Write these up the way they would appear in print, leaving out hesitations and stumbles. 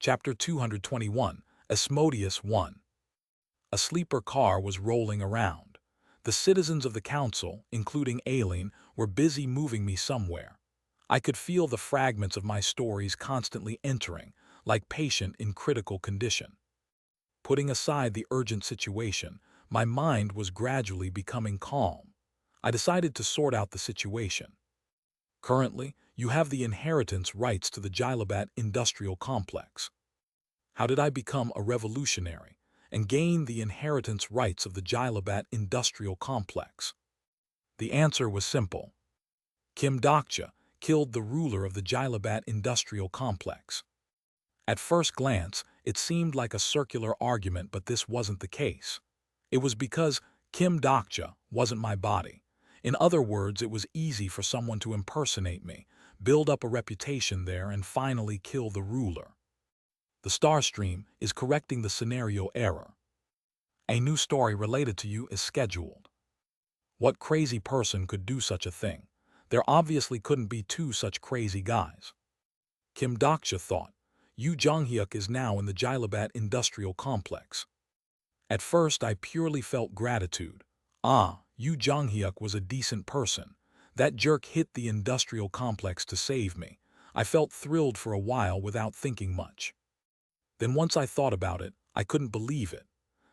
Chapter 221, Asmodeus 1. A sleeper car was rolling around. The citizens of the council, including Aileen, were busy moving me somewhere. I could feel the fragments of my stories constantly entering, like patient in critical condition. Putting aside the urgent situation, my mind was gradually becoming calm. I decided to sort out the situation. Currently, you have the inheritance rights to the Gylabat industrial complex. How did I become a revolutionary and gain the inheritance rights of the Gylabat industrial complex? The answer was simple. Kim Dokcha killed the ruler of the Gylabat industrial complex. At first glance, it seemed like a circular argument, but this wasn't the case. It was because Kim Dokcha wasn't my body. In other words, it was easy for someone to impersonate me, build up a reputation there, and finally kill the ruler. The Starstream is correcting the scenario error. A new story related to you is scheduled. What crazy person could do such a thing? There obviously couldn't be two such crazy guys. Kim Dokcha thought. Yu Jonghyuk is now in the Gylabat industrial complex. At first, I purely felt gratitude. Yu Jonghyuk was a decent person. That jerk hit the industrial complex to save me. I felt thrilled for a while without thinking much. Then once I thought about it, I couldn't believe it.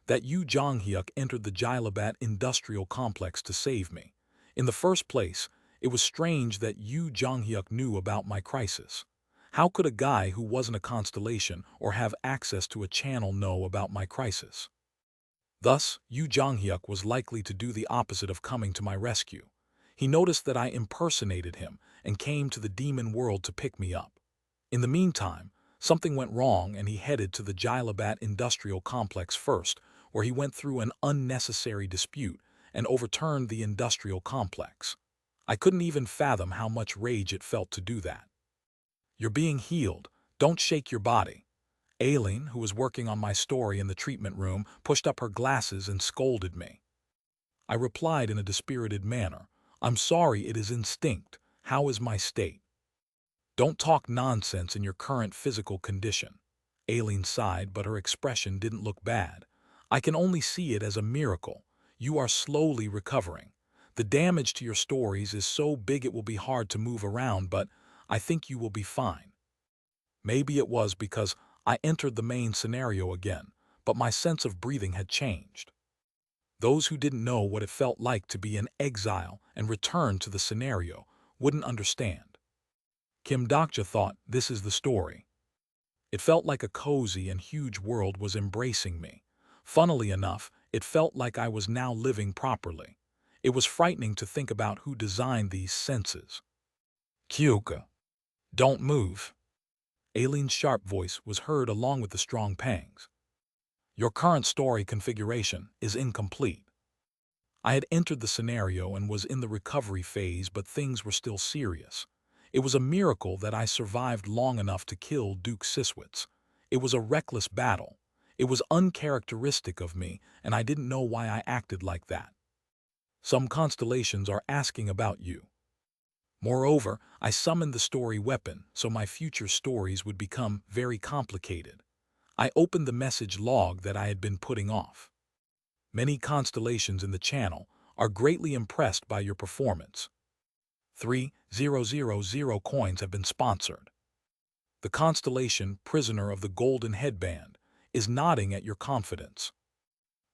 That Yu Jonghyuk entered the Gylabat industrial complex to save me. In the first place, it was strange that Yu Jonghyuk knew about my crisis. How could a guy who wasn't a constellation or have access to a channel know about my crisis? Thus, Yu Jonghyuk was likely to do the opposite of coming to my rescue. He noticed that I impersonated him and came to the demon world to pick me up. In the meantime, something went wrong and he headed to the Gylabat industrial complex first, where he went through an unnecessary dispute and overturned the industrial complex. I couldn't even fathom how much rage it felt to do that. You're being healed. Don't shake your body. Aileen, who was working on my story in the treatment room, pushed up her glasses and scolded me. I replied in a dispirited manner, I'm sorry, it is instinct. How is my state? Don't talk nonsense in your current physical condition. Aileen sighed, but her expression didn't look bad. I can only see it as a miracle. You are slowly recovering. The damage to your stories is so big it will be hard to move around, but I think you will be fine. Maybe it was because I entered the main scenario again, but my sense of breathing had changed. Those who didn't know what it felt like to be in exile and return to the scenario wouldn't understand. Kim Dokcha thought, this is the story. It felt like a cozy and huge world was embracing me. Funnily enough, it felt like I was now living properly. It was frightening to think about who designed these senses. Kyuka. Don't move. Aileen's sharp voice was heard along with the strong pangs. Your current story configuration is incomplete. I had entered the scenario and was in the recovery phase, but things were still serious. It was a miracle that I survived long enough to kill Duke Siswitz. It was a reckless battle. It was uncharacteristic of me, and I didn't know why I acted like that. Some constellations are asking about you. Moreover, I summoned the story weapon, so my future stories would become very complicated. I opened the message log that I had been putting off. Many constellations in the channel are greatly impressed by your performance. 3000 coins have been sponsored. The constellation Prisoner of the Golden Headband is nodding at your confidence.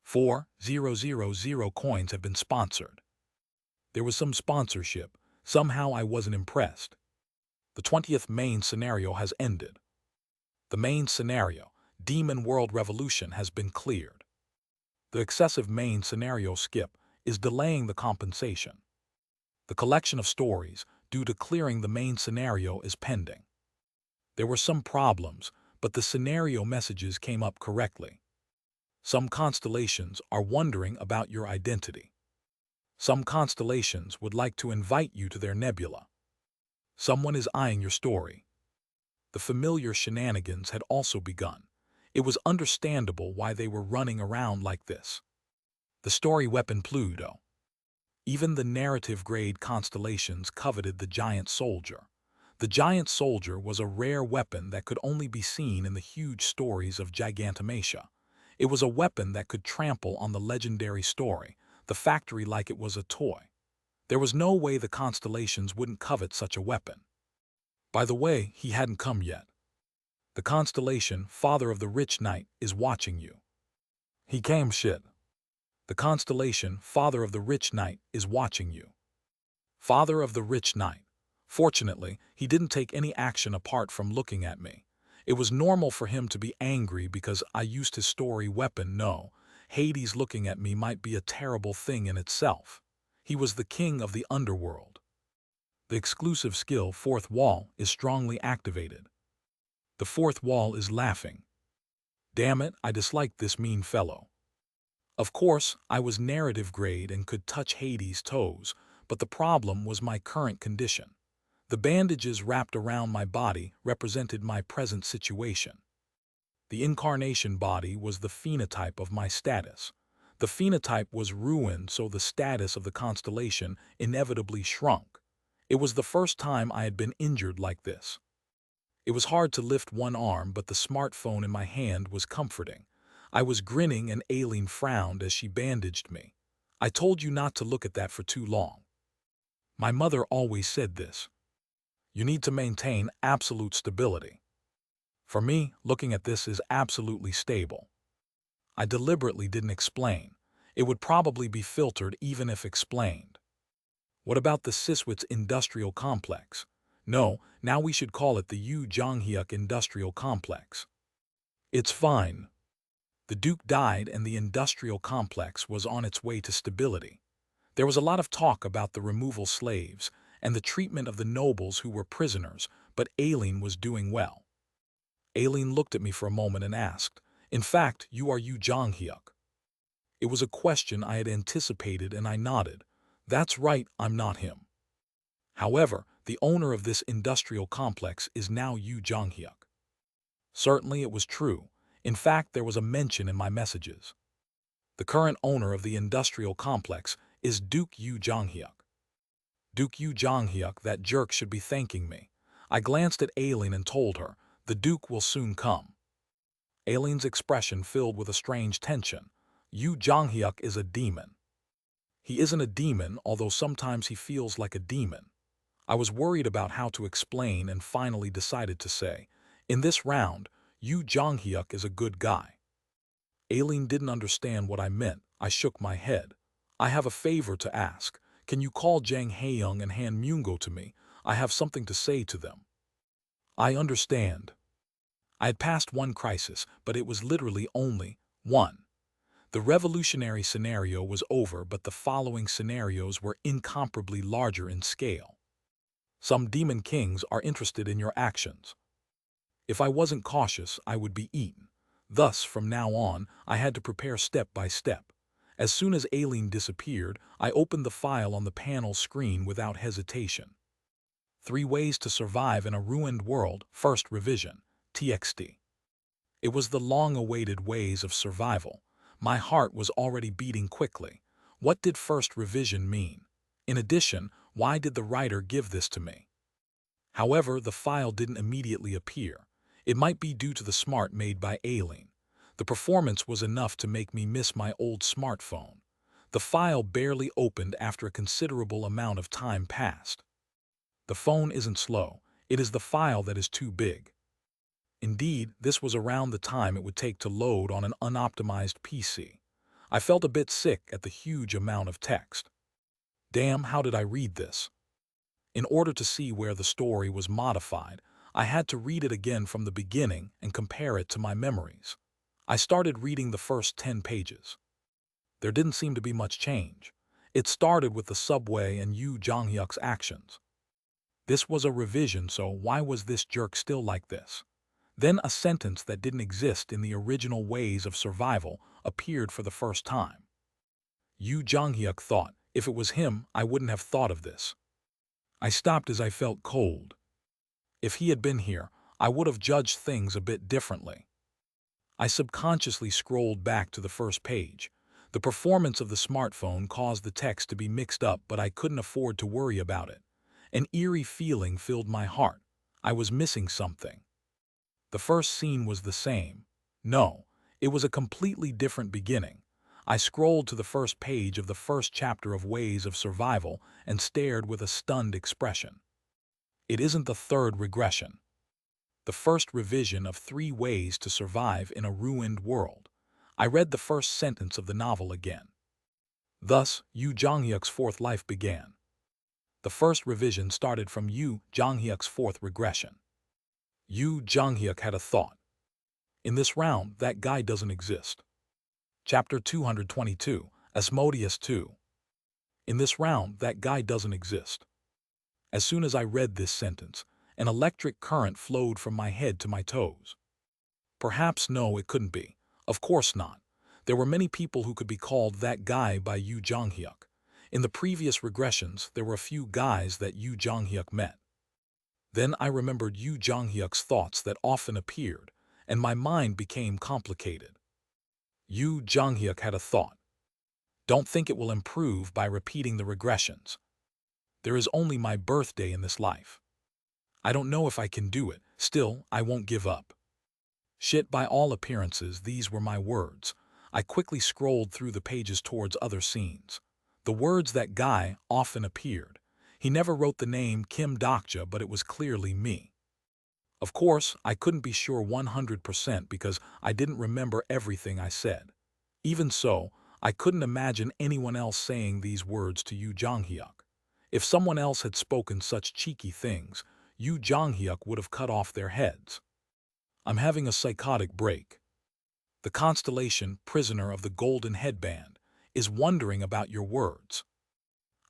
4000 coins have been sponsored. There was some sponsorship. Somehow I wasn't impressed. The 20th main scenario has ended. The main scenario, Demon World Revolution, has been cleared. The excessive main scenario skip is delaying the compensation. The collection of stories, due to clearing the main scenario, is pending. There were some problems, but the scenario messages came up correctly. Some constellations are wondering about your identity. Some constellations would like to invite you to their nebula. Someone is eyeing your story. The familiar shenanigans had also begun. It was understandable why they were running around like this. The story weapon Pluto. Even the narrative-grade constellations coveted the giant soldier. The giant soldier was a rare weapon that could only be seen in the huge stories of Gigantomachia. It was a weapon that could trample on the legendary story, the factory, like it was a toy. There was no way the constellations wouldn't covet such a weapon. By the way, he hadn't come yet. The constellation, father of the rich knight, is watching you. He came, shit. The constellation, father of the rich knight, is watching you. Father of the rich knight. Fortunately, he didn't take any action apart from looking at me. It was normal for him to be angry because I used his story weapon. No, Hades looking at me might be a terrible thing in itself. He was the king of the underworld. The exclusive skill, fourth wall, is strongly activated. The fourth wall is laughing. Damn it, I disliked this mean fellow. Of course, I was narrative grade and could touch Hades' toes, but the problem was my current condition. The bandages wrapped around my body represented my present situation. The incarnation body was the phenotype of my status. The phenotype was ruined, so the status of the constellation inevitably shrunk. It was the first time I had been injured like this. It was hard to lift one arm, but the smartphone in my hand was comforting. I was grinning and Aileen frowned as she bandaged me. I told you not to look at that for too long. My mother always said this. You need to maintain absolute stability. For me, looking at this is absolutely stable. I deliberately didn't explain. It would probably be filtered even if explained. What about the Siswitz Industrial Complex? No, now we should call it the Yu Jonghyuk Industrial Complex. It's fine. The Duke died and the industrial complex was on its way to stability. There was a lot of talk about the removal slaves and the treatment of the nobles who were prisoners, but Aileen was doing well. Aileen looked at me for a moment and asked, "In fact, you are Yu Jonghyuk." It was a question I had anticipated and I nodded. That's right, I'm not him. However, the owner of this industrial complex is now Yu Jonghyuk. Certainly it was true. In fact, there was a mention in my messages. The current owner of the industrial complex is Duke Yu Jonghyuk. Duke Yu Jonghyuk, that jerk should be thanking me. I glanced at Aileen and told her, the Duke will soon come. Aileen's expression filled with a strange tension. Yu Jonghyuk is a demon. He isn't a demon, although sometimes he feels like a demon. I was worried about how to explain and finally decided to say, in this round, Yu Jonghyuk is a good guy. Aileen didn't understand what I meant. I shook my head. I have a favor to ask. Can you call Jang Haeyoung and Han Myungo to me? I have something to say to them. I understand. I had passed one crisis, but it was literally only one. The revolutionary scenario was over, but the following scenarios were incomparably larger in scale. Some demon kings are interested in your actions. If I wasn't cautious, I would be eaten. Thus, from now on, I had to prepare step by step. As soon as Aileen disappeared, I opened the file on the panel screen without hesitation. 3 Ways to Survive in a Ruined World, First Revision, TXT. It was the long-awaited ways of survival. My heart was already beating quickly. What did First Revision mean? In addition, why did the writer give this to me? However, the file didn't immediately appear. It might be due to the smart made by Aileen. The performance was enough to make me miss my old smartphone. The file barely opened after a considerable amount of time passed. The phone isn't slow. It is the file that is too big. Indeed, this was around the time it would take to load on an unoptimized PC. I felt a bit sick at the huge amount of text. Damn, how did I read this? In order to see where the story was modified, I had to read it again from the beginning and compare it to my memories. I started reading the first 10 pages. There didn't seem to be much change. It started with the subway and Yu Jonghyuk's actions. This was a revision, so why was this jerk still like this? Then a sentence that didn't exist in the original Ways of Survival appeared for the first time. Yu Jonghyuk thought, if it was him, I wouldn't have thought of this. I stopped as I felt cold. If he had been here, I would have judged things a bit differently. I subconsciously scrolled back to the first page. The performance of the smartphone caused the text to be mixed up, but I couldn't afford to worry about it. An eerie feeling filled my heart. I was missing something. The first scene was the same. No, it was a completely different beginning. I scrolled to the first page of the first chapter of Ways of Survival and stared with a stunned expression. It isn't the third regression. The first revision of 3 ways to survive in a ruined world. I read the first sentence of the novel again. Thus, Yu Jonghyuk's fourth life began. The first revision started from Yu Jonghyuk's fourth regression. Yu Jonghyuk had a thought. In this round, that guy doesn't exist. Chapter 222, Asmodeus 2. In this round, that guy doesn't exist. As soon as I read this sentence, an electric current flowed from my head to my toes. Perhaps no, it couldn't be. Of course not. There were many people who could be called that guy by Yu Jonghyuk. In the previous regressions, there were a few guys that Yu Jonghyuk met. Then I remembered Yu Jonghyuk's thoughts that often appeared, and my mind became complicated. Yu Jonghyuk had a thought. Don't think it will improve by repeating the regressions. There is only my birthday in this life. I don't know if I can do it, still, I won't give up. Shit, by all appearances, these were my words. I quickly scrolled through the pages towards other scenes. The words that guy often appeared. He never wrote the name Kim Dokja, but it was clearly me. Of course, I couldn't be sure 100% because I didn't remember everything I said. Even so, I couldn't imagine anyone else saying these words to Yu Jonghyuk. If someone else had spoken such cheeky things, Yu Jonghyuk would have cut off their heads. I'm having a psychotic break. The constellation, prisoner of the golden headband, is wondering about your words.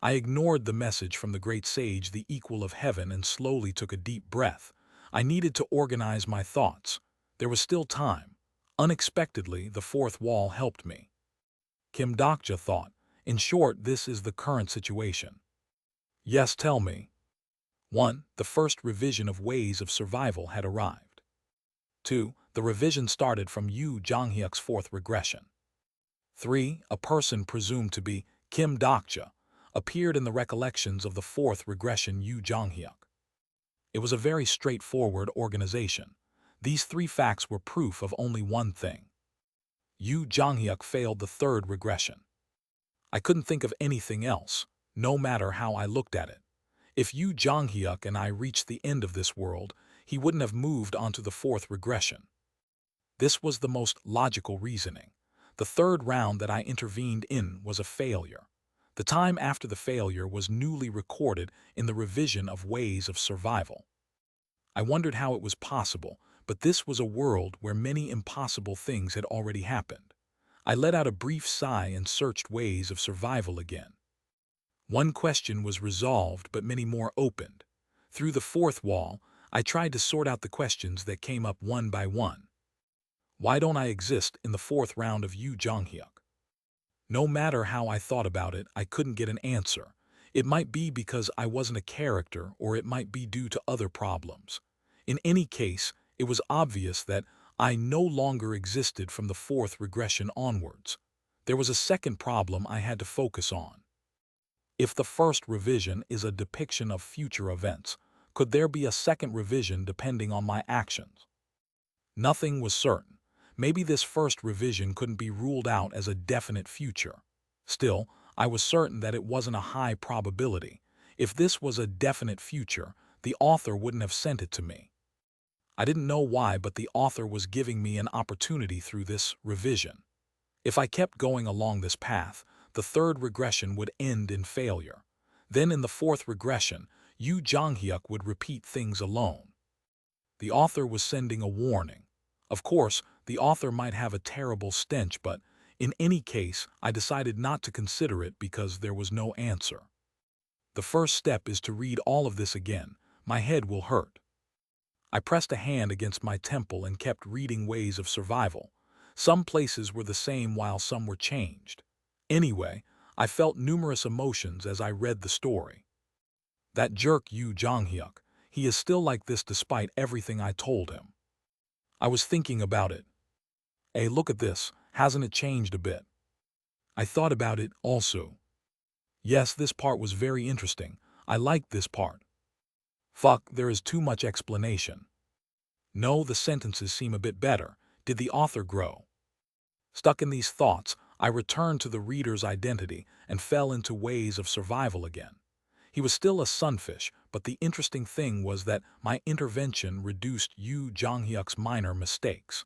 I ignored the message from the great sage, the equal of heaven, and slowly took a deep breath. I needed to organize my thoughts. There was still time. Unexpectedly, the fourth wall helped me. Kim Dokja thought. In short, this is the current situation. Yes, tell me. 1. The first revision of Ways of Survival had arrived. 2. The revision started from Yu Jonghyuk's fourth regression. 3. A person presumed to be Kim Dokja appeared in the recollections of the fourth regression Yu Jonghyuk. It was a very straightforward organization. These 3 facts were proof of only one thing. Yu Jonghyuk failed the third regression. I couldn't think of anything else, no matter how I looked at it. If Yu Jonghyuk and I reached the end of this world, he wouldn't have moved on to the fourth regression. This was the most logical reasoning. The third round that I intervened in was a failure. The time after the failure was newly recorded in the revision of Ways of Survival. I wondered how it was possible, but this was a world where many impossible things had already happened. I let out a brief sigh and searched Ways of Survival again. One question was resolved, but many more opened. Through the fourth wall, I tried to sort out the questions that came up one by one. Why don't I exist in the fourth round of Yu Jonghyuk? No matter how I thought about it, I couldn't get an answer. It might be because I wasn't a character, or it might be due to other problems. In any case, it was obvious that I no longer existed from the fourth regression onwards. There was a second problem I had to focus on. If the first revision is a depiction of future events, could there be a second revision depending on my actions? Nothing was certain. Maybe this first revision couldn't be ruled out as a definite future. Still, I was certain that it wasn't a high probability. If this was a definite future, the author wouldn't have sent it to me. I didn't know why, but the author was giving me an opportunity through this revision. If I kept going along this path, the third regression would end in failure. Then in the fourth regression, Yu Jonghyuk would repeat things alone. The author was sending a warning. Of course, the author might have a terrible stench, but in any case, I decided not to consider it because there was no answer. The first step is to read all of this again. My head will hurt. I pressed a hand against my temple and kept reading Ways of Survival. Some places were the same while some were changed. Anyway, I felt numerous emotions as I read the story. That jerk Yu Jonghyuk, he is still like this despite everything I told him. I was thinking about it. Hey, look at this, hasn't it changed a bit? I thought about it also. Yes, this part was very interesting. I liked this part. Fuck, there is too much explanation. No, the sentences seem a bit better. Did the author grow? Stuck in these thoughts, I returned to the reader's identity and fell into ways of survival again. He was still a sunfish, but the interesting thing was that my intervention reduced Yu Jonghyuk's minor mistakes.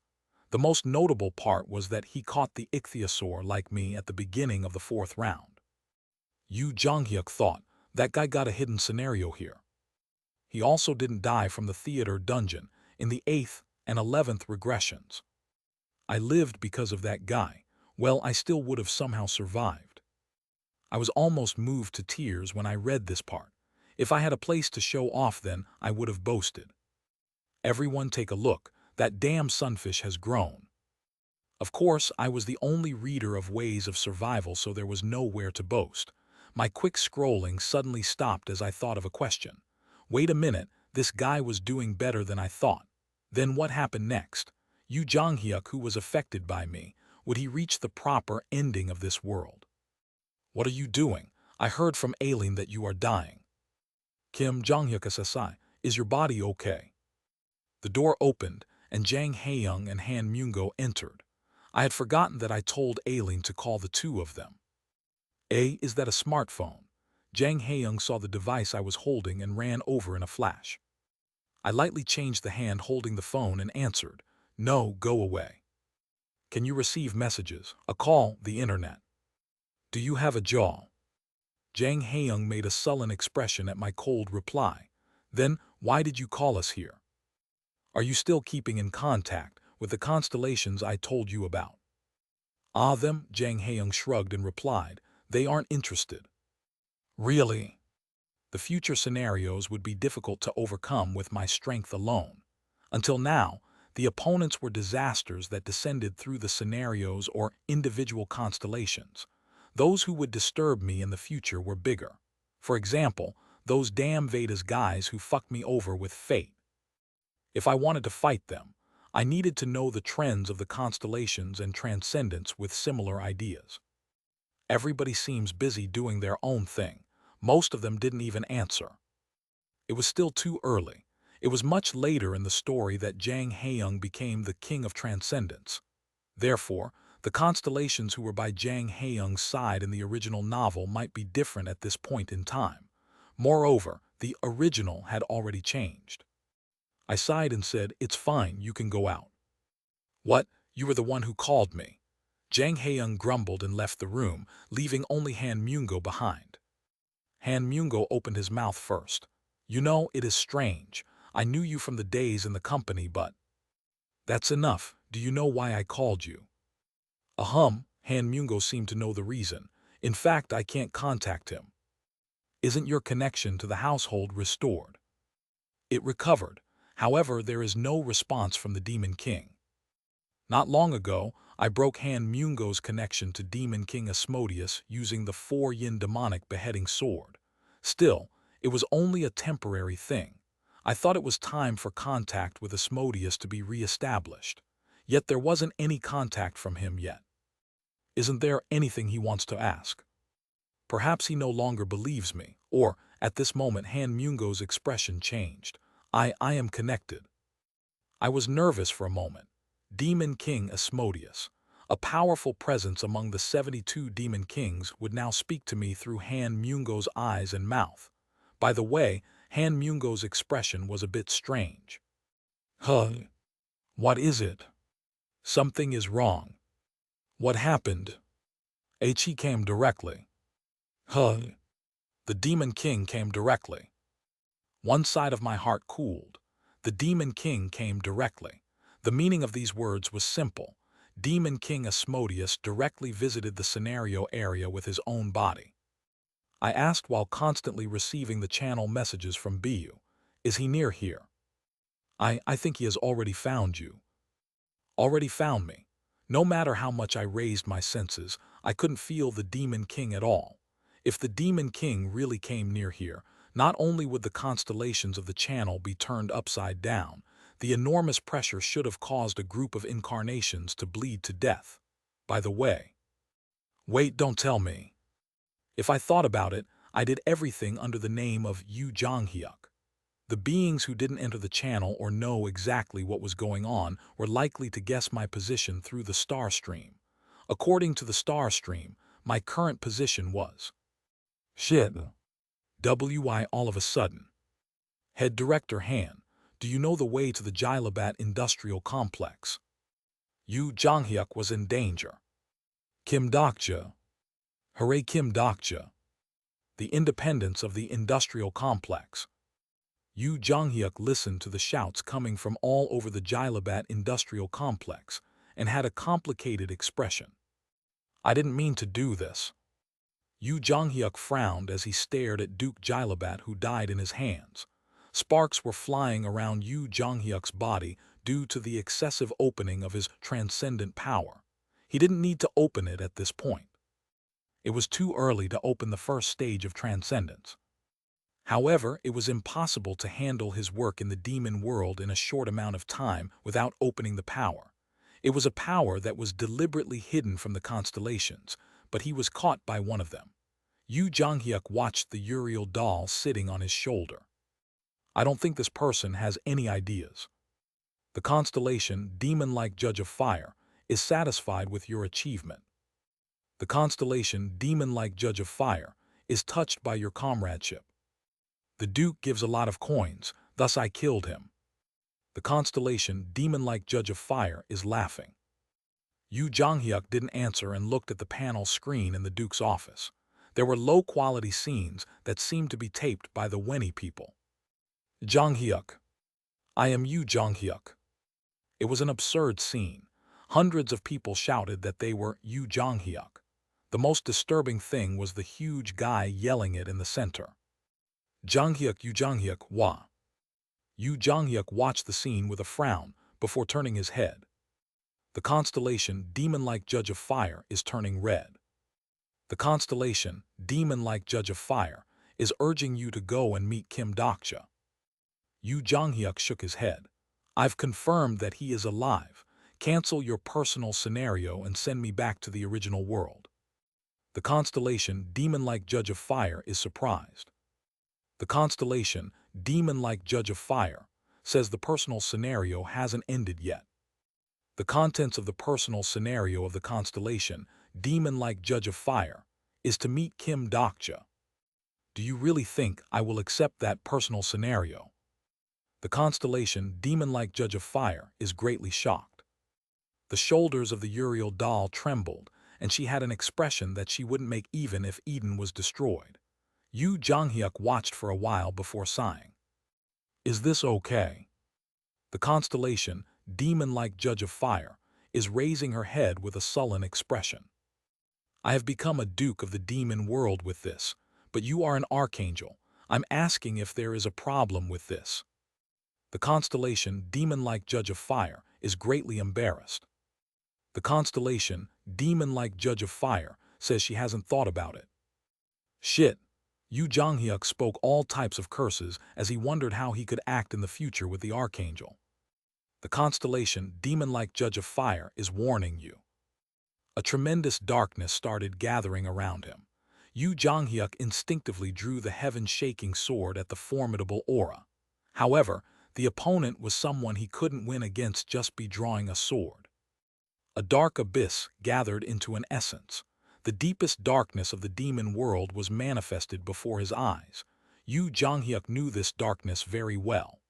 The most notable part was that he caught the ichthyosaur like me at the beginning of the 4th round. Yu Jonghyuk thought, that guy got a hidden scenario here. He also didn't die from the theater dungeon in the 8th and 11th regressions. I lived because of that guy. Well, I still would have somehow survived. I was almost moved to tears when I read this part. If I had a place to show off then, I would have boasted. Everyone take a look, that damn sunfish has grown. Of course, I was the only reader of Ways of Survival, so there was nowhere to boast. My quick scrolling suddenly stopped as I thought of a question. Wait a minute, this guy was doing better than I thought. Then what happened next? Yu Jonghyuk, who was affected by me, would he reach the proper ending of this world? What are you doing? I heard from Aileen that you are dying. Kim Jonghyuk SSI, is your body okay? The door opened, and Jang Haeyoung and Han Myungo entered. I had forgotten that I told Aileen to call the two of them. Is that a smartphone? Jang Haeyoung saw the device I was holding and ran over in a flash. I lightly changed the hand holding the phone and answered, no, go away. Can you receive messages, a call, the internet? Do you have a jaw? Jang Haeyoung made a sullen expression at my cold reply. Then, why did you call us here? Are you still keeping in contact with the constellations I told you about? Them, Jang Haeyoung shrugged and replied, they aren't interested. Really? The future scenarios would be difficult to overcome with my strength alone. Until now, the opponents were disasters that descended through the scenarios or individual constellations. Those who would disturb me in the future were bigger. For example, those damn Vedas guys who fucked me over with fate. If I wanted to fight them, I needed to know the trends of the constellations and transcendence with similar ideas. Everybody seems busy doing their own thing. Most of them didn't even answer. It was still too early. It was much later in the story that Jang Haeyoung became the king of transcendence. Therefore, the constellations who were by Jang Haeyoung's side in the original novel might be different at this point in time. Moreover, the original had already changed. I sighed and said, it's fine, you can go out. What? You were the one who called me. Jang Haeyoung grumbled and left the room, leaving only Han Myungo behind. Han Myungo opened his mouth first. You know, it is strange. I knew you from the days in the company, but... That's enough. Do you know why I called you? Han Myungo seemed to know the reason. In fact, I can't contact him. Isn't your connection to the household restored? It recovered. However, there is no response from the Demon King. Not long ago, I broke Han Myungo's connection to Demon King Asmodeus using the 4-yin demonic beheading sword. Still, it was only a temporary thing. I thought it was time for contact with Asmodeus to be re-established. Yet there wasn't any contact from him yet. Isn't there anything he wants to ask? Perhaps he no longer believes me, or, at this moment Han Myungo's expression changed. I am connected. I was nervous for a moment. Demon King Asmodeus, a powerful presence among the 72 Demon Kings, would now speak to me through Han Myungo's eyes and mouth. By the way, Han Myungo's expression was a bit strange. What is it? Something is wrong. What happened? He came directly. The Demon King came directly. One side of my heart cooled. The Demon King came directly. The meaning of these words was simple. Demon King Asmodeus directly visited the scenario area with his own body. I asked while constantly receiving the channel messages from Bu. Is he near here? I think he has already found you. Already found me. No matter how much I raised my senses, I couldn't feel the Demon King at all. If the Demon King really came near here, not only would the constellations of the channel be turned upside down, the enormous pressure should have caused a group of incarnations to bleed to death. By the way. Wait, don't tell me. If I thought about it, I did everything under the name of Yu Jonghyuk. The beings who didn't enter the channel or know exactly what was going on were likely to guess my position through the star stream. According to the star stream, my current position was shit. WI all of a sudden. Head Director Han, do you know the way to the Jilabat Industrial Complex? Yu Jonghyuk was in danger. Kim Dokja. Hooray Kim Dokja. The independence of the industrial complex. Yu Jonghyuk listened to the shouts coming from all over the Jilabat Industrial Complex and had a complicated expression. I didn't mean to do this. Yu Jonghyuk frowned as he stared at Duke Jilabat, who died in his hands. Sparks were flying around Yu Jonghyuk's body due to the excessive opening of his transcendent power. He didn't need to open it at this point. It was too early to open the first stage of transcendence. However, it was impossible to handle his work in the demon world in a short amount of time without opening the power. It was a power that was deliberately hidden from the constellations, but he was caught by one of them. Yu Jonghyuk watched the Uriel doll sitting on his shoulder. I don't think this person has any ideas. The constellation, demon-like judge of fire, is satisfied with your achievement. The constellation, demon-like judge of fire, is touched by your comradeship. The Duke gives a lot of coins, thus I killed him. The constellation, demon-like judge of fire, is laughing. Yu Jonghyuk didn't answer and looked at the panel screen in the Duke's office. There were low-quality scenes that seemed to be taped by the Weni people. Jonghyuk. I am Yu Jonghyuk. It was an absurd scene. Hundreds of people shouted that they were Yu Jonghyuk. The most disturbing thing was the huge guy yelling it in the center. Jonghyuk, Yu Jonghyuk, wah. Yu Jonghyuk watched the scene with a frown before turning his head. The constellation, demon-like judge of fire, is turning red. The constellation, demon-like judge of fire, is urging you to go and meet Kim Dokja. Yu Jonghyuk shook his head. I've confirmed that he is alive. Cancel your personal scenario and send me back to the original world. The constellation, demon-like judge of fire, is surprised. The constellation, demon-like judge of fire, says the personal scenario hasn't ended yet. The contents of the personal scenario of the constellation, demon-like judge of fire, is to meet Kim Dokja. Do you really think I will accept that personal scenario? The constellation, demon-like judge of fire, is greatly shocked. The shoulders of the Uriel doll trembled, and she had an expression that she wouldn't make even if Eden was destroyed. Yu Jonghyuk watched for a while before sighing. Is this okay? The constellation, demon-like judge of fire, is raising her head with a sullen expression. I have become a duke of the demon world with this, but you are an archangel. I'm asking if there is a problem with this. The constellation, demon-like judge of fire, is greatly embarrassed. The constellation, demon-like judge of fire, says she hasn't thought about it. Shit. Yu Jonghyuk spoke all types of curses as he wondered how he could act in the future with the archangel. The constellation, demon-like judge of fire, is warning you. A tremendous darkness started gathering around him. Yu Jonghyuk instinctively drew the heaven-shaking sword at the formidable aura. However, the opponent was someone he couldn't win against just by drawing a sword. A dark abyss gathered into an essence. The deepest darkness of the demon world was manifested before his eyes. Yu Jonghyuk knew this darkness very well.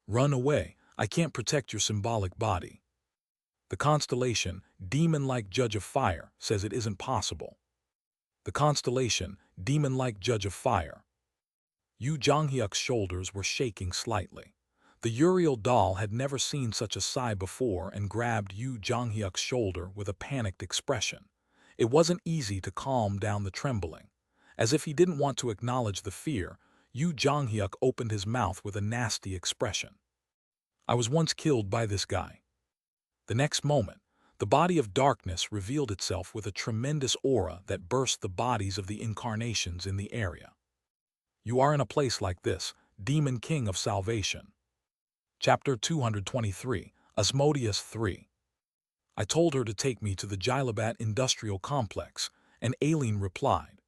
Run away, I can't protect your symbolic body. The constellation, demon-like judge of fire, says it isn't possible. The constellation, demon-like judge of fire. Yu Jonghyuk's shoulders were shaking slightly. The Uriel doll had never seen such a sigh before and grabbed Yu Jonghyuk's shoulder with a panicked expression. It wasn't easy to calm down the trembling. As if he didn't want to acknowledge the fear, Yu Jonghyuk opened his mouth with a nasty expression. I was once killed by this guy. The next moment, the body of darkness revealed itself with a tremendous aura that burst the bodies of the incarnations in the area. You are in a place like this, Demon King of Salvation. Chapter 223, Asmodeus 3. I told her to take me to the Jilabat Industrial Complex, and Aileen replied,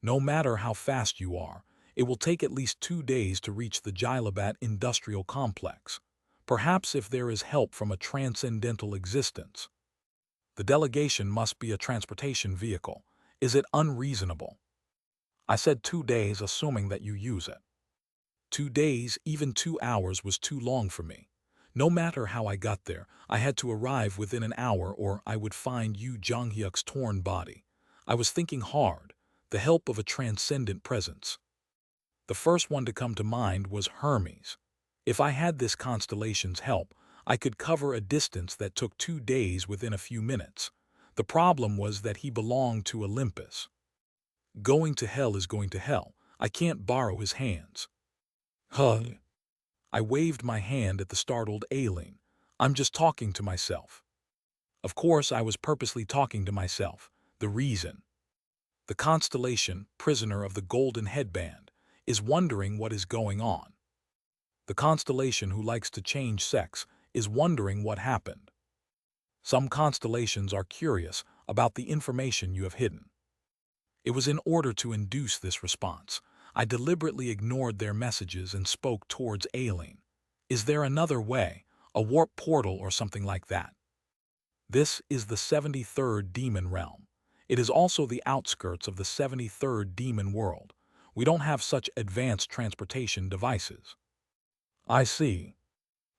no matter how fast you are, It will take at least 2 days to reach the Gylabat industrial complex. Perhaps if there is help from a transcendental existence. The delegation must be a transportation vehicle. Is it unreasonable? I said 2 days, assuming that you use it. 2 days, even 2 hours, was too long for me. No matter how I got there, I had to arrive within an hour or I would find Yu Jonghyuk's torn body. I was thinking hard, the help of a transcendent presence. The first one to come to mind was Hermes. If I had this constellation's help, I could cover a distance that took 2 days within a few minutes. The problem was that he belonged to Olympus. Going to hell is going to hell. I can't borrow his hands. Huh. I waved my hand at the startled alien. I'm just talking to myself. Of course, I was purposely talking to myself. The reason. The constellation, prisoner of the golden headband, is wondering what is going on. The constellation who likes to change sex is wondering what happened. Some constellations are curious about the information you have hidden. It was in order to induce this response. I deliberately ignored their messages and spoke towards Aileen. Is there another way, a warp portal or something like that? This is the 73rd demon realm. It is also the outskirts of the 73rd demon world. We don't have such advanced transportation devices. I see.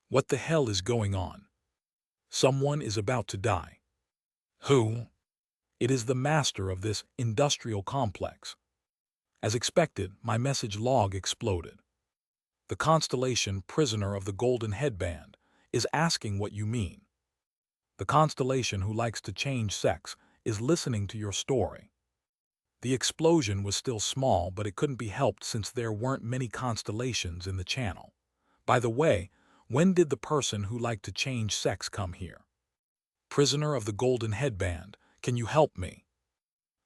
What the hell is going on? Someone is about to die. Who? It is the master of this industrial complex. As expected, my message log exploded. The constellation, prisoner of the golden headband, is asking what you mean. The constellation who likes to change sex is listening to your story. The explosion was still small, but it couldn't be helped since there weren't many constellations in the channel. By the way, when did the person who liked to change sex come here? Prisoner of the golden headband, can you help me?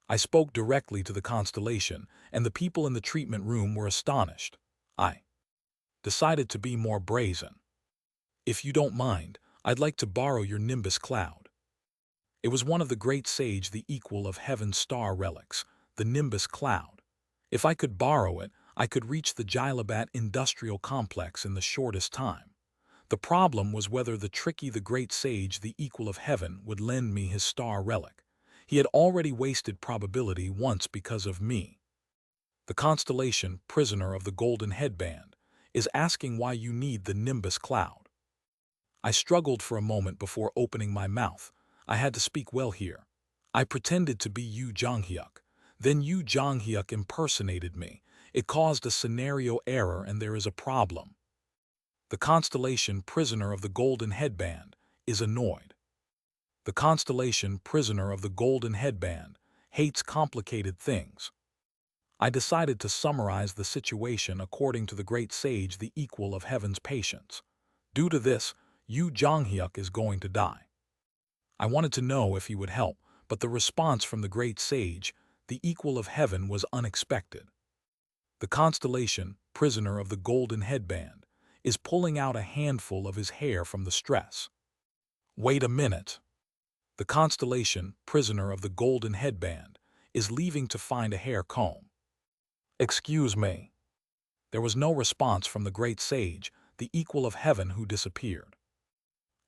I spoke directly to the constellation, and the people in the treatment room were astonished. I decided to be more brazen. If you don't mind, I'd like to borrow your Nimbus cloud. It was one of the great sage, the equal of heaven's star relics, the Nimbus cloud. If I could borrow it, I could reach the Gylabat industrial complex in the shortest time. The problem was whether the great sage, the equal of heaven, would lend me his star relic. He had already wasted probability once because of me. The constellation, prisoner of the golden headband, is asking why you need the Nimbus cloud. I struggled for a moment before opening my mouth. I had to speak well here. I pretended to be Yu Jonghyuk. Then Yu Jonghyuk impersonated me. It caused a scenario error and there is a problem. The constellation, prisoner of the golden headband, is annoyed. The constellation, prisoner of the golden headband, hates complicated things. I decided to summarize the situation according to the great sage, the equal of heaven's patience. Due to this, Yu Jonghyuk is going to die. I wanted to know if he would help, but the response from the great sage, the equal of heaven, was unexpected. The constellation, prisoner of the golden headband, is pulling out a handful of his hair from the stress. Wait a minute. The constellation, prisoner of the golden headband, is leaving to find a hair comb. Excuse me. There was no response from the great sage, the equal of heaven, who disappeared.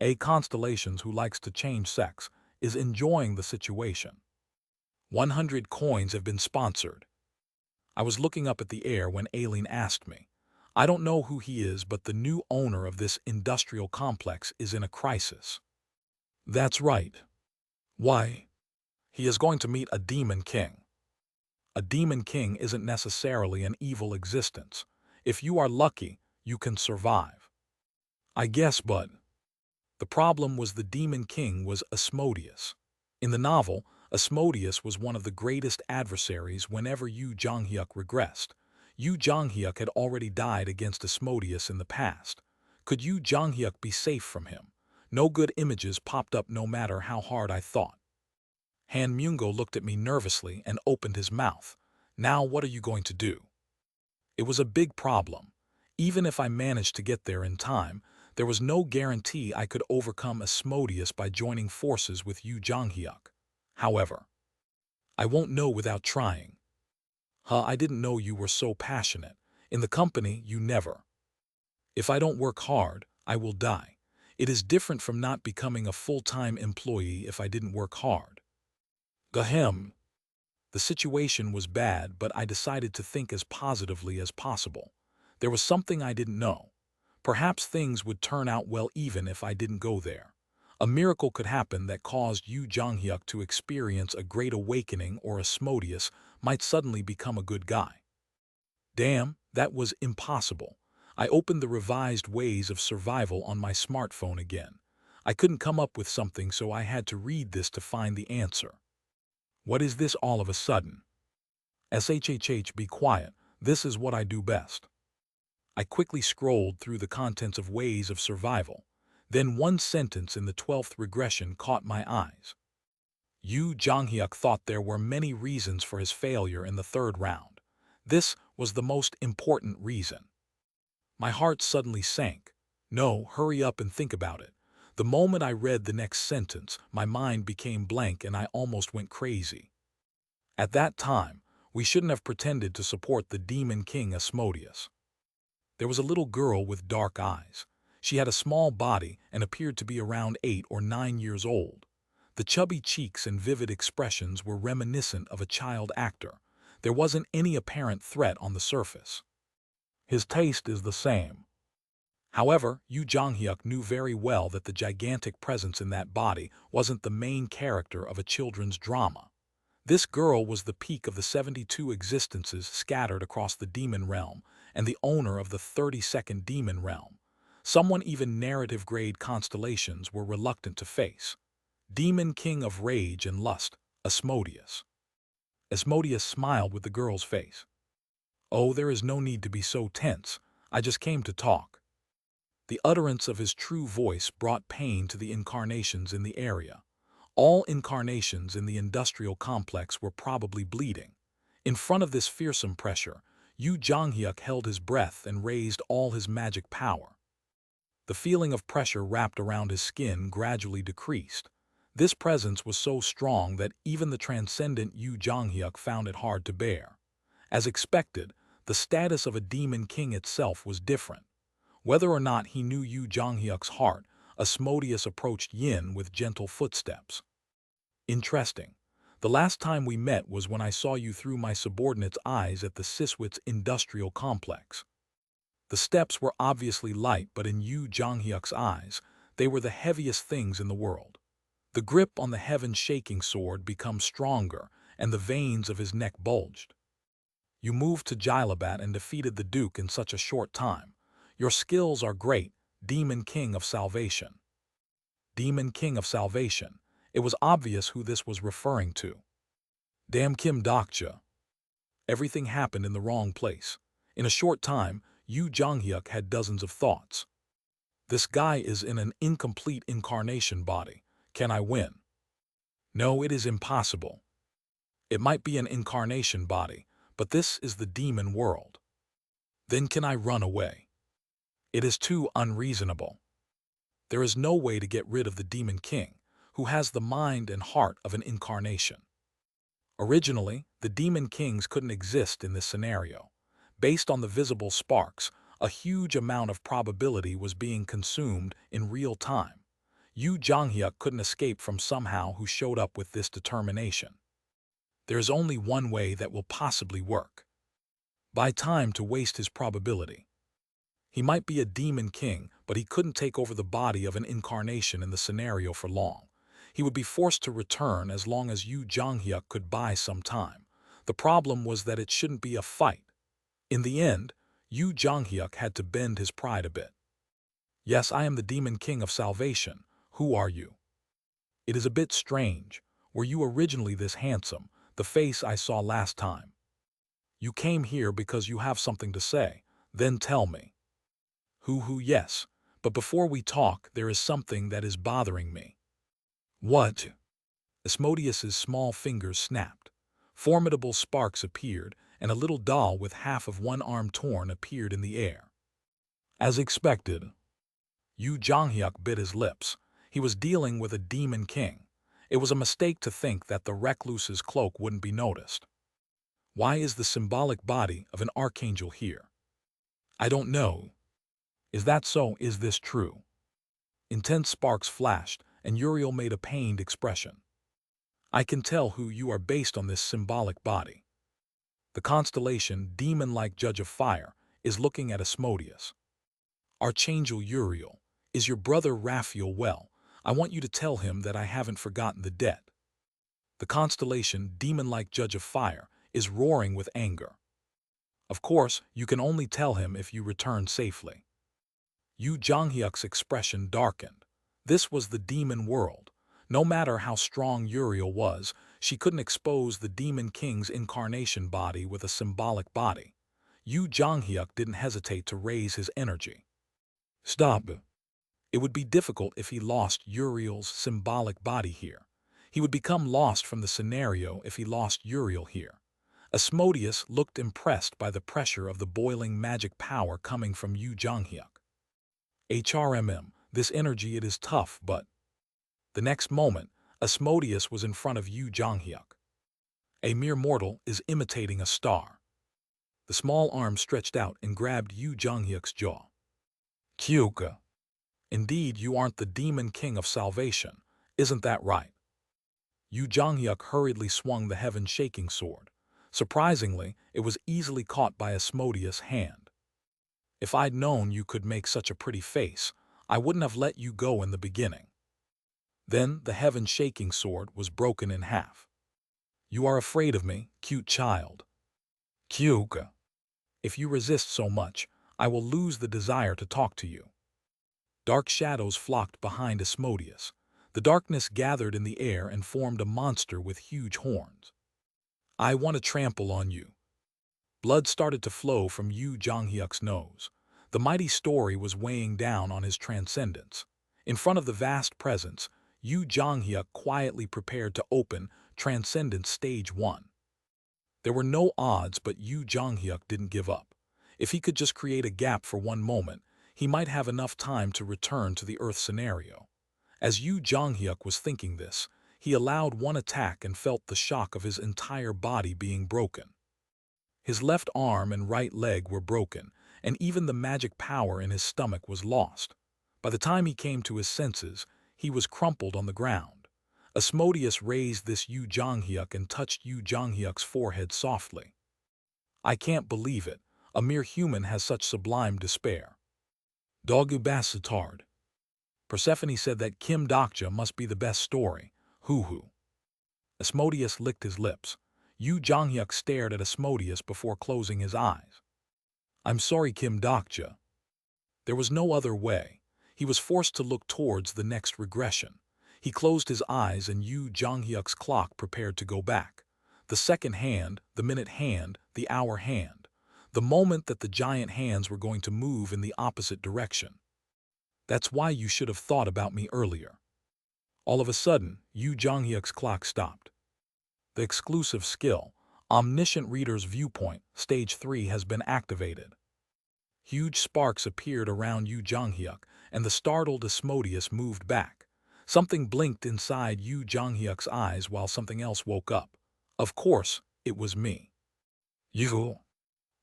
A constellations who likes to change sex is enjoying the situation. 100 coins have been sponsored. I was looking up at the air when Aileen asked me. I don't know who he is, but the new owner of this industrial complex is in a crisis. That's right. Why? He is going to meet a demon king. A demon king isn't necessarily an evil existence. If you are lucky, you can survive. I guess, but the problem was the demon king was Asmodeus. In the novel, Asmodeus was one of the greatest adversaries whenever Yu Jonghyuk regressed. Yu Jonghyuk had already died against Asmodeus in the past. Could Yu Jonghyuk be safe from him? No good images popped up no matter how hard I thought. Han Myungo looked at me nervously and opened his mouth. Now what are you going to do? It was a big problem. Even if I managed to get there in time, there was no guarantee I could overcome Asmodeus by joining forces with Yu Jonghyuk. However, I won't know without trying. Huh, I didn't know you were so passionate. In the company, you never. If I don't work hard, I will die. It is different from not becoming a full-time employee if I didn't work hard. Gahem. The situation was bad, but I decided to think as positively as possible. There was something I didn't know. Perhaps things would turn out well even if I didn't go there. A miracle could happen that caused Yu Jonghyuk to experience a great awakening, or Asmodeus might suddenly become a good guy. Damn, that was impossible. I opened the revised ways of survival on my smartphone again. I couldn't come up with something, so I had to read this to find the answer. What is this all of a sudden? SHHH, be quiet. This is what I do best. I quickly scrolled through the contents of Ways of Survival. Then one sentence in the 12th regression caught my eyes. Yu Jonghyuk thought there were many reasons for his failure in the third round. This was the most important reason. My heart suddenly sank. No, hurry up and think about it. The moment I read the next sentence, my mind became blank and I almost went crazy. At that time, we shouldn't have pretended to support the Demon King Asmodeus. There was a little girl with dark eyes. She had a small body and appeared to be around 8 or 9 years old. The chubby cheeks and vivid expressions were reminiscent of a child actor. There wasn't any apparent threat on the surface. His taste is the same. However, Yu Jonghyuk knew very well that the gigantic presence in that body wasn't the main character of a children's drama. This girl was the peak of the 72 existences scattered across the demon realm and the owner of the 32nd demon realm. Someone even narrative-grade constellations were reluctant to face. Demon King of Rage and Lust, Asmodeus. Asmodeus smiled with the girl's face. Oh, there is no need to be so tense. I just came to talk. The utterance of his true voice brought pain to the incarnations in the area. All incarnations in the industrial complex were probably bleeding. In front of this fearsome pressure, Yu Jonghyuk held his breath and raised all his magic power. The feeling of pressure wrapped around his skin gradually decreased. This presence was so strong that even the transcendent Yu Jonghyuk found it hard to bear. As expected, the status of a demon king itself was different. Whether or not he knew Yu Jonghyuk's heart, Asmodeus approached Yin with gentle footsteps. Interesting. The last time we met was when I saw you through my subordinate's eyes at the Siswitz industrial complex. The steps were obviously light, but in Yu Jonghyuk's eyes, they were the heaviest things in the world. The grip on the heaven-shaking sword became stronger, and the veins of his neck bulged. You moved to Jailabat and defeated the Duke in such a short time. Your skills are great, Demon King of Salvation. Demon King of Salvation. It was obvious who this was referring to. Damn Kim Dokja. Everything happened in the wrong place. In a short time, Yu Jonghyuk had dozens of thoughts. This guy is in an incomplete incarnation body. Can I win? No, it is impossible. It might be an incarnation body, but this is the demon world. Then can I run away? It is too unreasonable. There is no way to get rid of the Demon King, who has the mind and heart of an incarnation. Originally, the Demon Kings couldn't exist in this scenario. Based on the visible sparks, a huge amount of probability was being consumed in real time. Yu Jonghyuk couldn't escape from somehow who showed up with this determination. There is only one way that will possibly work. Buy time to waste his probability. He might be a demon king, but he couldn't take over the body of an incarnation in the scenario for long. He would be forced to return as long as Yu Jonghyuk could buy some time. The problem was that it shouldn't be a fight. In the end, Yu Jonghyuk had to bend his pride a bit. Yes, I am the Demon King of Salvation. Who are you? It is a bit strange. Were you originally this handsome, the face I saw last time? You came here because you have something to say. Then tell me. Yes. But before we talk, there is something that is bothering me. What? Asmodeus's small fingers snapped. Formidable sparks appeared, and a little doll with half of one arm torn appeared in the air. As expected. Yu Jonghyuk bit his lips. He was dealing with a demon king. It was a mistake to think that the recluse's cloak wouldn't be noticed. Why is the symbolic body of an archangel here? I don't know. Is that so? Is this true? Intense sparks flashed, and Uriel made a pained expression. I can tell who you are based on this symbolic body. The constellation, demon-like judge of fire, is looking at Asmodeus. Archangel Uriel, is your brother Raphael well? I want you to tell him that I haven't forgotten the debt. The constellation, demon-like judge of fire, is roaring with anger. Of course, you can only tell him if you return safely. Yu Jonghyuk's expression darkened. This was the demon world. No matter how strong Uriel was, she couldn't expose the Demon King's incarnation body with a symbolic body. Yu Jonghyuk didn't hesitate to raise his energy. Stop. It would be difficult if he lost Uriel's symbolic body here. He would become lost from the scenario if he lost Uriel here. Asmodeus looked impressed by the pressure of the boiling magic power coming from Yu Jonghyuk. HRMM, this energy it is tough, but... The next moment, Asmodeus was in front of Yu Jonghyuk. A mere mortal is imitating a star. The small arm stretched out and grabbed Yu Jonghyuk's jaw. Kyuka. Indeed, you aren't the Demon King of Salvation, isn't that right? Yu Jonghyuk hurriedly swung the heaven-shaking sword. Surprisingly, it was easily caught by Asmodeus' hand. If I'd known you could make such a pretty face, I wouldn't have let you go in the beginning. Then the heaven-shaking sword was broken in half. You are afraid of me, cute child. Kyuka. If you resist so much, I will lose the desire to talk to you. Dark shadows flocked behind Asmodeus. The darkness gathered in the air and formed a monster with huge horns. I want to trample on you. Blood started to flow from Yu Jonghyuk's nose. The mighty story was weighing down on his transcendence. In front of the vast presence, Yu Jonghyuk quietly prepared to open Transcendence Stage 1. There were no odds, but Yu Jonghyuk didn't give up. If he could just create a gap for one moment, he might have enough time to return to the Earth scenario. As Yu Jonghyuk was thinking this, he allowed one attack and felt the shock of his entire body being broken. His left arm and right leg were broken, and even the magic power in his stomach was lost. By the time he came to his senses, he was crumpled on the ground. Asmodeus raised this Yu Jonghyuk and touched Yu Jonghyuk's forehead softly. I can't believe it. A mere human has such sublime despair. Dogu Basitard. Persephone said that Kim Dokja must be the best story. Hoo-hoo. Asmodeus licked his lips. Yu Jonghyuk stared at Asmodeus before closing his eyes. I'm sorry, Kim Dokja. There was no other way. He was forced to look towards the next regression. He closed his eyes and Yu Jonghyuk's clock prepared to go back. The second hand, the minute hand, the hour hand. The moment that the giant hands were going to move in the opposite direction. That's why you should have thought about me earlier. All of a sudden, Yu Jonghyuk's clock stopped. The exclusive skill, Omniscient Reader's Viewpoint, Stage 3 has been activated. Huge sparks appeared around Yu Jonghyuk, and the startled Asmodeus moved back. Something blinked inside Yu Jonghyuk's eyes while something else woke up. Of course, it was me. You.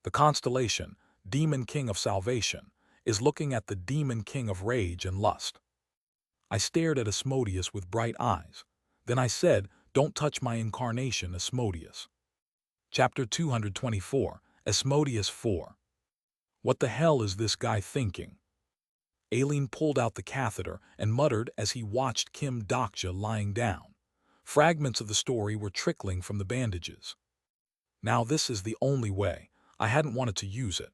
The constellation, Demon King of Salvation, is looking at the Demon King of Rage and Lust. I stared at Asmodeus with bright eyes. Then I said, don't touch my incarnation, Asmodeus. Chapter 224, Asmodeus 4. What the hell is this guy thinking? Aileen pulled out the catheter and muttered as he watched Kim Dokja lying down. Fragments of the story were trickling from the bandages. Now this is the only way. I hadn't wanted to use it.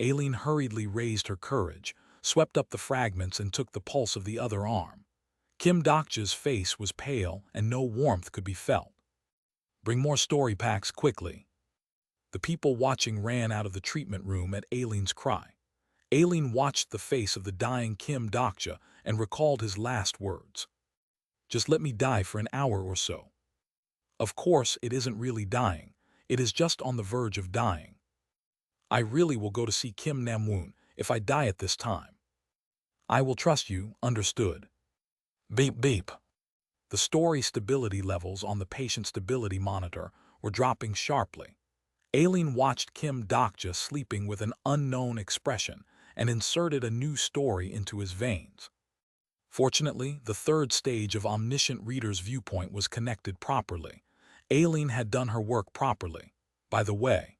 Aileen hurriedly raised her courage, swept up the fragments and took the pulse of the other arm. Kim Dokja's face was pale and no warmth could be felt. Bring more story packs quickly. The people watching ran out of the treatment room at Aileen's cry. Aileen watched the face of the dying Kim Dokja and recalled his last words. Just let me die for an hour or so. Of course, it isn't really dying. It is just on the verge of dying. I really will go to see Kim Namwoon if I die at this time. I will trust you, understood. Beep beep. The story stability levels on the patient stability monitor were dropping sharply. Aileen watched Kim Dokja sleeping with an unknown expression and inserted a new story into his veins. Fortunately, the third stage of Omniscient Reader's Viewpoint was connected properly. Aileen had done her work properly. By the way,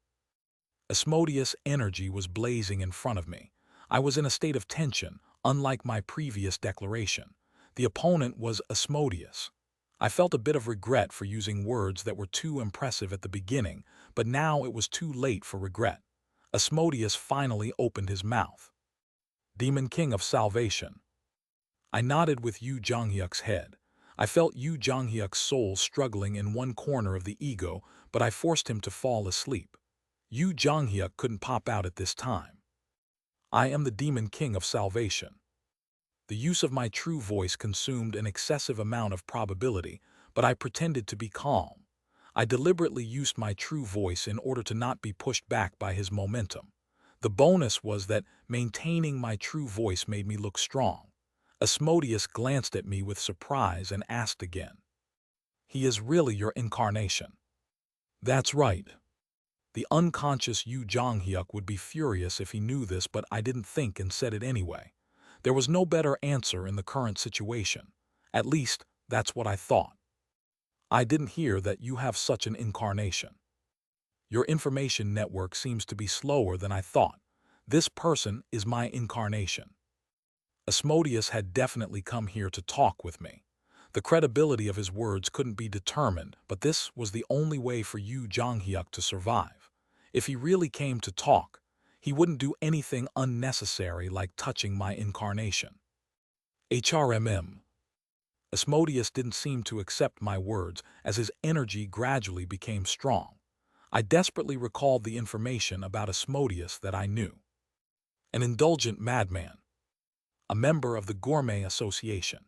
Asmodeus' energy was blazing in front of me. I was in a state of tension, unlike my previous declaration. The opponent was Asmodeus. I felt a bit of regret for using words that were too impressive at the beginning, but now it was too late for regret. Asmodeus finally opened his mouth. Demon King of Salvation. I nodded with Yu Jonghyuk's head. I felt Yu Jonghyuk's soul struggling in one corner of the ego, but I forced him to fall asleep. Yu Jonghyuk couldn't pop out at this time. I am the Demon King of Salvation. The use of my true voice consumed an excessive amount of probability, but I pretended to be calm. I deliberately used my true voice in order to not be pushed back by his momentum. The bonus was that maintaining my true voice made me look strong. Asmodeus glanced at me with surprise and asked again. He is really your incarnation. That's right. The unconscious Yu Jonghyuk would be furious if he knew this, but I didn't think and said it anyway. There was no better answer in the current situation. At least, that's what I thought. I didn't hear that you have such an incarnation. Your information network seems to be slower than I thought. This person is my incarnation. Asmodeus had definitely come here to talk with me. The credibility of his words couldn't be determined, but this was the only way for Yu Jonghyuk to survive. If he really came to talk, he wouldn't do anything unnecessary like touching my incarnation. HRMM. Asmodeus didn't seem to accept my words as his energy gradually became strong. I desperately recalled the information about Asmodeus that I knew. An indulgent madman. A member of the Gourmet Association.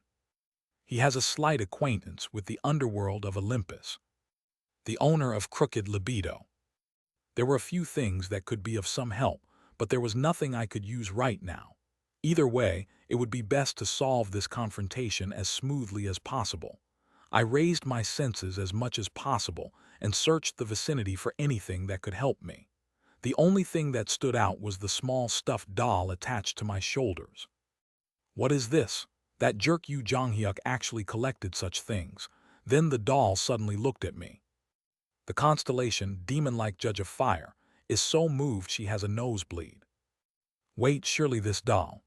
He has a slight acquaintance with the underworld of Olympus. The owner of Crooked Libido. There were a few things that could be of some help, but there was nothing I could use right now. Either way, it would be best to solve this confrontation as smoothly as possible. I raised my senses as much as possible and searched the vicinity for anything that could help me. The only thing that stood out was the small stuffed doll attached to my shoulders. What is this? That jerk Yu Jonghyuk actually collected such things. Then the doll suddenly looked at me. The constellation, demon-like judge of fire, is so moved she has a nosebleed. Wait, surely this doll.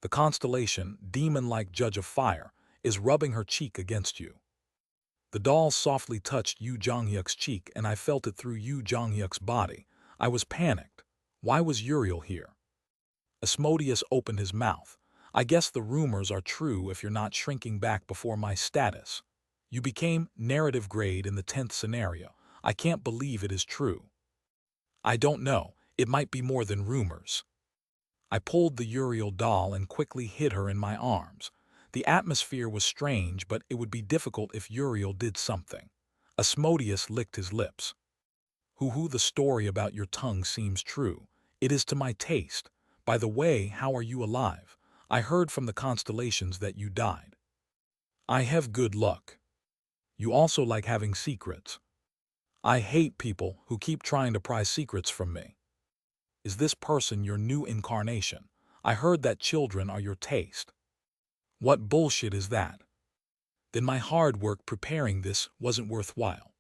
The constellation, demon-like judge of fire, is rubbing her cheek against you. The doll softly touched Yu Jonghyuk's cheek and I felt it through Yu Jonghyuk's body. I was panicked. Why was Uriel here? Asmodeus opened his mouth. I guess the rumors are true if you're not shrinking back before my status. You became narrative grade in the 10th scenario. I can't believe it is true. I don't know. It might be more than rumors. I pulled the Uriel doll and quickly hid her in my arms. The atmosphere was strange, but it would be difficult if Uriel did something. Asmodeus licked his lips. The story about your tongue seems true. It is to my taste. By the way, how are you alive? I heard from the constellations that you died. I have good luck. You also like having secrets. I hate people who keep trying to pry secrets from me. Is this person your new incarnation? I heard that children are your taste. What bullshit is that? Then my hard work preparing this wasn't worthwhile.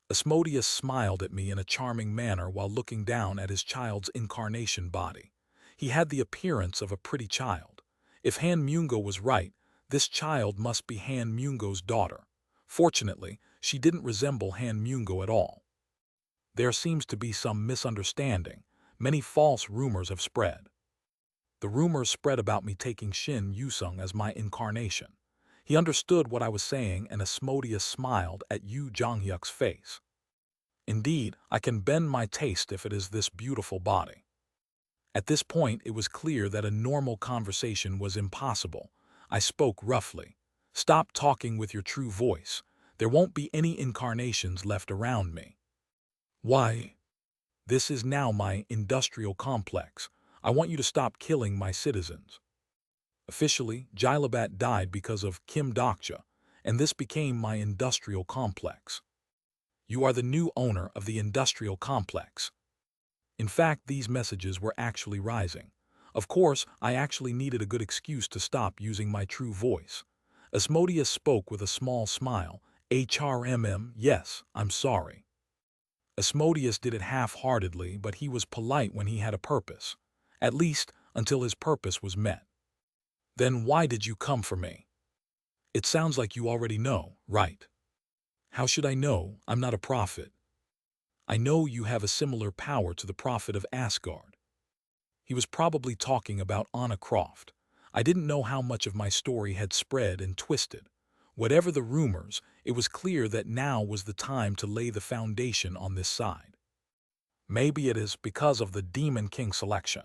Asmodeus smiled at me in a charming manner while looking down at his child's incarnation body. He had the appearance of a pretty child. If Han Myungo was right, this child must be Han Myungo's daughter. Fortunately, she didn't resemble Han Myungo at all. There seems to be some misunderstanding. Many false rumors have spread. The rumors spread about me taking Shin Yusung as my incarnation. He understood what I was saying and Asmodeus smiled at Yu Jonghyuk's face. Indeed, I can bend my taste if it is this beautiful body. At this point, it was clear that a normal conversation was impossible. I spoke roughly. Stop talking with your true voice. There won't be any incarnations left around me. Why? This is now my industrial complex. I want you to stop killing my citizens. Officially, Jailabat died because of Kim Dokja, and this became my industrial complex. You are the new owner of the industrial complex. In fact, these messages were actually rising. Of course, I actually needed a good excuse to stop using my true voice. Asmodeus spoke with a small smile. HRMM, yes, I'm sorry. Asmodeus did it half-heartedly, but he was polite when he had a purpose. At least, until his purpose was met. Then why did you come for me? It sounds like you already know, right? How should I know? I'm not a prophet. I know you have a similar power to the prophet of Asgard. He was probably talking about Anna Croft. I didn't know how much of my story had spread and twisted. Whatever the rumors, it was clear that now was the time to lay the foundation on this side. Maybe it is because of the Demon King selection.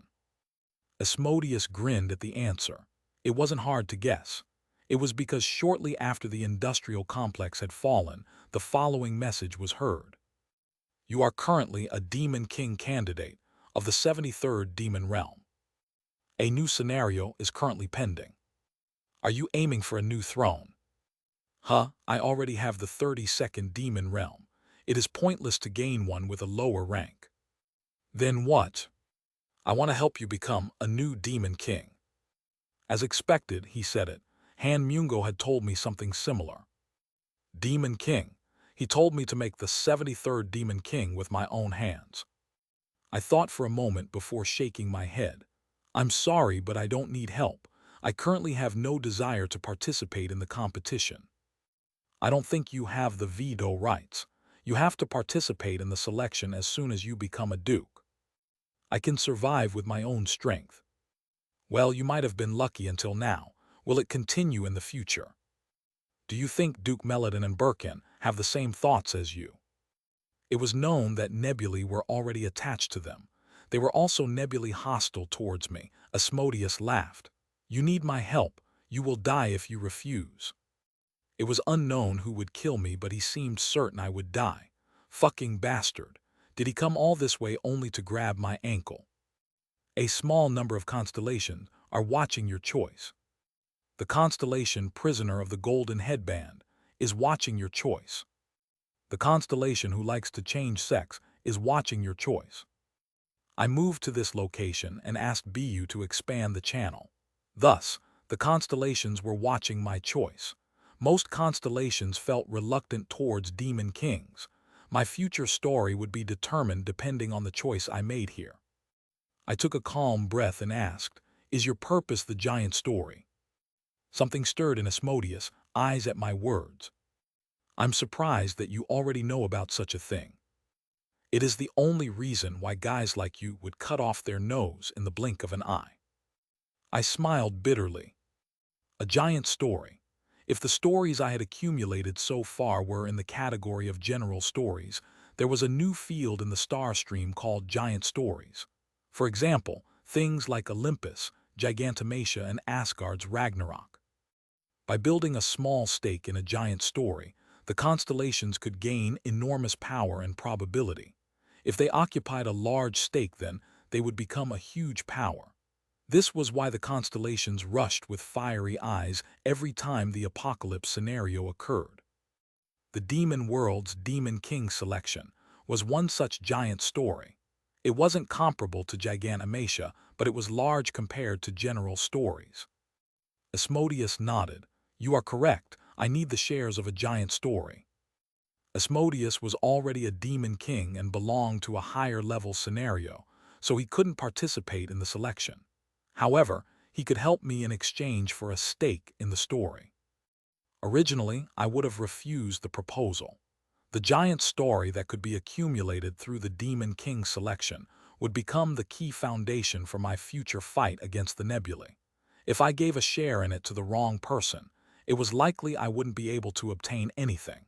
Asmodeus grinned at the answer. It wasn't hard to guess. It was because shortly after the industrial complex had fallen, the following message was heard. You are currently a Demon King candidate of the 73rd Demon Realm. A new scenario is currently pending. Are you aiming for a new throne? I already have the 32nd Demon Realm. It is pointless to gain one with a lower rank. Then what? I want to help you become a new Demon King. As expected, he said it. Han Mungo had told me something similar. Demon King. He told me to make the 73rd Demon King with my own hands. I thought for a moment before shaking my head. I'm sorry, but I don't need help. I currently have no desire to participate in the competition. I don't think you have the veto rights. You have to participate in the selection as soon as you become a duke. I can survive with my own strength. Well, you might have been lucky until now. Will it continue in the future? Do you think Duke Meladon and Birkin have the same thoughts as you? It was known that nebulae were already attached to them. They were also nebulae hostile towards me. Asmodeus laughed. You need my help. You will die if you refuse. It was unknown who would kill me, but he seemed certain I would die. Fucking bastard. Did he come all this way only to grab my ankle? A small number of constellations are watching your choice. The constellation Prisoner of the Golden Headband is watching your choice. The constellation who likes to change sex is watching your choice. I moved to this location and asked BU to expand the channel. Thus, the constellations were watching my choice. Most constellations felt reluctant towards Demon Kings. My future story would be determined depending on the choice I made here. I took a calm breath and asked, is your purpose the giant story? Something stirred in Asmodeus' eyes at my words. I'm surprised that you already know about such a thing. It is the only reason why guys like you would cut off their nose in the blink of an eye. I smiled bitterly. A giant story. If the stories I had accumulated so far were in the category of general stories, there was a new field in the star stream called giant stories. For example, things like Olympus, Gigantomachia, and Asgard's Ragnarok. By building a small stake in a giant story, the constellations could gain enormous power and probability. If they occupied a large stake, then they would become a huge power. This was why the constellations rushed with fiery eyes every time the apocalypse scenario occurred. The Demon World's Demon King selection was one such giant story. It wasn't comparable to Gigantomachia, but it was large compared to general stories. Asmodeus nodded. You are correct. I need the shares of a giant story. Asmodeus was already a Demon King and belonged to a higher-level scenario, so he couldn't participate in the selection. However, he could help me in exchange for a stake in the story. Originally, I would have refused the proposal. The giant story that could be accumulated through the Demon King selection would become the key foundation for my future fight against the nebulae. If I gave a share in it to the wrong person, it was likely I wouldn't be able to obtain anything.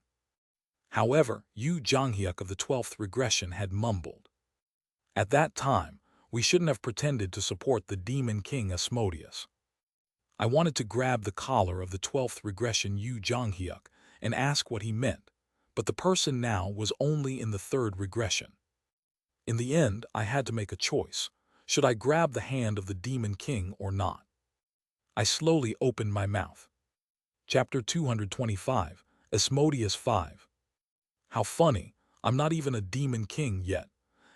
However, Yu Jonghyuk of the 12th regression had mumbled. At that time, we shouldn't have pretended to support the Demon King Asmodeus. I wanted to grab the collar of the 12th regression Yu Jonghyuk and ask what he meant, but the person now was only in the 3rd regression. In the end, I had to make a choice. Should I grab the hand of the Demon King or not? I slowly opened my mouth. Chapter 225, Asmodeus 5. How funny, I'm not even a demon king yet.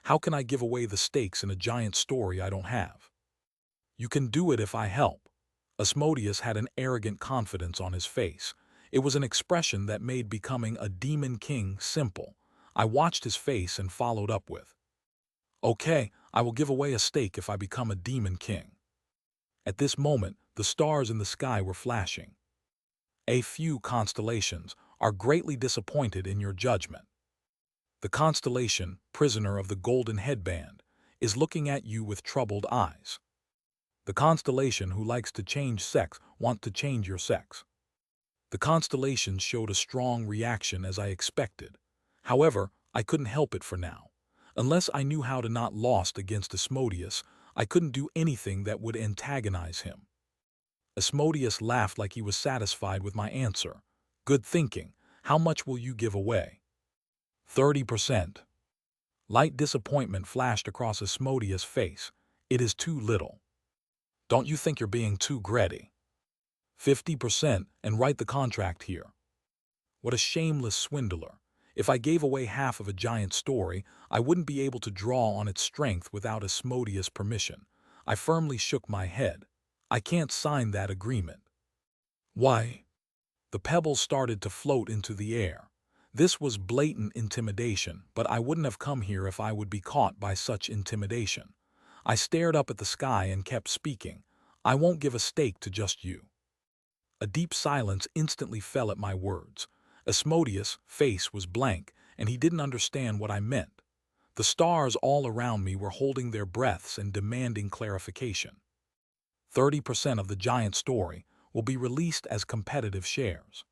How can I give away the stakes in a giant story I don't have? You can do it if I help. Asmodeus had an arrogant confidence on his face. It was an expression that made becoming a demon king simple. I watched his face and followed up with, "Okay, I will give away a stake if I become a demon king." At this moment, the stars in the sky were flashing. A few constellations are greatly disappointed in your judgment. The constellation, prisoner of the golden headband, is looking at you with troubled eyes. The constellation who likes to change sex wants to change your sex. The constellations showed a strong reaction as I expected. However, I couldn't help it for now. Unless I knew how to not lost against Asmodeus, I couldn't do anything that would antagonize him. Asmodeus laughed like he was satisfied with my answer. "Good thinking. How much will you give away?" 30%. Light disappointment flashed across Asmodeus' face. "It is too little. Don't you think you're being too greedy?" 50% and write the contract here. What a shameless swindler. If I gave away half of a giant story, I wouldn't be able to draw on its strength without Asmodeus' permission. I firmly shook my head. I can't sign that agreement. Why? The pebbles started to float into the air. This was blatant intimidation, but I wouldn't have come here if I would be caught by such intimidation. I stared up at the sky and kept speaking. "I won't give a stake to just you." A deep silence instantly fell at my words. Asmodeus' face was blank, and he didn't understand what I meant. The stars all around me were holding their breaths and demanding clarification. 30% of the giant story will be released as competitive shares.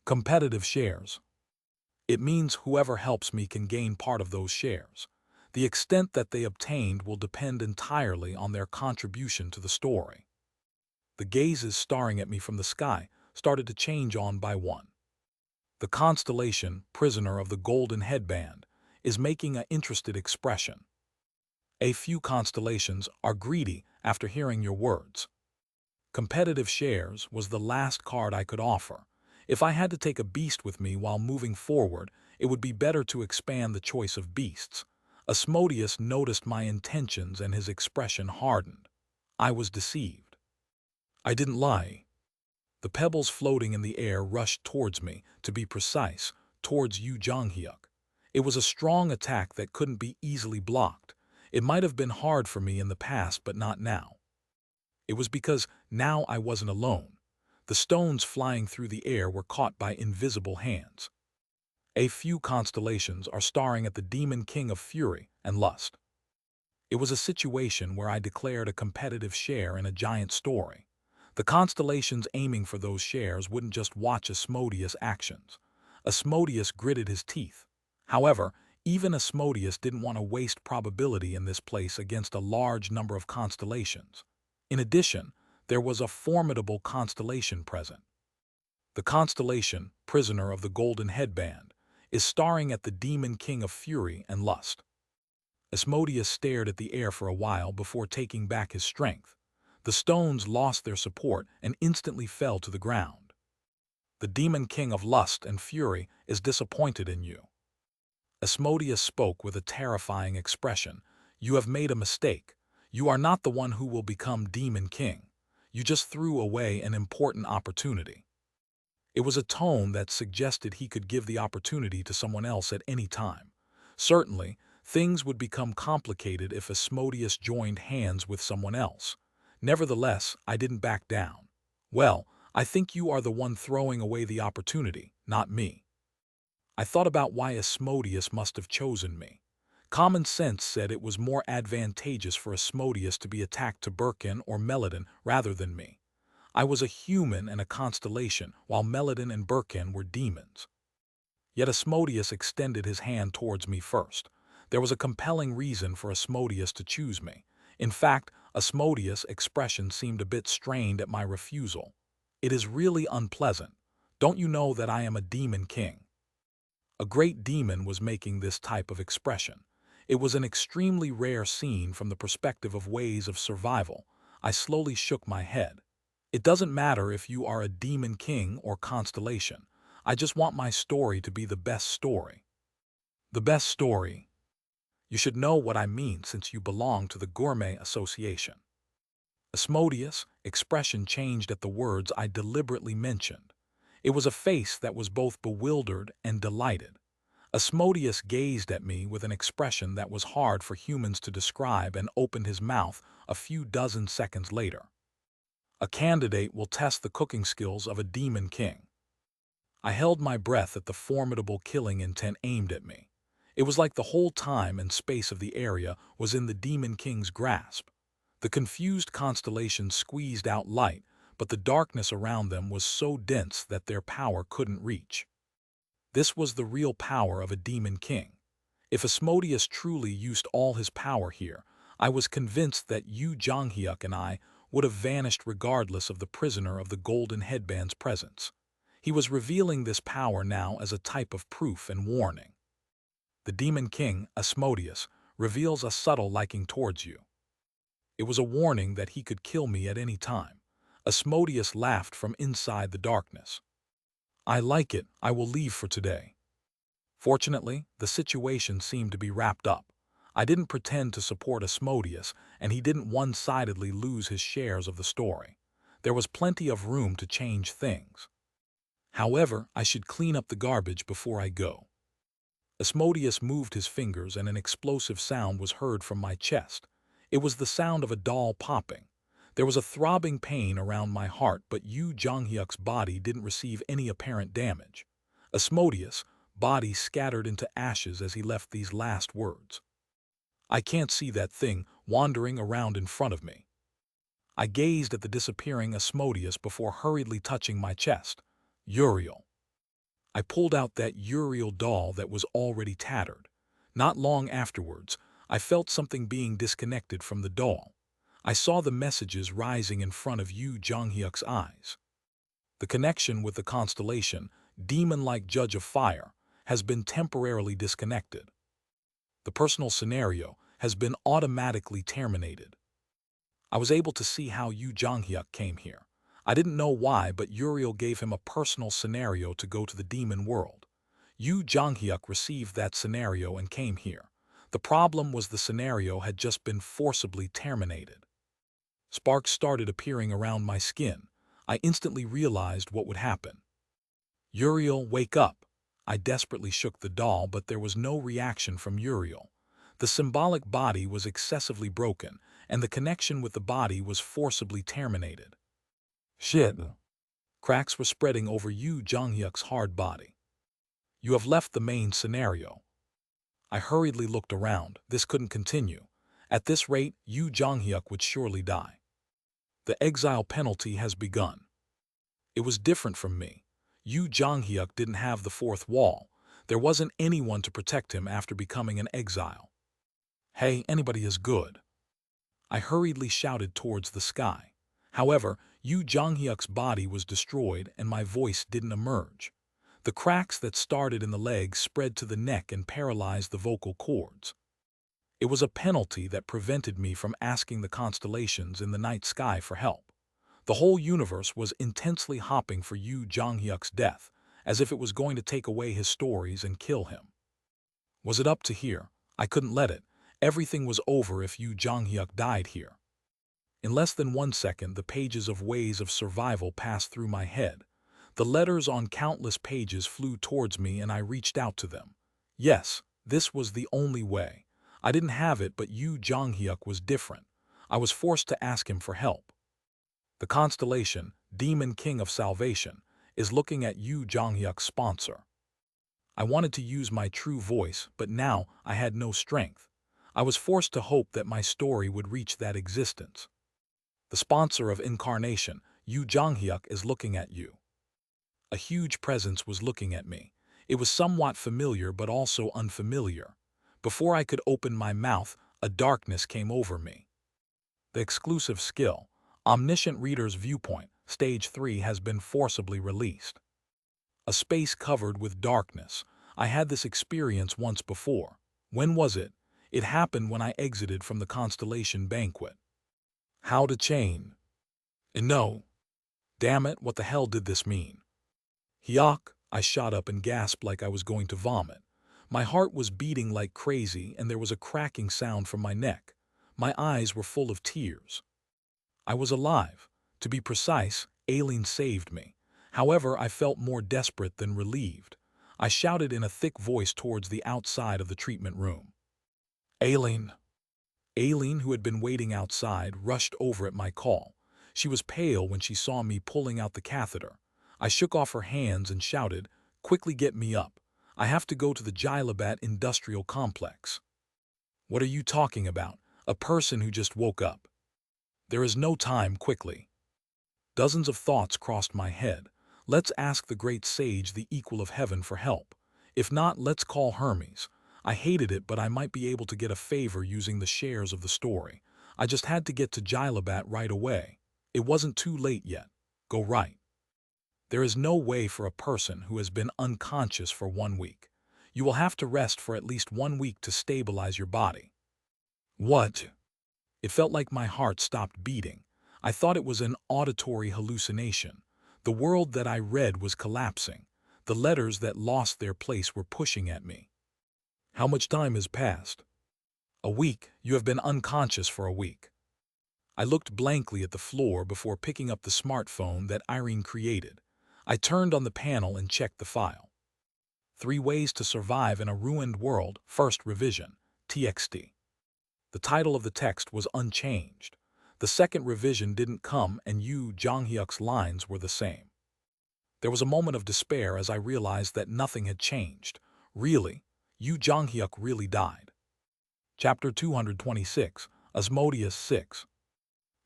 Competitive shares. It means whoever helps me can gain part of those shares. The extent that they obtained will depend entirely on their contribution to the story. The gazes staring at me from the sky started to change one by one. The constellation, prisoner of the golden headband, is making an interested expression. A few constellations are greedy after hearing your words. Competitive shares was the last card I could offer. If I had to take a beast with me while moving forward, it would be better to expand the choice of beasts. Asmodeus noticed my intentions and his expression hardened. I was deceived. I didn't lie. The pebbles floating in the air rushed towards me, to be precise, towards Yu Jonghyuk. It was a strong attack that couldn't be easily blocked. It might have been hard for me in the past, but not now. It was because now I wasn't alone. The stones flying through the air were caught by invisible hands. A few constellations are staring at the demon king of fury and lust. It was a situation where I declared a competitive share in a giant story. The constellations aiming for those shares wouldn't just watch Asmodeus' actions. Asmodeus gritted his teeth. However, even Asmodeus didn't want to waste probability in this place against a large number of constellations. In addition, there was a formidable constellation present. The constellation, prisoner of the golden headband, is staring at the demon king of fury and lust. Asmodeus stared at the air for a while before taking back his strength. The stones lost their support and instantly fell to the ground. The demon king of lust and fury is disappointed in you. Asmodeus spoke with a terrifying expression. "You have made a mistake. You are not the one who will become demon king. You just threw away an important opportunity." It was a tone that suggested he could give the opportunity to someone else at any time. Certainly, things would become complicated if Asmodeus joined hands with someone else. Nevertheless, I didn't back down. "Well, I think you are the one throwing away the opportunity, not me." I thought about why Asmodeus must have chosen me. Common sense said it was more advantageous for Asmodeus to be attacked to Birkin or Meladin rather than me. I was a human and a constellation, while Meladin and Birkin were demons. Yet Asmodeus extended his hand towards me first. There was a compelling reason for Asmodeus to choose me. In fact, Asmodeus' expression seemed a bit strained at my refusal. "It is really unpleasant. Don't you know that I am a demon king?" A great demon was making this type of expression. It was an extremely rare scene from the perspective of ways of survival. I slowly shook my head. "It doesn't matter if you are a demon king or constellation. I just want my story to be the best story." The best story. You should know what I mean since you belong to the Gourmet Association. Asmodeus' expression changed at the words I deliberately mentioned. It was a face that was both bewildered and delighted. Asmodeus gazed at me with an expression that was hard for humans to describe and opened his mouth a few dozen seconds later. A candidate will test the cooking skills of a demon king. I held my breath at the formidable killing intent aimed at me. It was like the whole time and space of the area was in the demon king's grasp. The confused constellations squeezed out light, but the darkness around them was so dense that their power couldn't reach. This was the real power of a demon king. If Asmodeus truly used all his power here, I was convinced that Yu Jonghyuk and I would have vanished regardless of the prisoner of the golden headband's presence. He was revealing this power now as a type of proof and warning. The demon king, Asmodeus, reveals a subtle liking towards you. It was a warning that he could kill me at any time. Asmodeus laughed from inside the darkness. I like it. I will leave for today. Fortunately, the situation seemed to be wrapped up. I didn't pretend to support Asmodeus, and he didn't one-sidedly lose his shares of the story. There was plenty of room to change things. However, I should clean up the garbage before I go. Asmodeus moved his fingers and an explosive sound was heard from my chest. It was the sound of a doll popping. There was a throbbing pain around my heart, but Yu Jonghyuk's body didn't receive any apparent damage. Asmodeus' body scattered into ashes as he left these last words. I can't see that thing wandering around in front of me. I gazed at the disappearing Asmodeus before hurriedly touching my chest. Uriel. I pulled out that Uriel doll that was already tattered. Not long afterwards, I felt something being disconnected from the doll. I saw the messages rising in front of Yu Jonghyuk's eyes. The connection with the constellation, demon-like judge of fire, has been temporarily disconnected. The personal scenario has been automatically terminated. I was able to see how Yu Jonghyuk came here. I didn't know why, but Uriel gave him a personal scenario to go to the demon world. Yu Jonghyuk received that scenario and came here. The problem was the scenario had just been forcibly terminated. Sparks started appearing around my skin. I instantly realized what would happen. Uriel, wake up! I desperately shook the doll, but there was no reaction from Uriel. The symbolic body was excessively broken, and the connection with the body was forcibly terminated. Shit. Cracks were spreading over Yu Jonghyuk's hard body. You have left the main scenario. I hurriedly looked around. This couldn't continue. At this rate, Yu Jonghyuk would surely die. The exile penalty has begun. It was different from me. Yu Jonghyuk didn't have the fourth wall. There wasn't anyone to protect him after becoming an exile. Hey, anybody is good. I hurriedly shouted towards the sky. However, Yu Jonghyuk's body was destroyed and my voice didn't emerge. The cracks that started in the legs spread to the neck and paralyzed the vocal cords. It was a penalty that prevented me from asking the constellations in the night sky for help. The whole universe was intensely hopping for Yu Jonghyuk's death, as if it was going to take away his stories and kill him. Was it up to here? I couldn't let it. Everything was over if Yu Jonghyuk died here. In less than 1 second, the pages of ways of survival passed through my head. The letters on countless pages flew towards me and I reached out to them. Yes, this was the only way. I didn't have it, but Yu Jonghyuk was different. I was forced to ask him for help. The constellation, Demon King of Salvation, is looking at Yu Jonghyuk's sponsor. I wanted to use my true voice, but now I had no strength. I was forced to hope that my story would reach that existence. The sponsor of Incarnation, Yu Jonghyuk, is looking at you. A huge presence was looking at me. It was somewhat familiar but also unfamiliar. Before I could open my mouth, a darkness came over me. The exclusive skill, Omniscient Reader's Viewpoint, Stage 3 has been forcibly released. A space covered with darkness. I had this experience once before. When was it? It happened when I exited from the Constellation Banquet. How to chain? And no. Damn it, what the hell did this mean? Hyuk, I shot up and gasped like I was going to vomit. My heart was beating like crazy and there was a cracking sound from my neck. My eyes were full of tears. I was alive. To be precise, Aileen saved me. However, I felt more desperate than relieved. I shouted in a thick voice towards the outside of the treatment room. Aileen! Aileen, who had been waiting outside, rushed over at my call. She was pale when she saw me pulling out the catheter. I shook off her hands and shouted, "Quickly get me up. I have to go to the Jilabat Industrial Complex." "What are you talking about? A person who just woke up." "There is no time, quickly." Dozens of thoughts crossed my head. Let's ask the great sage, the equal of heaven, for help. If not, let's call Hermes. I hated it, but I might be able to get a favor using the shares of the story. I just had to get to Jilabat right away. It wasn't too late yet. Go right. There is no way for a person who has been unconscious for 1 week. You will have to rest for at least 1 week to stabilize your body. What? It felt like my heart stopped beating. I thought it was an auditory hallucination. The world that I read was collapsing. The letters that lost their place were pushing at me. How much time has passed? A week. You have been unconscious for a week. I looked blankly at the floor before picking up the smartphone that Irene created. I turned on the panel and checked the file. 3 Ways to Survive in a Ruined World, First Revision, TXT. The title of the text was unchanged. The second revision didn't come and Yu Jonghyuk's lines were the same. There was a moment of despair as I realized that nothing had changed. Really, Yu Jonghyuk really died. Chapter 226, Asmodeus 6.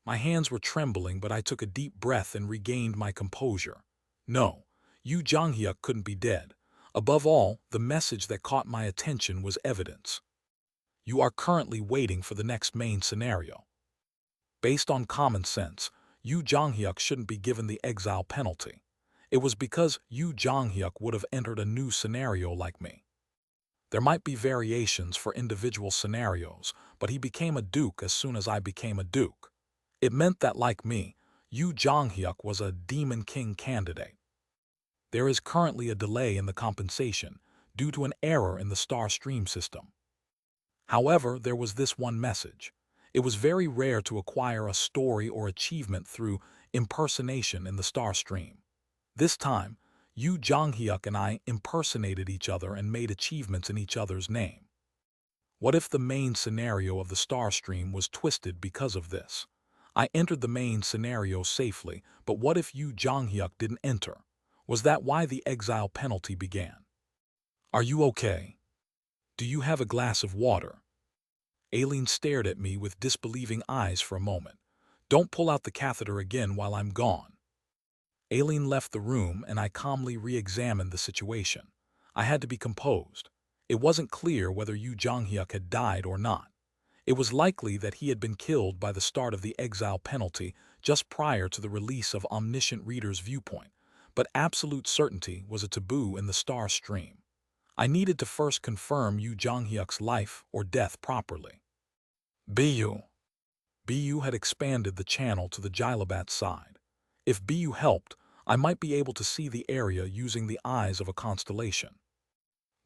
My hands were trembling, but I took a deep breath and regained my composure. No, Yu Jonghyuk couldn't be dead. Above all, the message that caught my attention was evidence. You are currently waiting for the next main scenario. Based on common sense, Yu Jonghyuk shouldn't be given the exile penalty. It was because Yu Jonghyuk would have entered a new scenario like me. There might be variations for individual scenarios, but he became a duke as soon as I became a duke. It meant that, like me, Yu Jonghyuk was a Demon King candidate. There is currently a delay in the compensation due to an error in the star stream system. However, there was this one message. It was very rare to acquire a story or achievement through impersonation in the star stream. This time, Yu Jonghyuk and I impersonated each other and made achievements in each other's name. What if the main scenario of the star stream was twisted because of this? I entered the main scenario safely, but what if Yu Jonghyuk didn't enter? Was that why the exile penalty began? Are you okay? Do you have a glass of water? Aileen stared at me with disbelieving eyes for a moment. Don't pull out the catheter again while I'm gone. Aileen left the room and I calmly re-examined the situation. I had to be composed. It wasn't clear whether Yu Jonghyuk had died or not. It was likely that he had been killed by the start of the exile penalty just prior to the release of Omniscient Reader's Viewpoint, but absolute certainty was a taboo in the star stream. I needed to first confirm Yu Jonghyuk's life or death properly. BU had expanded the channel to the Jilabat side. If BU helped, I might be able to see the area using the eyes of a constellation.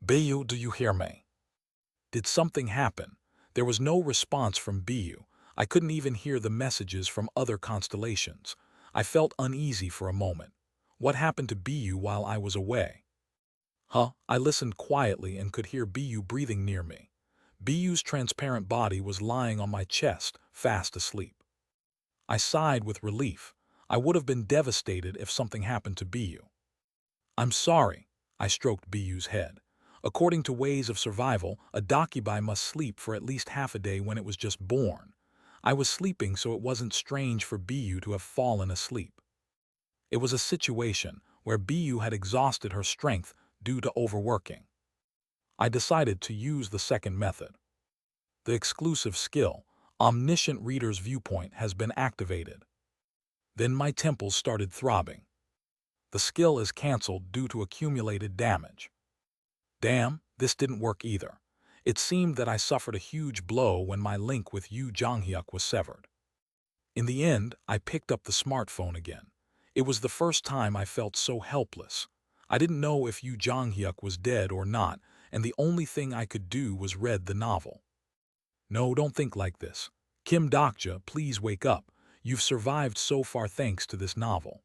BU, do you hear me? Did something happen? There was no response from BU. I couldn't even hear the messages from other constellations. I felt uneasy for a moment. What happened to BU while I was away? I listened quietly and could hear BU breathing near me. BU's transparent body was lying on my chest, fast asleep. I sighed with relief. I would have been devastated if something happened to BU. I'm sorry, I stroked BU's head. According to Ways of Survival, a Dakibai must sleep for at least half a day when it was just born. I was sleeping, so it wasn't strange for BU to have fallen asleep. It was a situation where BU had exhausted her strength due to overworking. I decided to use the second method. The exclusive skill, Omniscient Reader's Viewpoint, has been activated. Then my temples started throbbing. The skill is cancelled due to accumulated damage. Damn, this didn't work either. It seemed that I suffered a huge blow when my link with Yu Jonghyuk was severed. In the end, I picked up the smartphone again. It was the first time I felt so helpless. I didn't know if Yu Jonghyuk was dead or not, and the only thing I could do was read the novel. No, don't think like this. Kim Dokja, please wake up. You've survived so far thanks to this novel.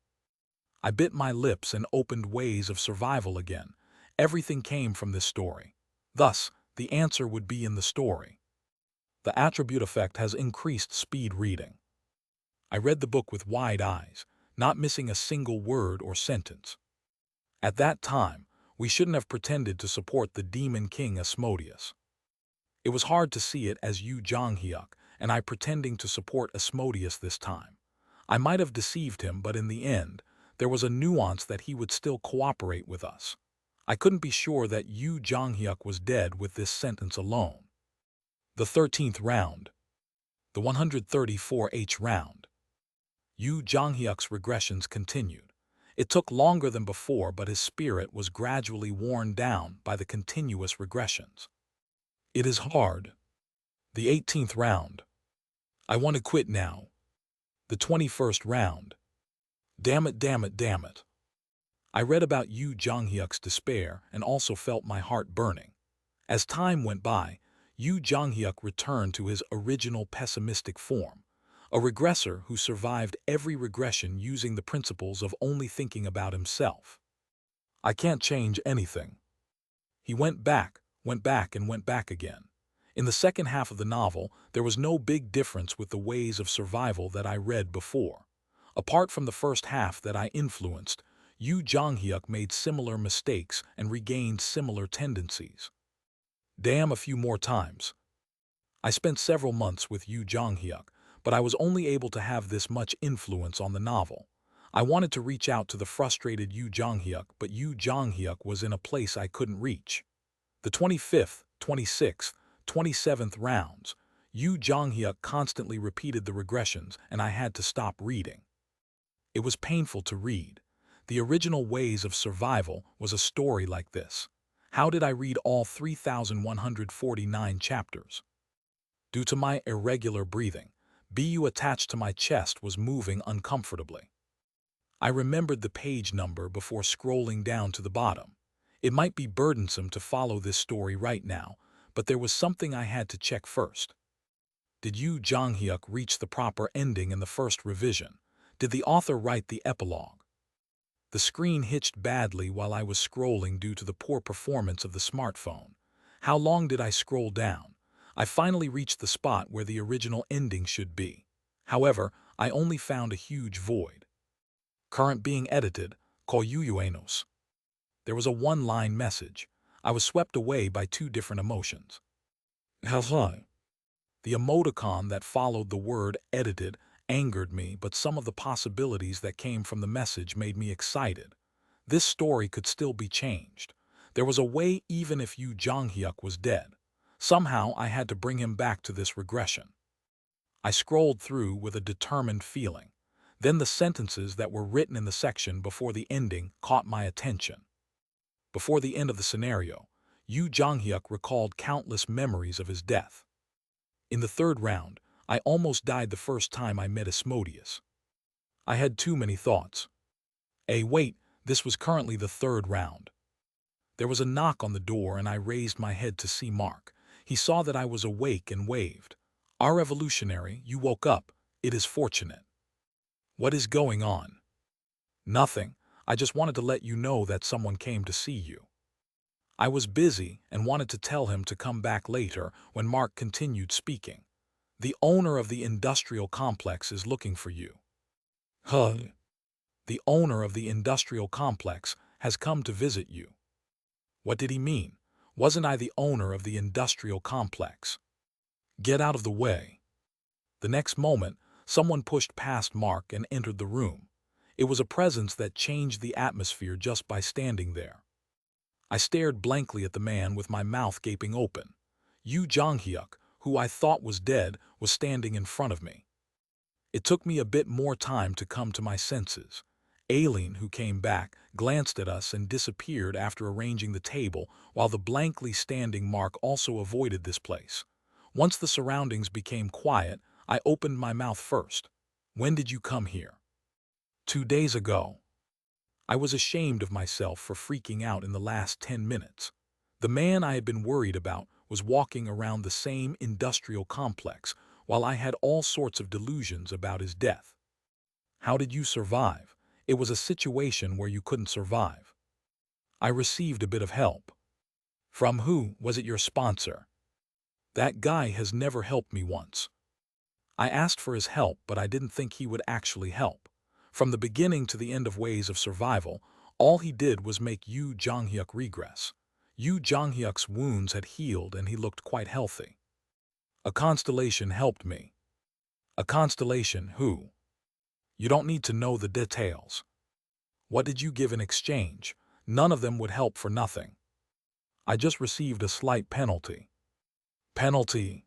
I bit my lips and opened Ways of Survival again. Everything came from this story. Thus, the answer would be in the story. The attribute effect has increased speed reading. I read the book with wide eyes, not missing a single word or sentence. At that time, we shouldn't have pretended to support the Demon King Asmodeus. It was hard to see it as Yu Jonghyuk and I pretending to support Asmodeus this time. I might have deceived him, but in the end, there was a nuance that he would still cooperate with us. I couldn't be sure that Yu Jonghyuk was dead with this sentence alone. The 13th round. The 134th round. Yu Jonghyuk's regressions continued. It took longer than before, but his spirit was gradually worn down by the continuous regressions. It is hard. The 18th round. I want to quit now. The 21st round. Damn it, damn it, damn it. I read about Yu Jonghyuk's despair and also felt my heart burning. As time went by, Yu Jonghyuk returned to his original pessimistic form, a regressor who survived every regression using the principles of only thinking about himself. I can't change anything. He went back, and went back again. In the second half of the novel, there was no big difference with the Ways of Survival that I read before. Apart from the first half that I influenced, Yu Jonghyuk made similar mistakes and regained similar tendencies. Damn, a few more times. I spent several months with Yu Jonghyuk, but I was only able to have this much influence on the novel. I wanted to reach out to the frustrated Yu Jonghyuk, but Yu Jonghyuk was in a place I couldn't reach. The 25th, 26th, 27th rounds, Yu Jonghyuk constantly repeated the regressions and I had to stop reading. It was painful to read. The original Ways of Survival was a story like this. How did I read all 3,149 chapters? Due to my irregular breathing, BU attached to my chest was moving uncomfortably. I remembered the page number before scrolling down to the bottom. It might be burdensome to follow this story right now, but there was something I had to check first. Did Yu Jonghyuk reach the proper ending in the first revision? Did the author write the epilogue? The screen hitched badly while I was scrolling due to the poor performance of the smartphone. How long did I scroll down? I finally reached the spot where the original ending should be. However, I only found a huge void. Current being edited, Koyuyuenos. There was a one-line message. I was swept away by two different emotions. Hello. The emoticon that followed the word edited angered me, but some of the possibilities that came from the message made me excited. This story could still be changed. There was a way even if Yu Jonghyuk was dead. Somehow I had to bring him back to this regression. I scrolled through with a determined feeling. Then the sentences that were written in the section before the ending caught my attention. Before the end of the scenario, Yu Jonghyuk recalled countless memories of his death. In the third round, I almost died the first time I met Asmodeus. I had too many thoughts. Wait, this was currently the third round. There was a knock on the door and I raised my head to see Mark. He saw that I was awake and waved. Our revolutionary, you woke up. It is fortunate. What is going on? Nothing. I just wanted to let you know that someone came to see you. I was busy and wanted to tell him to come back later when Mark continued speaking. The owner of the industrial complex is looking for you. Huh? The owner of the industrial complex has come to visit you. What did he mean? Wasn't I the owner of the industrial complex? Get out of the way. The next moment, someone pushed past Mark and entered the room. It was a presence that changed the atmosphere just by standing there. I stared blankly at the man with my mouth gaping open. Yu Jonghyuk, who I thought was dead, was standing in front of me. It took me a bit more time to come to my senses. Aileen, who came back, glanced at us and disappeared after arranging the table, while the blankly standing Mark also avoided this place. Once the surroundings became quiet, I opened my mouth first. When did you come here? 2 days ago. I was ashamed of myself for freaking out in the last 10 minutes. The man I had been worried about was walking around the same industrial complex while I had all sorts of delusions about his death. How did you survive? It was a situation where you couldn't survive. I received a bit of help. From who? Was it your sponsor? That guy has never helped me once. I asked for his help, but I didn't think he would actually help. From the beginning to the end of Ways of Survival, all he did was make Yu Jonghyuk regress. Yu Jonghyuk's wounds had healed and he looked quite healthy. A constellation helped me. A constellation who? You don't need to know the details. What did you give in exchange? None of them would help for nothing. I just received a slight penalty. Penalty?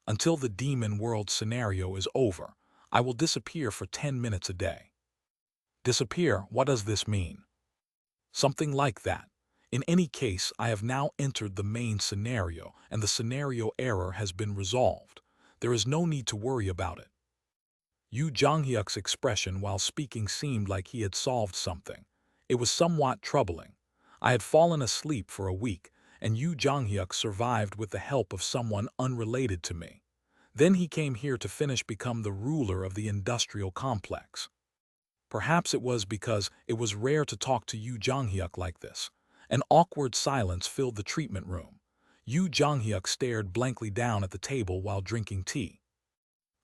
Until the demon world scenario is over, I will disappear for 10 minutes a day. Disappear? What does this mean? Something like that. In any case, I have now entered the main scenario, and the scenario error has been resolved. There is no need to worry about it. Yu Jonghyuk's expression while speaking seemed like he had solved something. It was somewhat troubling. I had fallen asleep for a week, and Yu Jonghyuk survived with the help of someone unrelated to me. Then he came here to become the ruler of the industrial complex. Perhaps it was because it was rare to talk to Yu Jonghyuk like this. An awkward silence filled the treatment room. Yu Jonghyuk stared blankly down at the table while drinking tea.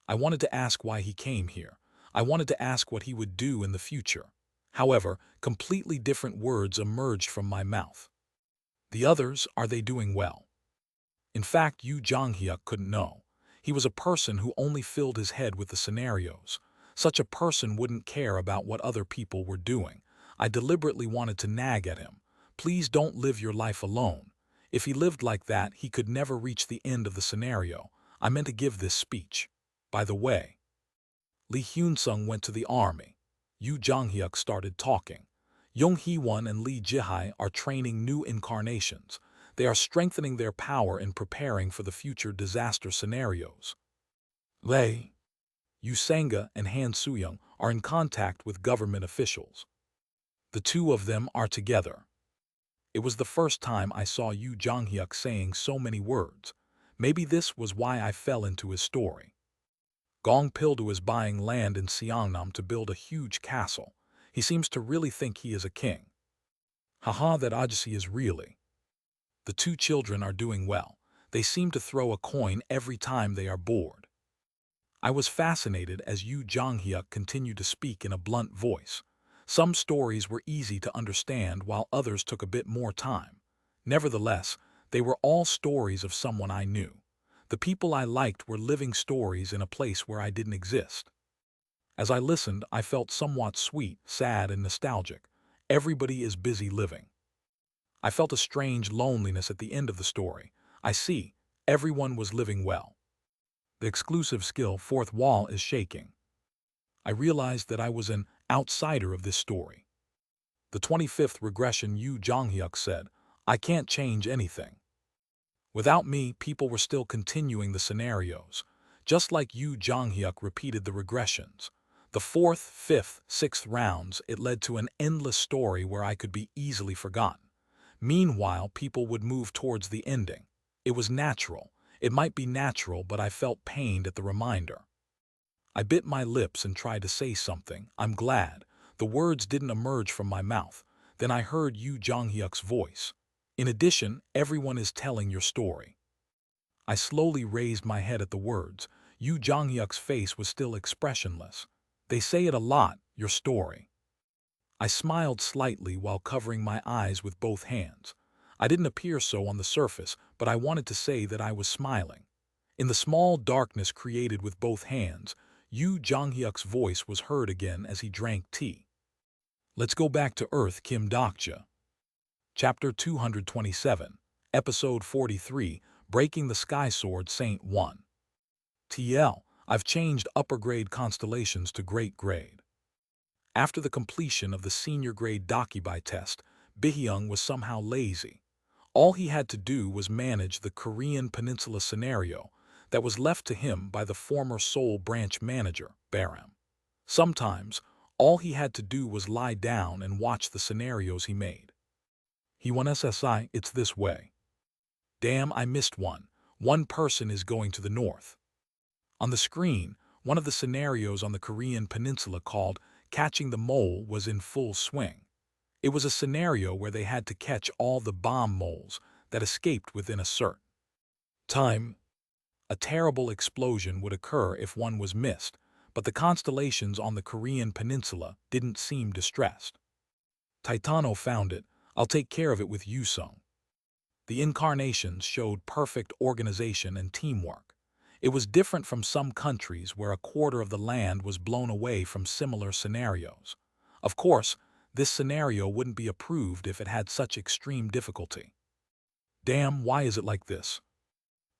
I wanted to ask why he came here. I wanted to ask what he would do in the future. However, completely different words emerged from my mouth. The others, are they doing well? In fact, Yu Jonghyuk couldn't know. He was a person who only filled his head with the scenarios. Such a person wouldn't care about what other people were doing. I deliberately wanted to nag at him. Please don't live your life alone. If he lived like that, he could never reach the end of the scenario. I meant to give this speech. By the way, Lee Hyun-sung went to the army. Yu Jonghyuk started talking. Jung Hee-won and Lee Ji-hai are training new incarnations. They are strengthening their power and preparing for the future disaster scenarios. Lei, Yu Sang-ga and Han Soo-young are in contact with government officials. The two of them are together. It was the first time I saw Yu Jonghyuk saying so many words. Maybe this was why I fell into his story. Gong Pildu is buying land in Seongnam to build a huge castle. He seems to really think he is a king. Haha, that Odyssey is really. The two children are doing well. They seem to throw a coin every time they are bored. I was fascinated as Yu Jonghyuk continued to speak in a blunt voice. Some stories were easy to understand while others took a bit more time. Nevertheless, they were all stories of someone I knew. The people I liked were living stories in a place where I didn't exist. As I listened, I felt somewhat sweet, sad, and nostalgic. Everybody is busy living. I felt a strange loneliness at the end of the story. I see, everyone was living well. The exclusive skill fourth wall is shaking. I realized that I was an outsider of this story. The 25th regression Yu Jonghyuk said, I can't change anything. Without me, people were still continuing the scenarios. Just like Yu Jonghyuk repeated the regressions. The 4th, 5th, 6th rounds, it led to an endless story where I could be easily forgotten. Meanwhile, people would move towards the ending. It was natural. It might be natural, but I felt pained at the reminder. I bit my lips and tried to say something. I'm glad. The words didn't emerge from my mouth. Then I heard Yu Jonghyuk's voice. In addition, everyone is telling your story. I slowly raised my head at the words. Yu Jonghyuk's face was still expressionless. They say it a lot, your story. I smiled slightly while covering my eyes with both hands. I didn't appear so on the surface, but I wanted to say that I was smiling. In the small darkness created with both hands, Yu Jonghyuk's voice was heard again as he drank tea. Let's go back to Earth, Kim Dokja. Chapter 227, Episode 43, Breaking the Sky Sword Saint 1. I've changed upper grade constellations to great grade. After the completion of the senior grade Dakibai test, Bihyung was somehow lazy. All he had to do was manage the Korean Peninsula scenario that was left to him by the former Seoul branch manager, Baram. Sometimes, all he had to do was lie down and watch the scenarios he made. He won SSI, it's this way. Damn, I missed one. One person is going to the north. On the screen, one of the scenarios on the Korean peninsula called Catching the Mole was in full swing. It was a scenario where they had to catch all the bomb moles that escaped within a certain time. A terrible explosion would occur if one was missed, but the constellations on the Korean peninsula didn't seem distressed. Titano found it. I'll take care of it with Yusung. The incarnations showed perfect organization and teamwork. It was different from some countries where a quarter of the land was blown away from similar scenarios. Of course, this scenario wouldn't be approved if it had such extreme difficulty. Damn, why is it like this?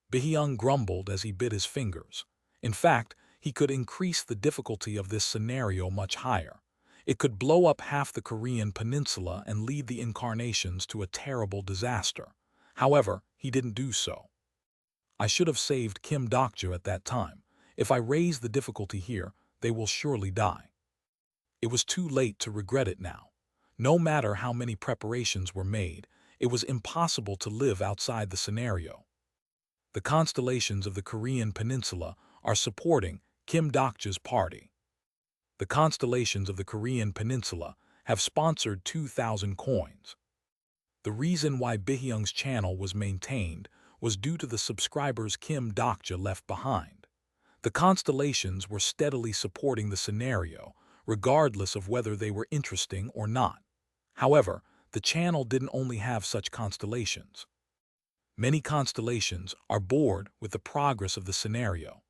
Baehyung grumbled as he bit his fingers. In fact, he could increase the difficulty of this scenario much higher. It could blow up half the Korean peninsula and lead the incarnations to a terrible disaster. However, he didn't do so. I should have saved Kim Dokja at that time. If I raise the difficulty here, they will surely die. It was too late to regret it now. No matter how many preparations were made, it was impossible to live outside the scenario. The constellations of the Korean peninsula are supporting Kim Dokja's party. The constellations of the Korean peninsula have sponsored 2,000 coins. The reason why Baehyung's channel was maintained was due to the subscribers Kim Dokja left behind. The constellations were steadily supporting the scenario, regardless of whether they were interesting or not. However, the channel didn't only have such constellations. Many constellations are bored with the progress of the scenario.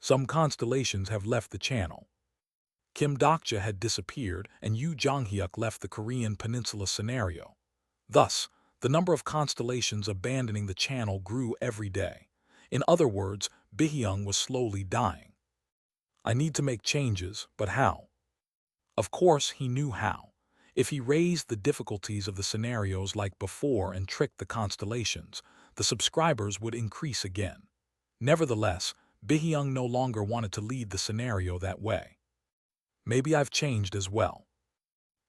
Some constellations have left the channel. Kim Dokja had disappeared and Yoo Jong-hyuk left the Korean peninsula scenario. Thus, the number of constellations abandoning the channel grew every day. In other words, Baehyung was slowly dying. I need to make changes, but how? Of course, he knew how. If he raised the difficulties of the scenarios like before and tricked the constellations, the subscribers would increase again. Nevertheless, Baehyung no longer wanted to lead the scenario that way. Maybe I've changed as well.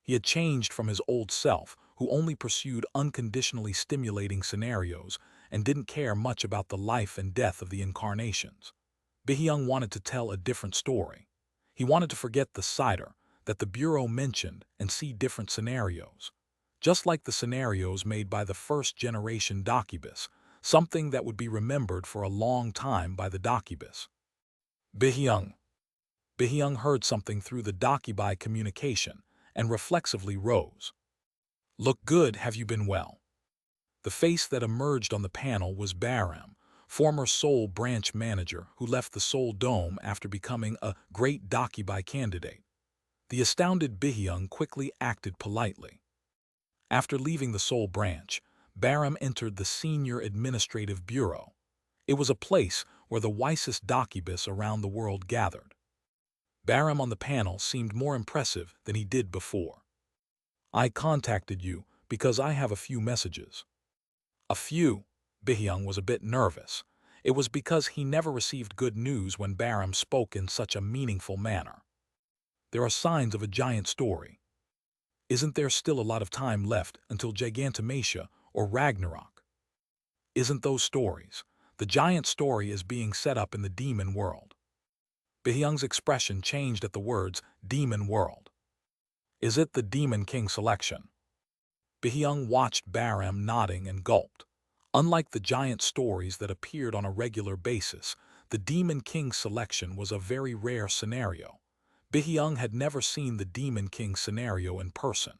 He had changed from his old self, who only pursued unconditionally stimulating scenarios and didn't care much about the life and death of the incarnations. Baehyung wanted to tell a different story. He wanted to forget the cider that the Bureau mentioned and see different scenarios. Just like the scenarios made by the first-generation Dakibus, something that would be remembered for a long time by the Dakibus. Baehyung heard something through the Dakibai communication and reflexively rose. Look good, have you been well? The face that emerged on the panel was Baram, former Seoul branch manager who left the Seoul Dome after becoming a great Dakibai candidate. The astounded Baehyung quickly acted politely. After leaving the Seoul branch, Baram entered the Senior Administrative Bureau. It was a place where the wisest Dakibus around the world gathered. Baram on the panel seemed more impressive than he did before. I contacted you because I have a few messages. A few? Baehyung was a bit nervous. It was because he never received good news when Baram spoke in such a meaningful manner. There are signs of a giant story. Isn't there still a lot of time left until Gigantomachia or Ragnarok? Isn't those stories? The giant story is being set up in the demon world. Baehyung's expression changed at the words demon world. Is it the Demon King selection? Baehyung watched Baram nodding and gulped. Unlike the giant stories that appeared on a regular basis, the Demon King selection was a very rare scenario. Baehyung had never seen the Demon King scenario in person.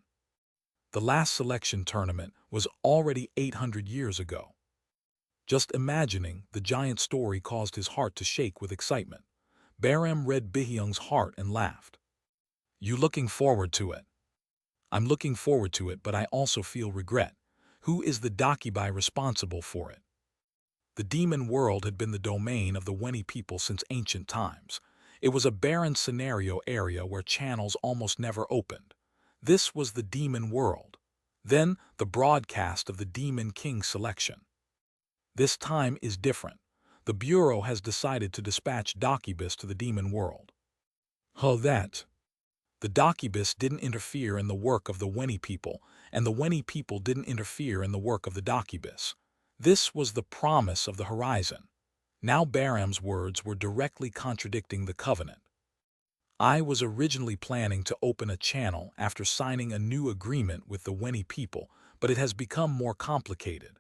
The last selection tournament was already 800 years ago. Just imagining the giant story caused his heart to shake with excitement. Baram read Baehyung's heart and laughed. You looking forward to it? I'm looking forward to it, but I also feel regret. Who is the Dakibai responsible for it? The demon world had been the domain of the Weni people since ancient times. It was a barren scenario area where channels almost never opened. This was the demon world. Then, the broadcast of the Demon King selection. This time is different. The Bureau has decided to dispatch Dakibus to the demon world. The Dakibus didn't interfere in the work of the Weni people, and the Weni people didn't interfere in the work of the Dakibus. This was the promise of the horizon. Now Baram's words were directly contradicting the covenant. I was originally planning to open a channel after signing a new agreement with the Weni people, but it has become more complicated.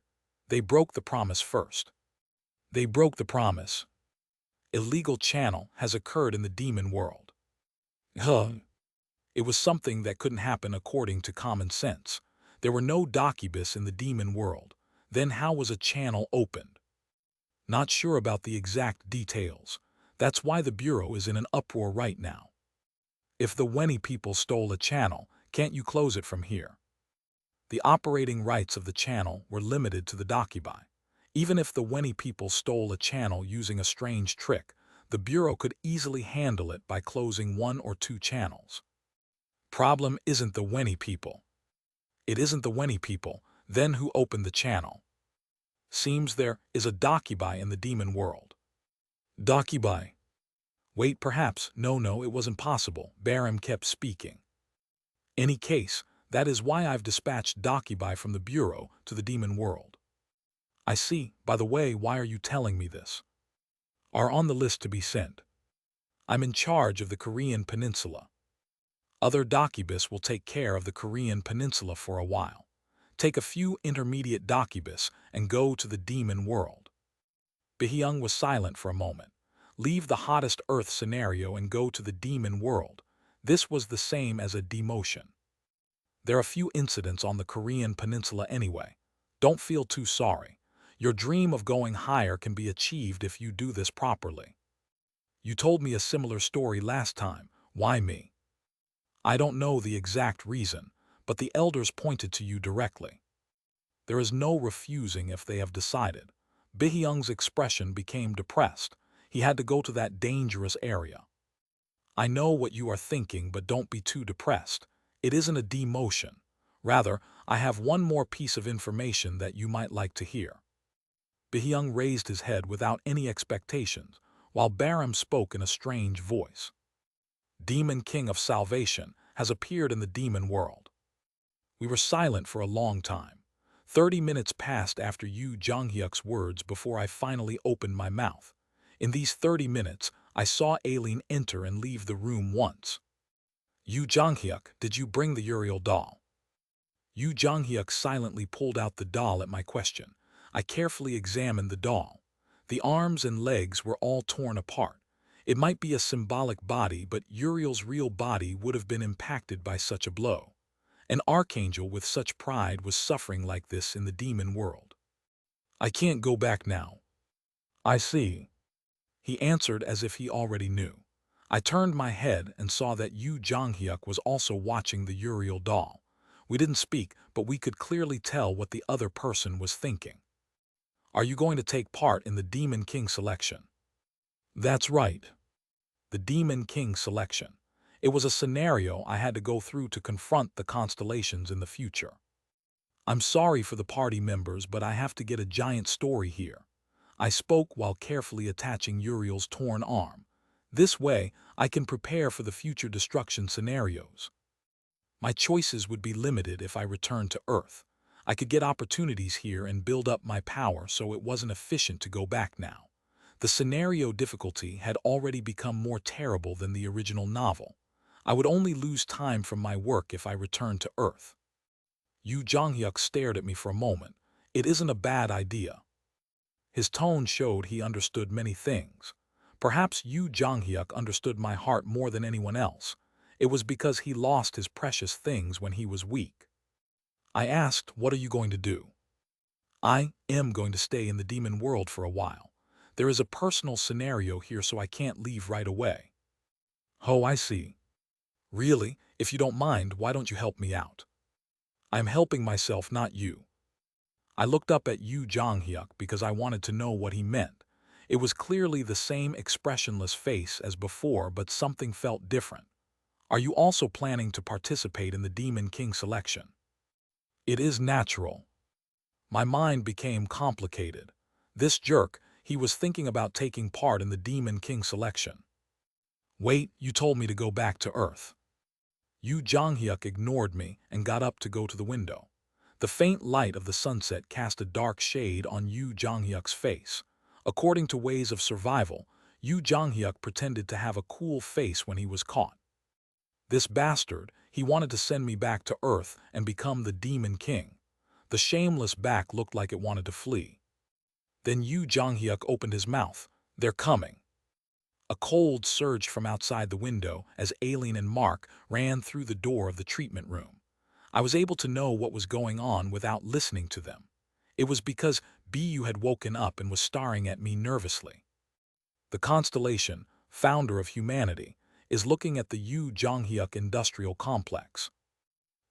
They broke the promise first. They broke the promise. Illegal channel has occurred in the demon world. Huh. It was something that couldn't happen according to common sense. There were no docubus in the demon world. Then how was a channel opened? Not sure about the exact details. That's why the Bureau is in an uproar right now. If the Weni people stole a channel, can't you close it from here? The operating rights of the channel were limited to the docubi. Even if the Weni people stole a channel using a strange trick, the Bureau could easily handle it by closing 1 or 2 channels. Problem isn't the Weni people. It isn't the Weni people, then who opened the channel? Seems there is a docubi in the demon world. Docubi. Wait, perhaps. No, it wasn't possible. Baram kept speaking. Any case, that is why I've dispatched docubi from the Bureau to the demon world. I see. By the way, why are you telling me this? Are on the list to be sent. I'm in charge of the Korean peninsula. Other docubus will take care of the Korean peninsula for a while. Take a few intermediate docubus and go to the demon world. Baehyung was silent for a moment. Leave the hottest Earth scenario and go to the demon world. This was the same as a demotion. There are a few incidents on the Korean peninsula anyway. Don't feel too sorry. Your dream of going higher can be achieved if you do this properly. You told me a similar story last time. Why me? I don't know the exact reason, but the elders pointed to you directly. There is no refusing if they have decided. Baehyung's expression became depressed. He had to go to that dangerous area. I know what you are thinking, but don't be too depressed. It isn't a demotion. Rather, I have one more piece of information that you might like to hear. Baehyung raised his head without any expectations, while Baram spoke in a strange voice. Demon King of Salvation has appeared in the demon world. We were silent for a long time. 30 minutes passed after Yu Jonghyuk's words before I finally opened my mouth. In these 30 minutes, I saw Aileen enter and leave the room once. Yu Jonghyuk, did you bring the Uriel doll? Yu Jonghyuk silently pulled out the doll at my question. I carefully examined the doll. The arms and legs were all torn apart. It might be a symbolic body, but Uriel's real body would have been impacted by such a blow. An archangel with such pride was suffering like this in the demon world. I can't go back now. I see. He answered as if he already knew. I turned my head and saw that Yu Jonghyuk was also watching the Uriel doll. We didn't speak, but we could clearly tell what the other person was thinking. Are you going to take part in the Demon King selection? That's right. The Demon King selection. It was a scenario I had to go through to confront the constellations in the future. I'm sorry for the party members, but I have to get a giant story here. I spoke while carefully attaching Uriel's torn arm. This way, I can prepare for the future destruction scenarios. My choices would be limited if I returned to Earth. I could get opportunities here and build up my power, so it wasn't efficient to go back now. The scenario difficulty had already become more terrible than the original novel. I would only lose time from my work if I returned to Earth. Yu Jonghyuk stared at me for a moment. It isn't a bad idea. His tone showed he understood many things. Perhaps Yu Jonghyuk understood my heart more than anyone else. It was because he lost his precious things when he was weak. I asked, what are you going to do? I am going to stay in the demon world for a while. There is a personal scenario here, so I can't leave right away. Oh, I see. Really? If you don't mind, why don't you help me out? I am helping myself, not you. I looked up at Yu Jonghyuk because I wanted to know what he meant. It was clearly the same expressionless face as before, but something felt different. Are you also planning to participate in the Demon King selection? It is natural. My mind became complicated. This jerk, he was thinking about taking part in the Demon King selection. Wait, you told me to go back to Earth. Yu Jonghyuk ignored me and got up to go to the window. The faint light of the sunset cast a dark shade on Yu Jonghyuk's face. According to ways of survival, Yu Jonghyuk pretended to have a cool face when he was caught. This bastard, he wanted to send me back to Earth and become the Demon King. The shameless back looked like it wanted to flee. Then Yu Jonghyuk opened his mouth. They're coming. A cold surged from outside the window as Aileen and Mark ran through the door of the treatment room. I was able to know what was going on without listening to them. It was because Bu had woken up and was staring at me nervously. The constellation, founder of humanity, is looking at the Yu Jonghyuk industrial complex.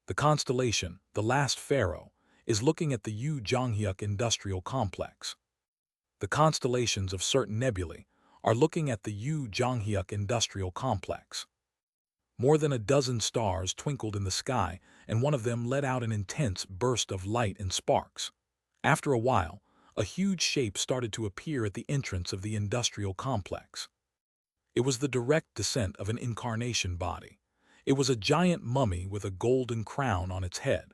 The constellation, the last pharaoh, is looking at the Yu Jonghyuk industrial complex. The constellations of certain nebulae are looking at the Yu Jonghyuk industrial complex. More than a dozen stars twinkled in the sky, and one of them let out an intense burst of light and sparks. After a while, a huge shape started to appear at the entrance of the industrial complex. It was the direct descent of an incarnation body. It was a giant mummy with a golden crown on its head.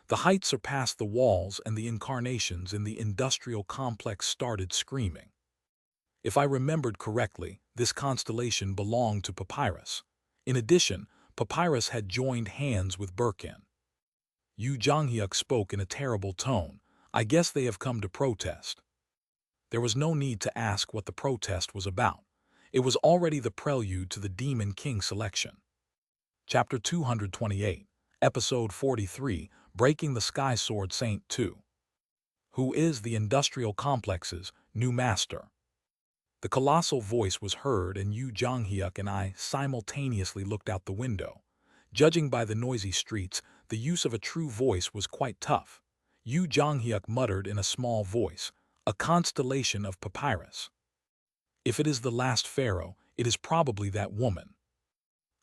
The height surpassed the walls, and the incarnations in the industrial complex started screaming. If I remembered correctly, this constellation belonged to Papyrus. In addition, Papyrus had joined hands with Birkin. Yu Jonghyuk spoke in a terrible tone. I guess they have come to protest. There was no need to ask what the protest was about. It was already the prelude to the Demon King selection. Chapter 228, Episode 43, Breaking the Sky Sword Saint 2. Who is the industrial complex's new master? The colossal voice was heard, and Yu Jonghyuk and I simultaneously looked out the window. Judging by the noisy streets, the use of a true voice was quite tough. Yu Jonghyuk muttered in a small voice, a constellation of Papyrus. If it is the last pharaoh, it is probably that woman.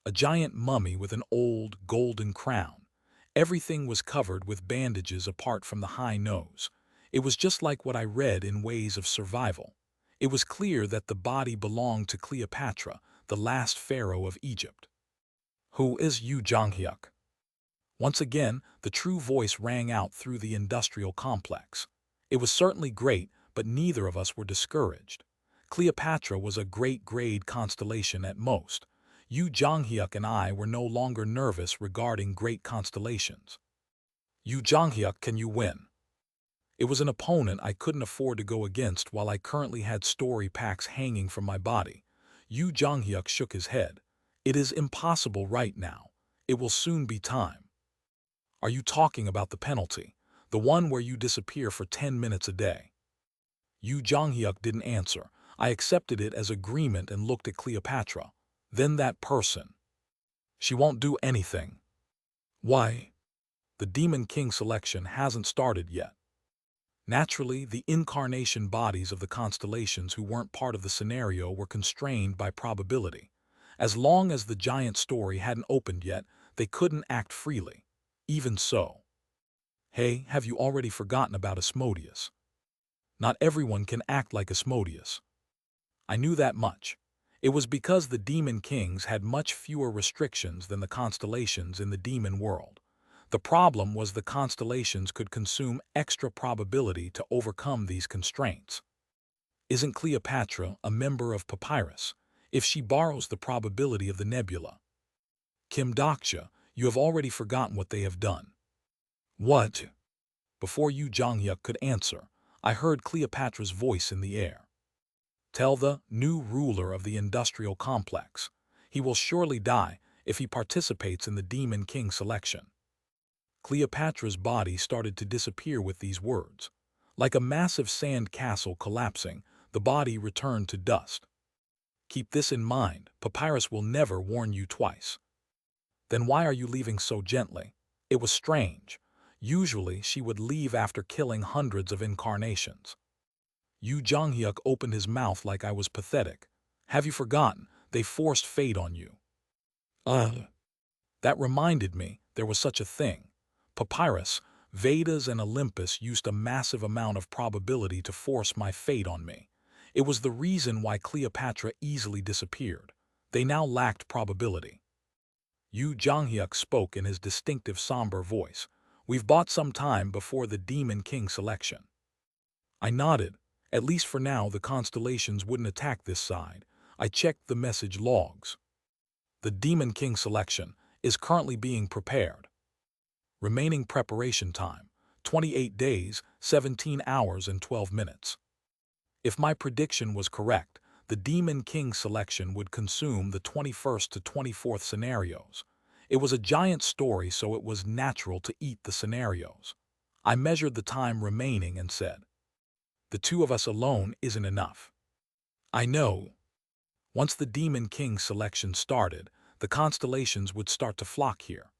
A giant mummy with an old, golden crown. Everything was covered with bandages apart from the high nose. It was just like what I read in Ways of Survival. It was clear that the body belonged to Cleopatra, the last pharaoh of Egypt. Who is Yu Jonghyuk? Once again, the true voice rang out through the industrial complex. It was certainly great, but neither of us were discouraged. Cleopatra was a great-grade constellation at most. Yu Jonghyuk and I were no longer nervous regarding great constellations. Yu Jonghyuk, can you win? It was an opponent I couldn't afford to go against while I currently had story packs hanging from my body. Yu Jonghyuk shook his head. It is impossible right now. It will soon be time. Are you talking about the penalty? The one where you disappear for 10 minutes a day? Yu Jonghyuk didn't answer. I accepted it as agreement and looked at Cleopatra. Then that person. She won't do anything. Why? The Demon King selection hasn't started yet. Naturally, the incarnation bodies of the constellations who weren't part of the scenario were constrained by probability. As long as the giant story hadn't opened yet, they couldn't act freely. Even so. Hey, have you already forgotten about Asmodeus? Not everyone can act like Asmodeus. I knew that much. It was because the Demon Kings had much fewer restrictions than the constellations in the demon world. The problem was the constellations could consume extra probability to overcome these constraints. Isn't Cleopatra a member of Papyrus? If she borrows the probability of the nebula? Kim Doksha, you have already forgotten what they have done. What? Before Yu Jonghyuk could answer, I heard Cleopatra's voice in the air. Tell the new ruler of the industrial complex. He will surely die if he participates in the Demon King selection. Cleopatra's body started to disappear with these words. Like a massive sand castle collapsing, the body returned to dust. Keep this in mind, Papyrus will never warn you twice. Then why are you leaving so gently? It was strange. Usually she would leave after killing hundreds of incarnations. Yu Jonghyuk opened his mouth like I was pathetic. Have you forgotten? They forced fate on you. That reminded me there was such a thing. Papyrus, Vedas, and Olympus used a massive amount of probability to force my fate on me. It was the reason why Cleopatra easily disappeared. They now lacked probability. Yu Jonghyuk spoke in his distinctive somber voice. We've bought some time before the Demon King selection. I nodded. At least for now, the constellations wouldn't attack this side. I checked the message logs. The Demon King selection is currently being prepared. Remaining preparation time, 28 days, 17 hours and 12 minutes. If my prediction was correct, the Demon King selection would consume the 21st to 24th scenarios. It was a giant story, so it was natural to eat the scenarios. I measured the time remaining and said, "The two of us alone isn't enough." I know. Once the Demon King selection started, the constellations would start to flock here.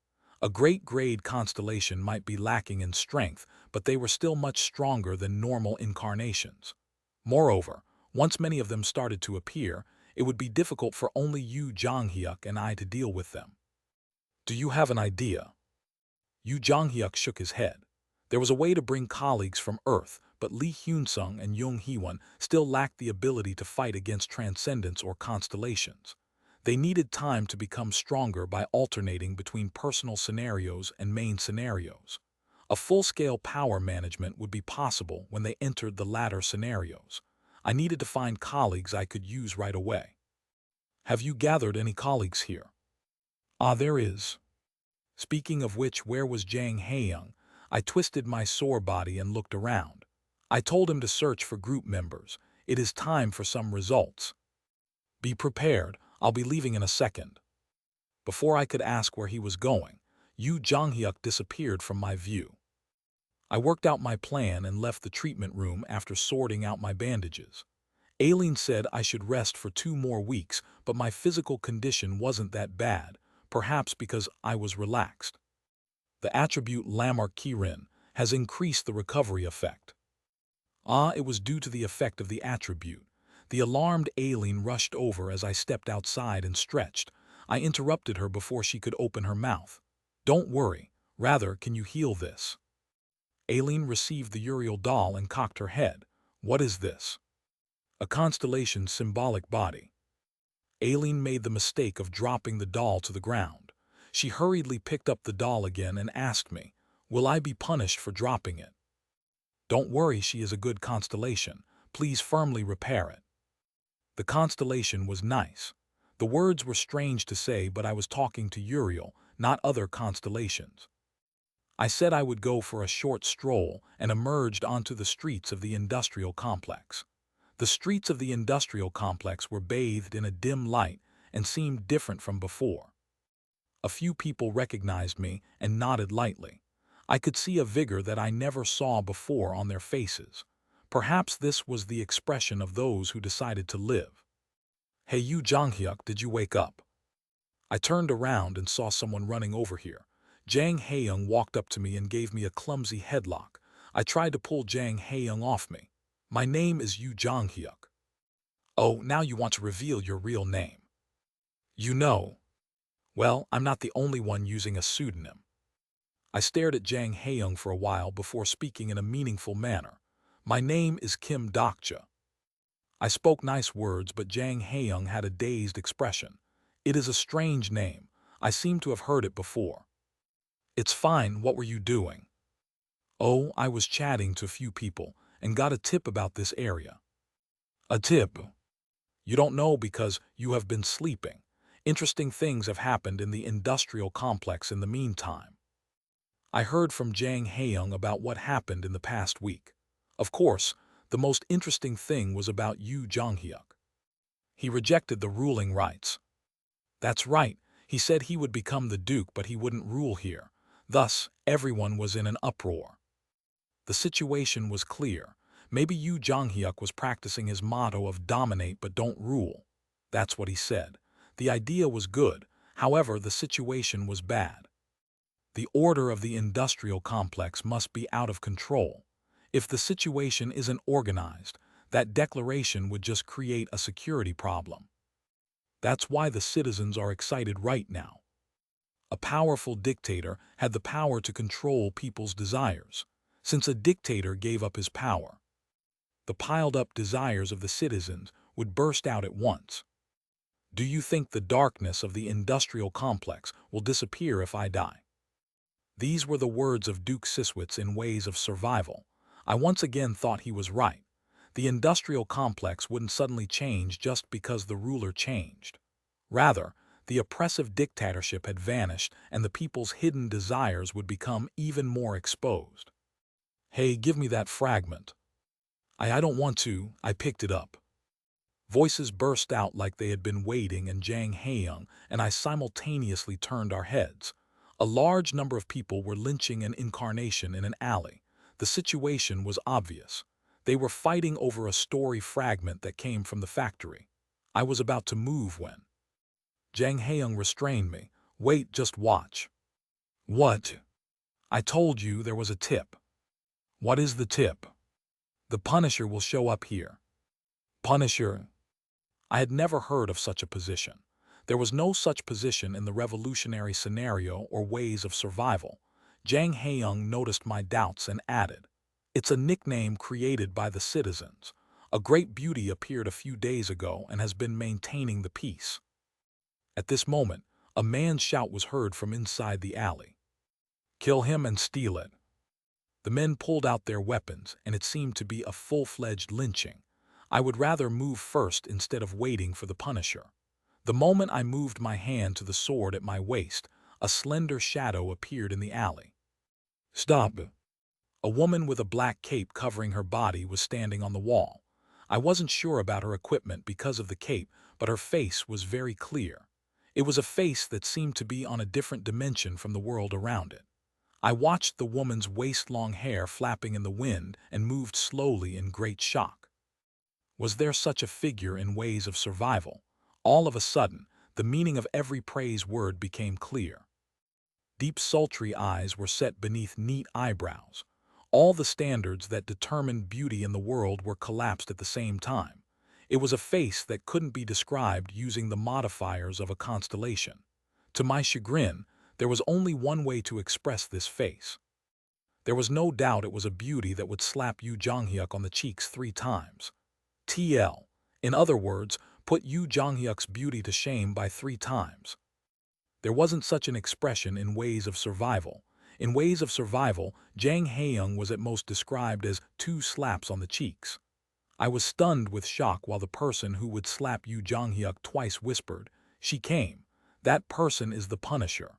A great grade constellation might be lacking in strength, but they were still much stronger than normal incarnations. Moreover, once many of them started to appear, it would be difficult for only Yu Jonghyuk and I to deal with them. Do you have an idea? Yu Jonghyuk shook his head. There was a way to bring colleagues from Earth, but Lee Hyun-sung and Jung Hee-won still lacked the ability to fight against transcendence or constellations. They needed time to become stronger by alternating between personal scenarios and main scenarios. A full-scale power management would be possible when they entered the latter scenarios. I needed to find colleagues I could use right away. Have you gathered any colleagues here? Ah, there is. Speaking of which, where was Jang Hae-young? I twisted my sore body and looked around. I told him to search for group members. It is time for some results. Be prepared, I'll be leaving in a second. Before I could ask where he was going, Yu Jonghyuk disappeared from my view. I worked out my plan and left the treatment room after sorting out my bandages. Aileen said I should rest for 2 more weeks, but my physical condition wasn't that bad, perhaps because I was relaxed. The attribute Lamarck Kirin has increased the recovery effect. Ah, it was due to the effect of the attribute. The alarmed Aileen rushed over as I stepped outside and stretched. I interrupted her before she could open her mouth. Don't worry, rather, can you heal this? Aileen received the Uriel doll and cocked her head. What is this? A constellation's symbolic body. Aileen made the mistake of dropping the doll to the ground. She hurriedly picked up the doll again and asked me, will I be punished for dropping it? Don't worry, she is a good constellation. Please firmly repair it. The constellation was nice. The words were strange to say, but I was talking to Uriel, not other constellations. I said I would go for a short stroll and emerged onto the streets of the industrial complex. The streets of the industrial complex were bathed in a dim light and seemed different from before. A few people recognized me and nodded lightly. I could see a vigor that I never saw before on their faces. Perhaps this was the expression of those who decided to live. Hey, Yu Jonghyuk, did you wake up? I turned around and saw someone running over here. Jang Hae-young walked up to me and gave me a clumsy headlock. I tried to pull Jang Hae-young off me. My name is Yu Jonghyuk. Oh, now you want to reveal your real name. You know. Well, I'm not the only one using a pseudonym. I stared at Jang Hae-young for a while before speaking in a meaningful manner. My name is Kim Dokja. I spoke nice words, but Jang Hae-young had a dazed expression. It is a strange name. I seem to have heard it before. It's fine, what were you doing? Oh, I was chatting to a few people and got a tip about this area. A tip? You don't know because you have been sleeping. Interesting things have happened in the industrial complex in the meantime. I heard from Jang Hae-young about what happened in the past week. Of course, the most interesting thing was about Yu Jonghyuk. He rejected the ruling rights. That's right, he said he would become the Duke, but he wouldn't rule here. Thus, everyone was in an uproar. The situation was clear. Maybe Yu Jonghyuk was practicing his motto of dominate but don't rule. That's what he said. The idea was good, however, the situation was bad. The order of the industrial complex must be out of control. If the situation isn't organized, that declaration would just create a security problem. That's why the citizens are excited right now. A powerful dictator had the power to control people's desires. Since a dictator gave up his power, the piled-up desires of the citizens would burst out at once. Do you think the darkness of the industrial complex will disappear if I die? These were the words of Duke Siswitz in Ways of Survival. I once again thought he was right. The industrial complex wouldn't suddenly change just because the ruler changed. Rather, the oppressive dictatorship had vanished and the people's hidden desires would become even more exposed. Hey, give me that fragment. I don't want to, I picked it up. Voices burst out like they had been waiting, and Jang Haeyoung and I simultaneously turned our heads. A large number of people were lynching an incarnation in an alley. The situation was obvious. They were fighting over a story fragment that came from the factory. I was about to move when Jang Haeyoung restrained me. Wait, just watch. What? I told you there was a tip. What is the tip? The Punisher will show up here. Punisher? I had never heard of such a position. There was no such position in the revolutionary scenario or Ways of Survival. Jang Haeyoung noticed my doubts and added, "It's a nickname created by the citizens. A great beauty appeared a few days ago and has been maintaining the peace." At this moment, a man's shout was heard from inside the alley. "Kill him and steal it." The men pulled out their weapons, and it seemed to be a full-fledged lynching. I would rather move first instead of waiting for the Punisher. The moment I moved my hand to the sword at my waist, a slender shadow appeared in the alley. "Stop!" A woman with a black cape covering her body was standing on the wall. I wasn't sure about her equipment because of the cape, but her face was very clear. It was a face that seemed to be on a different dimension from the world around it. I watched the woman's waist-long hair flapping in the wind and moved slowly in great shock. Was there such a figure in Ways of Survival? All of a sudden, the meaning of every praise word became clear. Deep sultry eyes were set beneath neat eyebrows. All the standards that determined beauty in the world were collapsed at the same time. It was a face that couldn't be described using the modifiers of a constellation. To my chagrin, there was only one way to express this face. There was no doubt it was a beauty that would slap Yoo Jong-hyuk on the cheeks 3 times. TL. In other words, put Yoo Jong-hyuk's beauty to shame by 3 times. There wasn't such an expression in Ways of Survival. In Ways of Survival, Jang Haeyoung was at most described as 2 slaps on the cheeks. I was stunned with shock while the person who would slap Yoo Jong-hyuk twice whispered, "She came. That person is the Punisher."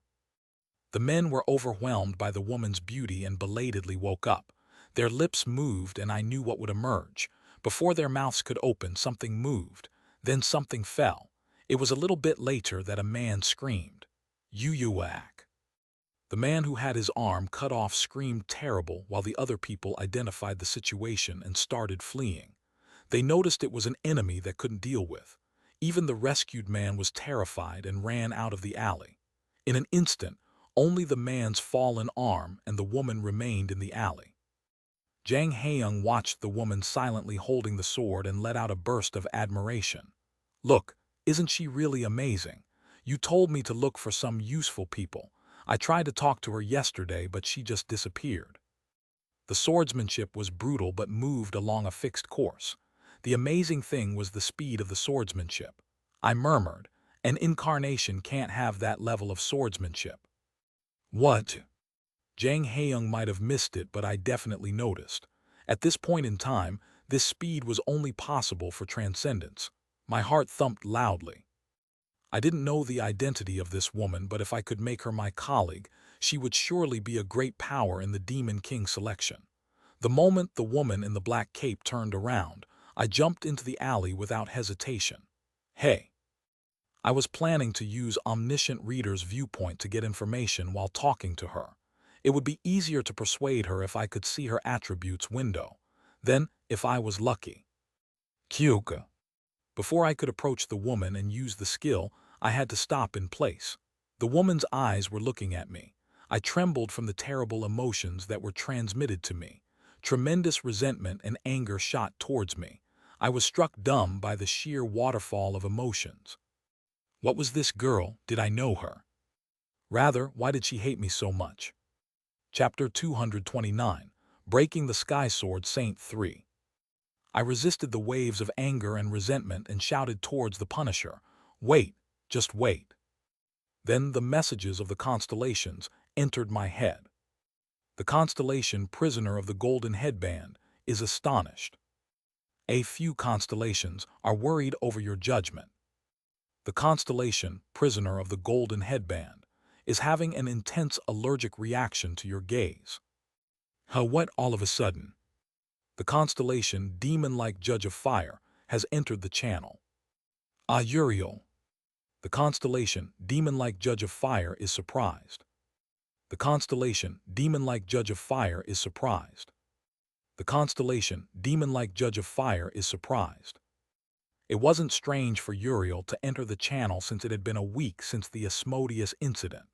The men were overwhelmed by the woman's beauty and belatedly woke up. Their lips moved and I knew what would emerge. Before their mouths could open, something moved. Then something fell. It was a little bit later that a man screamed, "Yuak." The man who had his arm cut off screamed terrible while the other people identified the situation and started fleeing. They noticed it was an enemy that couldn't deal with. Even the rescued man was terrified and ran out of the alley. In an instant, only the man's fallen arm and the woman remained in the alley. Jang Haeyoung watched the woman silently holding the sword and let out a burst of admiration. "Look, isn't she really amazing? You told me to look for some useful people. I tried to talk to her yesterday, but she just disappeared." The swordsmanship was brutal but moved along a fixed course. The amazing thing was the speed of the swordsmanship. I murmured, "An incarnation can't have that level of swordsmanship." "What?" Jang Haeyoung might have missed it, but I definitely noticed. At this point in time, this speed was only possible for transcendence. My heart thumped loudly. I didn't know the identity of this woman, but if I could make her my colleague, she would surely be a great power in the Demon King selection. The moment the woman in the black cape turned around, I jumped into the alley without hesitation. "Hey!" I was planning to use Omniscient Reader's Viewpoint to get information while talking to her. It would be easier to persuade her if I could see her attributes window. Then, if I was lucky. Kyuka. Before I could approach the woman and use the skill, I had to stop in place. The woman's eyes were looking at me. I trembled from the terrible emotions that were transmitted to me. Tremendous resentment and anger shot towards me. I was struck dumb by the sheer waterfall of emotions. What was this girl? Did I know her? Rather, why did she hate me so much? Chapter 229, Breaking the Sky Sword Saint 3. I resisted the waves of anger and resentment and shouted towards the Punisher, "Wait, just wait." Then the messages of the constellations, entered my head. The constellation Prisoner of the Golden Headband is astonished. A few constellations are worried over your judgment. The constellation Prisoner of the Golden Headband is having an intense allergic reaction to your gaze. What all of a sudden? The constellation Demon-like Judge of Fire has entered the channel. Uriel. The constellation Demon-like Judge of Fire is surprised. The constellation Demon-like Judge of Fire is surprised. The constellation Demon-like Judge of Fire is surprised. It wasn't strange for Uriel to enter the channel since it had been a week since the Asmodeus incident.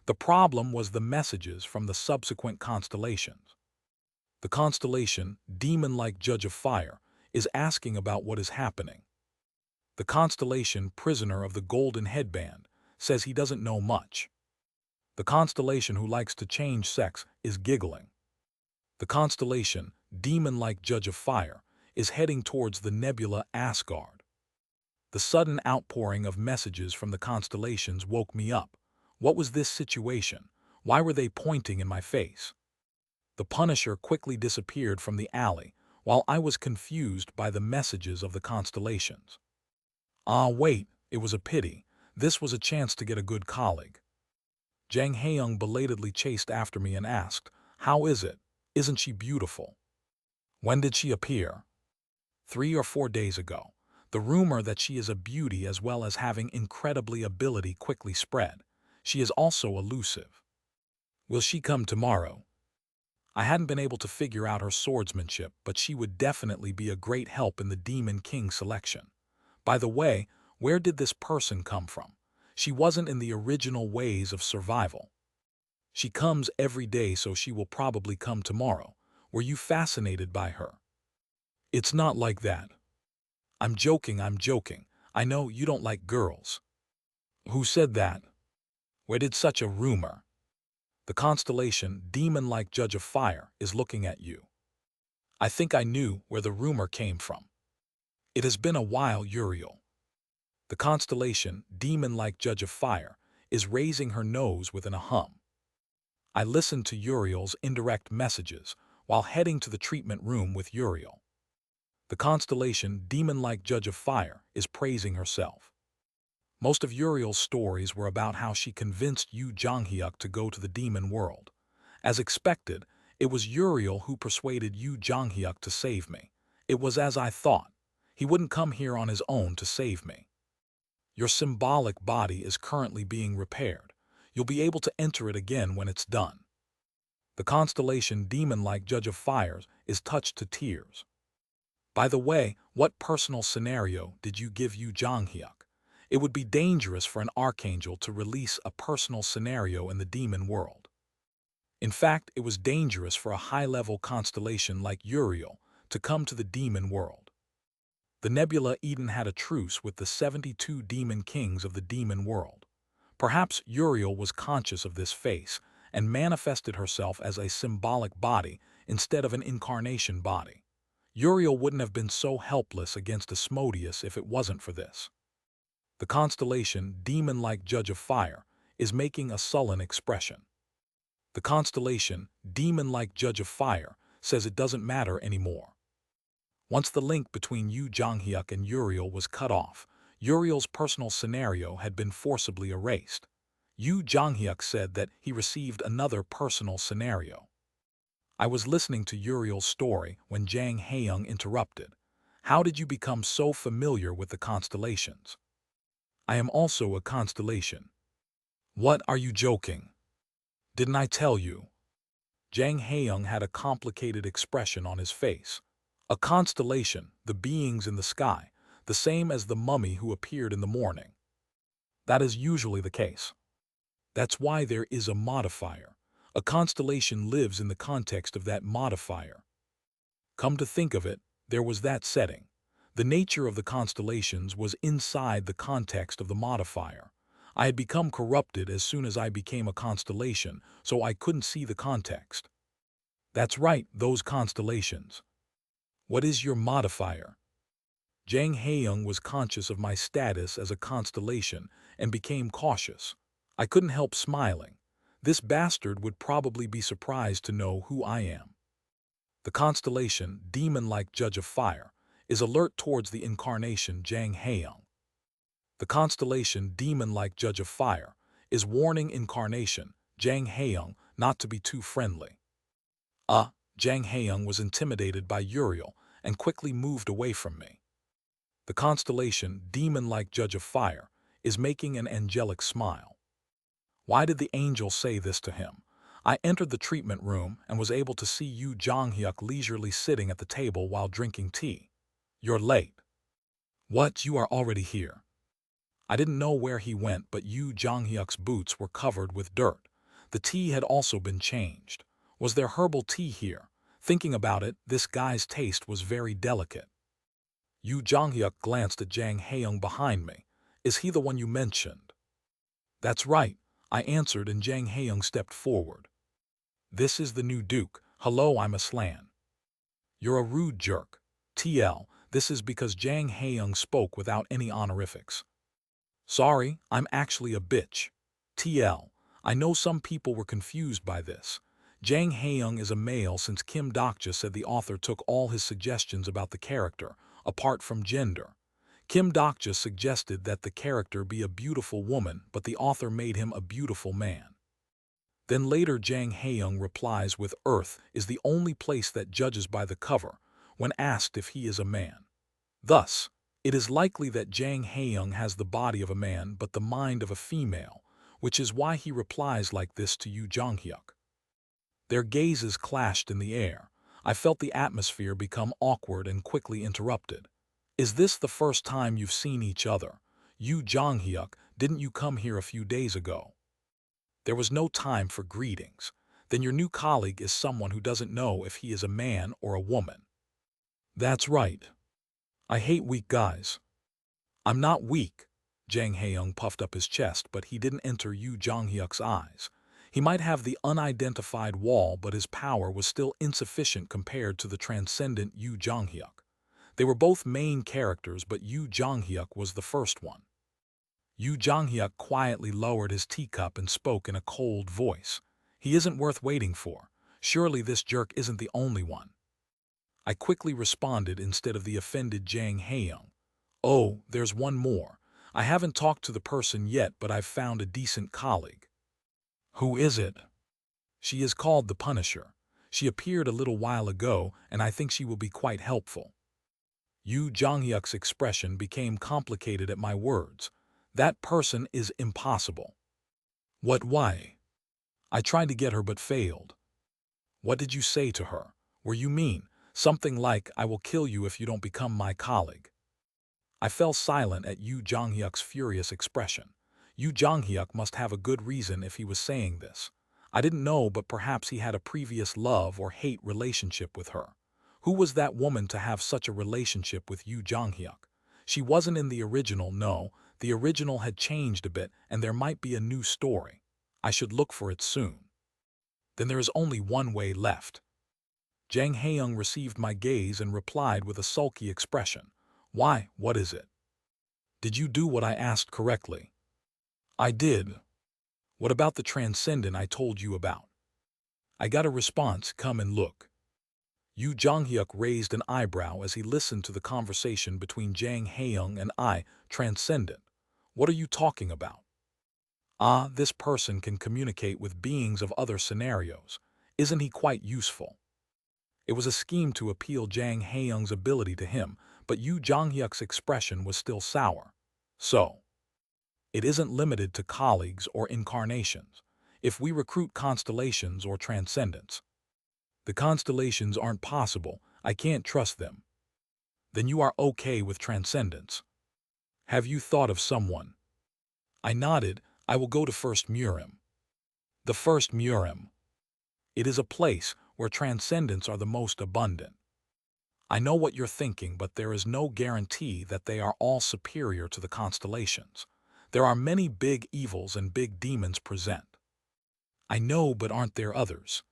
The problem was the messages from the subsequent constellations. The constellation Demon-like Judge of Fire is asking about what is happening. The constellation Prisoner of the Golden Headband says he doesn't know much. The constellation who likes to change sex is giggling. The constellation Demon-like Judge of Fire is heading towards the nebula Asgard. The sudden outpouring of messages from the constellations woke me up. What was this situation? Why were they pointing in my face? The Punisher quickly disappeared from the alley while I was confused by the messages of the constellations. Wait, it was a pity. This was a chance to get a good colleague. Jang Haeyoung belatedly chased after me and asked, "How is it? Isn't she beautiful?" "When did she appear?" 3 or 4 days ago. The rumor that she is a beauty as well as having incredibly ability quickly spread. She is also elusive. Will she come tomorrow? I hadn't been able to figure out her swordsmanship, but she would definitely be a great help in the Demon King selection. By the way, where did this person come from? She wasn't in the original ways of survival. She comes every day, so she will probably come tomorrow. Were you fascinated by her? It's not like that. I'm joking. I know you don't like girls. Who said that? Where did such a rumor? The constellation Demon-like Judge of Fire is looking at you. I think I knew where the rumor came from. It has been a while, Uriel. The constellation Demon-like Judge of Fire is raising her nose within a hum. I listened to Uriel's indirect messages while heading to the treatment room with Uriel. The constellation Demon-like Judge of Fire is praising herself. Most of Uriel's stories were about how she convinced Yu Jonghyuk to go to the demon world. As expected, it was Uriel who persuaded Yu Jonghyuk to save me. It was as I thought. He wouldn't come here on his own to save me. Your symbolic body is currently being repaired. You'll be able to enter it again when it's done. The constellation Demon-like Judge of Fires is touched to tears. By the way, what personal scenario did you give Yu Jonghyuk? It would be dangerous for an archangel to release a personal scenario in the demon world. In fact, it was dangerous for a high-level constellation like Uriel to come to the demon world. The Nebula Eden had a truce with the 72 demon kings of the demon world. Perhaps Uriel was conscious of this face and manifested herself as a symbolic body instead of an incarnation body. Uriel wouldn't have been so helpless against Asmodeus if it wasn't for this. The constellation Demon-like Judge of Fire is making a sullen expression. The constellation Demon-like Judge of Fire says it doesn't matter anymore. Once the link between Yu Jonghyuk and Uriel was cut off, Uriel's personal scenario had been forcibly erased. Yu Jonghyuk said that he received another personal scenario. I was listening to Uriel's story when Jang Haeyoung interrupted. How did you become so familiar with the constellations? I am also a constellation. What, are you joking? Didn't I tell you? Jang Haeyoung had a complicated expression on his face. A constellation, the beings in the sky, the same as the mummy who appeared in the morning. That is usually the case. That's why there is a modifier. A constellation lives in the context of that modifier. Come to think of it, there was that setting. The nature of the constellations was inside the context of the modifier. I had become corrupted as soon as I became a constellation, so I couldn't see the context. That's right, those constellations. What is your modifier? Jang Haeyoung was conscious of my status as a constellation and became cautious. I couldn't help smiling. This bastard would probably be surprised to know who I am. The constellation, demon-like judge of fire, is alert towards the incarnation Jang Haeyoung. The constellation, demon-like judge of fire, is warning incarnation Jang Haeyoung not to be too friendly. Jang Haeyoung was intimidated by Uriel and quickly moved away from me. The constellation, demon-like judge of fire, is making an angelic smile. Why did the angel say this to him? I entered the treatment room and was able to see Yu Jonghyuk leisurely sitting at the table while drinking tea. You're late. What, you are already here? I didn't know where he went, but Yu Jonghyuk's boots were covered with dirt. The tea had also been changed. Was there herbal tea here? Thinking about it, this guy's taste was very delicate. Yu Jonghyuk glanced at Jang Haeyoung behind me. Is he the one you mentioned? That's right, I answered, and Jang Haeyoung stepped forward. This is the new Duke. Hello, I'm Aslan. You're a rude jerk. TL, this is because Jang Haeyoung spoke without any honorifics. Sorry, I'm actually a bitch. TL, I know some people were confused by this. Jang Haeyoung is a male since Kim Dokja said the author took all his suggestions about the character, apart from gender. Kim Dokja suggested that the character be a beautiful woman, but the author made him a beautiful man. Then later Jang Haeyoung replies with Earth is the only place that judges by the cover, when asked if he is a man. Thus, it is likely that Jang Haeyoung has the body of a man but the mind of a female, which is why he replies like this to Yu Jonghyuk. Their gazes clashed in the air. I felt the atmosphere become awkward and quickly interrupted. Is this the first time you've seen each other? Yu Jonghyuk, didn't you come here a few days ago? There was no time for greetings. Then your new colleague is someone who doesn't know if he is a man or a woman. That's right. I hate weak guys. I'm not weak. Jang Haeyoung puffed up his chest, but he didn't enter Yu Jonghyuk's eyes. He might have the unidentified wall, but his power was still insufficient compared to the transcendent Yu Jonghyuk. They were both main characters, but Yu Jonghyuk was the first one. Yu Jonghyuk quietly lowered his teacup and spoke in a cold voice. He isn't worth waiting for. Surely this jerk isn't the only one. I quickly responded instead of the offended Jang Haeyoung. Oh, there's one more. I haven't talked to the person yet, but I've found a decent colleague. Who is it? She is called the Punisher. She appeared a little while ago, and I think she will be quite helpful. Yu Jonghyuk's expression became complicated at my words. That person is impossible. What, why? I tried to get her but failed. What did you say to her? Were you mean? Something like, I will kill you if you don't become my colleague. I fell silent at Yu Jonghyuk's furious expression. Yu Jonghyuk must have a good reason if he was saying this. I didn't know, but perhaps he had a previous love or hate relationship with her. Who was that woman to have such a relationship with Yu Jonghyuk? She wasn't in the original, no. The original had changed a bit, and there might be a new story. I should look for it soon. Then there is only one way left. Jang Haeyoung received my gaze and replied with a sulky expression. Why, what is it? Did you do what I asked correctly? I did. What about the transcendent I told you about? I got a response, come and look. Yu Jonghyuk raised an eyebrow as he listened to the conversation between Jang Haeyoung and I, transcendent. What are you talking about? This person can communicate with beings of other scenarios. Isn't he quite useful? It was a scheme to appeal Jang Haeyoung's ability to him, but Yu Jonghyuk's expression was still sour. So, it isn't limited to colleagues or incarnations. If we recruit constellations or transcendents, the constellations aren't possible. I can't trust them. Then you are okay with transcendence. Have you thought of someone? I nodded. I will go to First Murim. The First Murim. It is a place where transcendents are the most abundant. I know what you're thinking, but there is no guarantee that they are all superior to the constellations. There are many big evils and big demons present. I know, but aren't there others?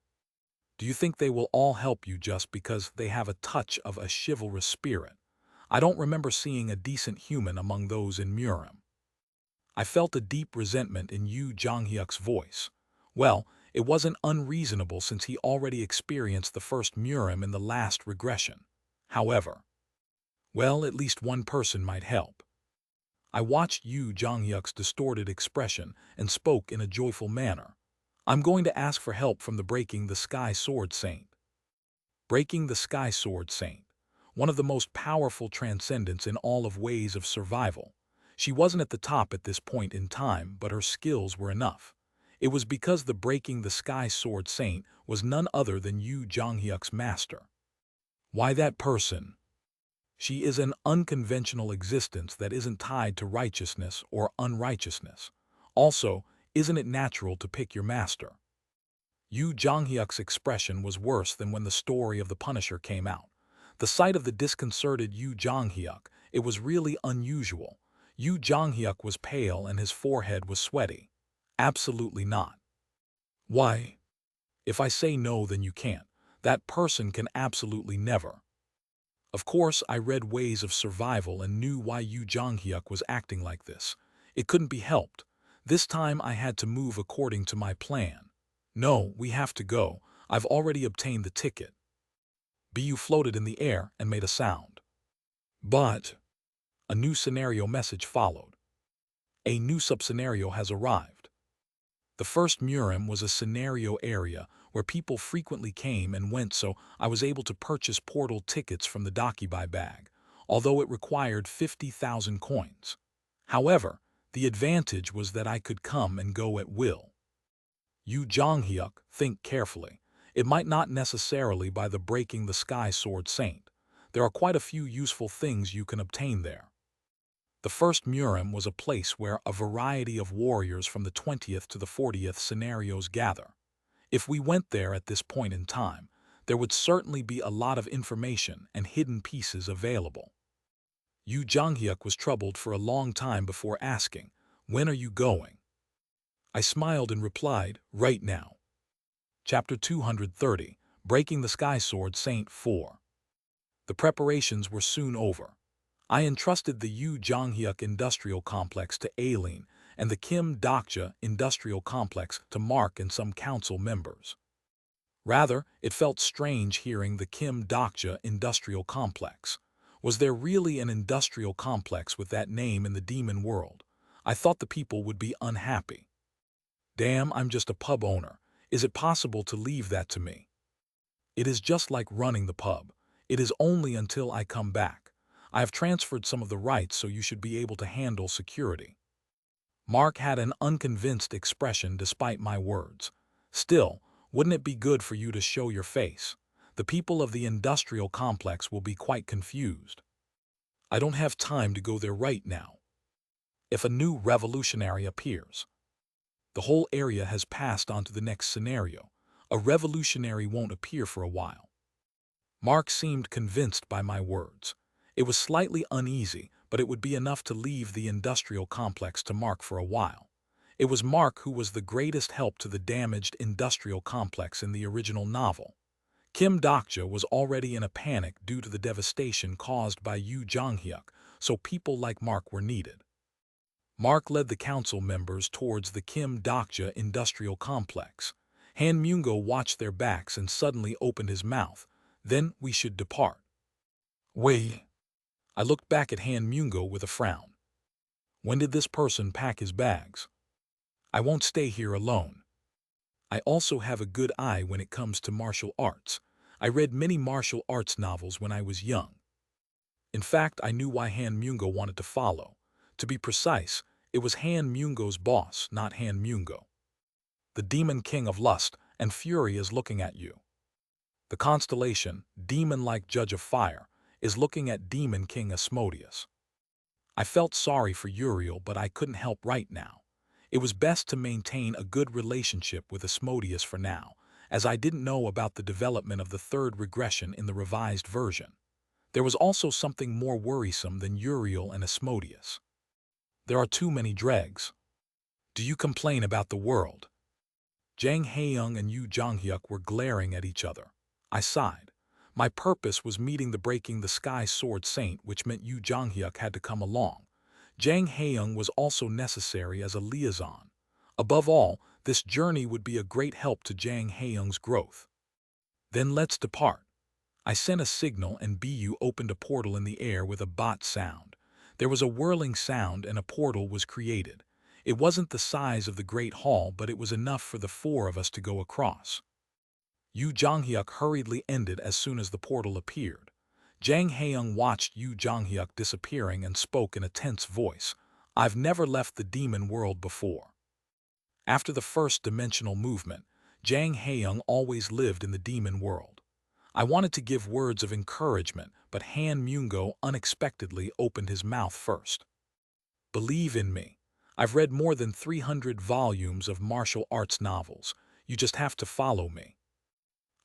Do you think they will all help you just because they have a touch of a chivalrous spirit? I don't remember seeing a decent human among those in Murim. I felt a deep resentment in Yu Jonghyuk's voice. Well, it wasn't unreasonable since he already experienced the first Murim in the last regression. However, well, at least one person might help. I watched Yu Jonghyuk's distorted expression and spoke in a joyful manner. I'm going to ask for help from the Breaking the Sky Sword Saint. Breaking the Sky Sword Saint, one of the most powerful transcendents in all of ways of survival. She wasn't at the top at this point in time, but her skills were enough. It was because the Breaking the Sky Sword Saint was none other than Yu Jonghyuk's master. Why that person? She is an unconventional existence that isn't tied to righteousness or unrighteousness. Also, isn't it natural to pick your master? Yu Jonghyuk's expression was worse than when the story of the Punisher came out. The sight of the disconcerted Yu Jonghyuk, it was really unusual. Yu Jonghyuk was pale and his forehead was sweaty. Absolutely not. Why? If I say no, then you can't. That person can absolutely never. Of course, I read Ways of Survival and knew why Yu Jonghyuk was acting like this. It couldn't be helped. This time I had to move according to my plan. No, we have to go. I've already obtained the ticket. Bu floated in the air and made a sound. But a new scenario message followed. A new sub-scenario has arrived. The first Murim was a scenario area where people frequently came and went, so I was able to purchase portal tickets from the Dokibai bag, although it required 50,000 coins. However, the advantage was that I could come and go at will. Yu Jonghyuk, think carefully. It might not necessarily by the Breaking the Sky Sword Saint. There are quite a few useful things you can obtain there. The first Murim was a place where a variety of warriors from the 20th to the 40th scenarios gather. If we went there at this point in time, there would certainly be a lot of information and hidden pieces available. Yu Jonghyuk was troubled for a long time before asking, "When are you going?" I smiled and replied, "Right now." Chapter 230, Breaking the Sky Sword Saint 4. The preparations were soon over. I entrusted the Yu Jonghyuk Industrial Complex to Aileen and the Kim Dokja Industrial Complex to Mark and some council members. Rather, it felt strange hearing the Kim Dokja Industrial Complex. Was there really an industrial complex with that name in the demon world? I thought the people would be unhappy. Damn, I'm just a pub owner. Is it possible to leave that to me? It is just like running the pub. It is only until I come back. I have transferred some of the rights, so you should be able to handle security. Mark had an unconvinced expression despite my words. Still, wouldn't it be good for you to show your face? The people of the industrial complex will be quite confused. I don't have time to go there right now. If a new revolutionary appears, the whole area has passed on to the next scenario. A revolutionary won't appear for a while. Mark seemed convinced by my words. It was slightly uneasy, but it would be enough to leave the industrial complex to Mark for a while. It was Mark who was the greatest help to the damaged industrial complex in the original novel. Kim Dokja was already in a panic due to the devastation caused by Yu Jonghyuk, so people like Mark were needed. Mark led the council members towards the Kim Dokja industrial complex. Han Myungo watched their backs and suddenly opened his mouth. "Then we should depart." "Wait." I looked back at Han Myungo with a frown. When did this person pack his bags? I won't stay here alone. I also have a good eye when it comes to martial arts. I read many martial arts novels when I was young. In fact, I knew why Han Myungo wanted to follow. To be precise, it was Han Myungo's boss, not Han Myungo. The demon king of lust and fury is looking at you. The constellation, demon-like judge of fire, is looking at demon king Asmodeus. I felt sorry for Uriel, but I couldn't help right now. It was best to maintain a good relationship with Asmodeus for now, as I didn't know about the development of the third regression in the revised version. There was also something more worrisome than Uriel and Asmodeus. There are too many dregs. Do you complain about the world? Jang Haeyoung and Yu Jonghyuk were glaring at each other. I sighed. My purpose was meeting the Breaking the Sky Sword Saint, which meant Yu Jonghyuk had to come along. Jang Haeyoung was also necessary as a liaison. Above all, This journey would be a great help to Jang Haeyoung's growth. Then let's depart. I sent a signal and Bu opened a portal in the air with a bot sound. There was a whirling sound and a portal was created. It wasn't the size of the Great Hall, but it was enough for the four of us to go across. Yu Jonghyuk hurriedly ended as soon as the portal appeared. Jang Haeyoung watched Yu Jonghyuk disappearing and spoke in a tense voice. I've never left the demon world before. After the first dimensional movement, Jang Haeyoung always lived in the demon world. I wanted to give words of encouragement, but Han Myungo unexpectedly opened his mouth first. Believe in me. I've read more than 300 volumes of martial arts novels. You just have to follow me.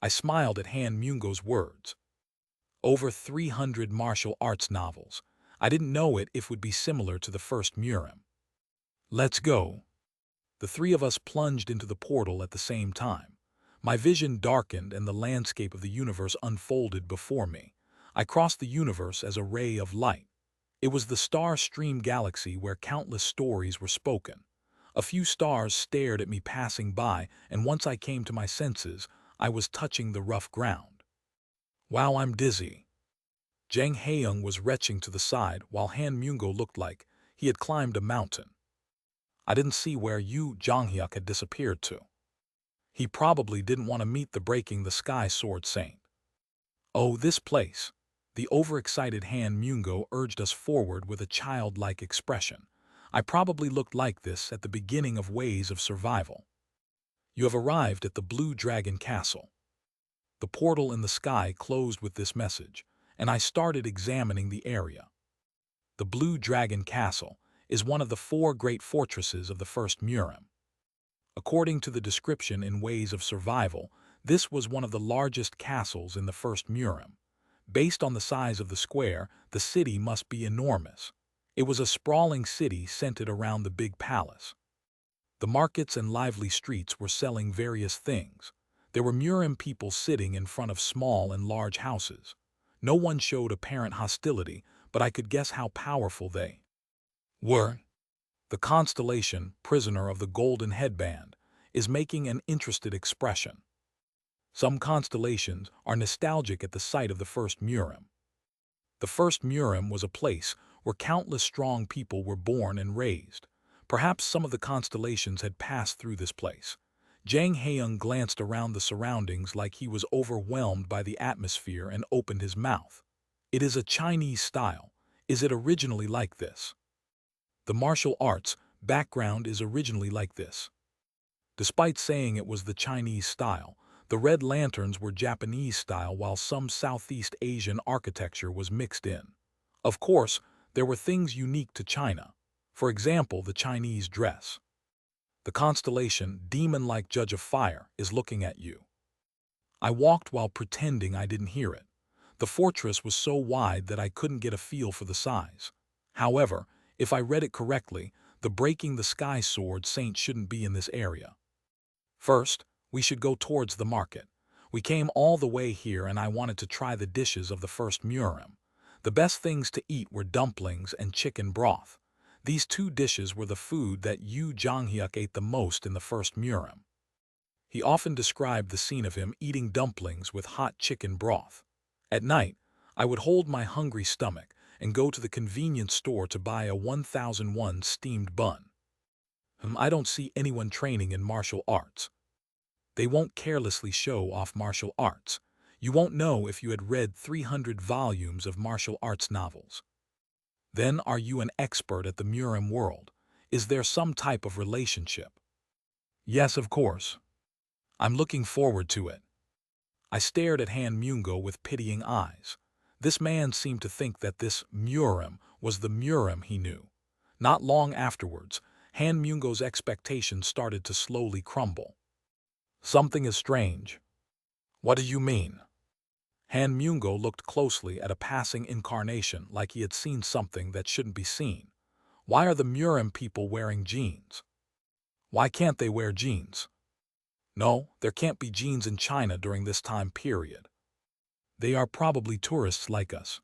I smiled at Han Myungo's words. Over 300 martial arts novels. I didn't know it would be similar to the first Murim. Let's go. The three of us plunged into the portal at the same time. My vision darkened and the landscape of the universe unfolded before me. I crossed the universe as a ray of light. It was the star-strewn galaxy where countless stories were spoken. A few stars stared at me passing by, and once I came to my senses, I was touching the rough ground. Wow, I'm dizzy. Jang Haeyoung was retching to the side while Han Myungo looked like he had climbed a mountain. I didn't see where Yu Jonghyuk had disappeared to. He probably didn't want to meet the Breaking the Sky Sword Saint. Oh, this place. The overexcited Han Myungo urged us forward with a childlike expression. I probably looked like this at the beginning of Ways of Survival. You have arrived at the Blue Dragon Castle. The portal in the sky closed with this message, and I started examining the area. The Blue Dragon Castle is one of the 4 great fortresses of the first Murim. According to the description in Ways of Survival, this was one of the largest castles in the first Murim. Based on the size of the square, the city must be enormous. It was a sprawling city centered around the big palace. The markets and lively streets were selling various things. There were Murim people sitting in front of small and large houses. No one showed apparent hostility, but I could guess how powerful they were. The constellation, prisoner of the golden headband, is making an interested expression. Some constellations are nostalgic at the sight of the first Murim. The first Murim was a place where countless strong people were born and raised. Perhaps some of the constellations had passed through this place. Jang Haeyoung glanced around the surroundings like he was overwhelmed by the atmosphere and opened his mouth. It is a Chinese style. Is it originally like this? The martial arts background is originally like this. Despite saying it was the Chinese style, the red lanterns were Japanese style while some Southeast Asian architecture was mixed in. Of course, there were things unique to China. For example, the Chinese dress. The constellation, demon-like Judge of Fire, is looking at you. I walked while pretending I didn't hear it. The fortress was so wide that I couldn't get a feel for the size. However, if I read it correctly, the Breaking the Sky Sword Saint shouldn't be in this area. First, we should go towards the market. We came all the way here and I wanted to try the dishes of the first Murim. The best things to eat were dumplings and chicken broth. These 2 dishes were the food that Yu Jonghyuk ate the most in the first Murim. He often described the scene of him eating dumplings with hot chicken broth. At night, I would hold my hungry stomach and go to the convenience store to buy a 1001 steamed bun. I don't see anyone training in martial arts. They won't carelessly show off martial arts. You won't know if you had read 300 volumes of martial arts novels. Then are you an expert at the Murim world? Is there some type of relationship? Yes, of course. I'm looking forward to it. I stared at Han Myungo with pitying eyes. This man seemed to think that this Murim was the Murim he knew. Not long afterwards, Han Myungo's expectations started to slowly crumble. Something is strange. What do you mean? Han Myungo looked closely at a passing incarnation like he had seen something that shouldn't be seen. Why are the Murim people wearing jeans? Why can't they wear jeans? No, there can't be jeans in China during this time period. They are probably tourists like us.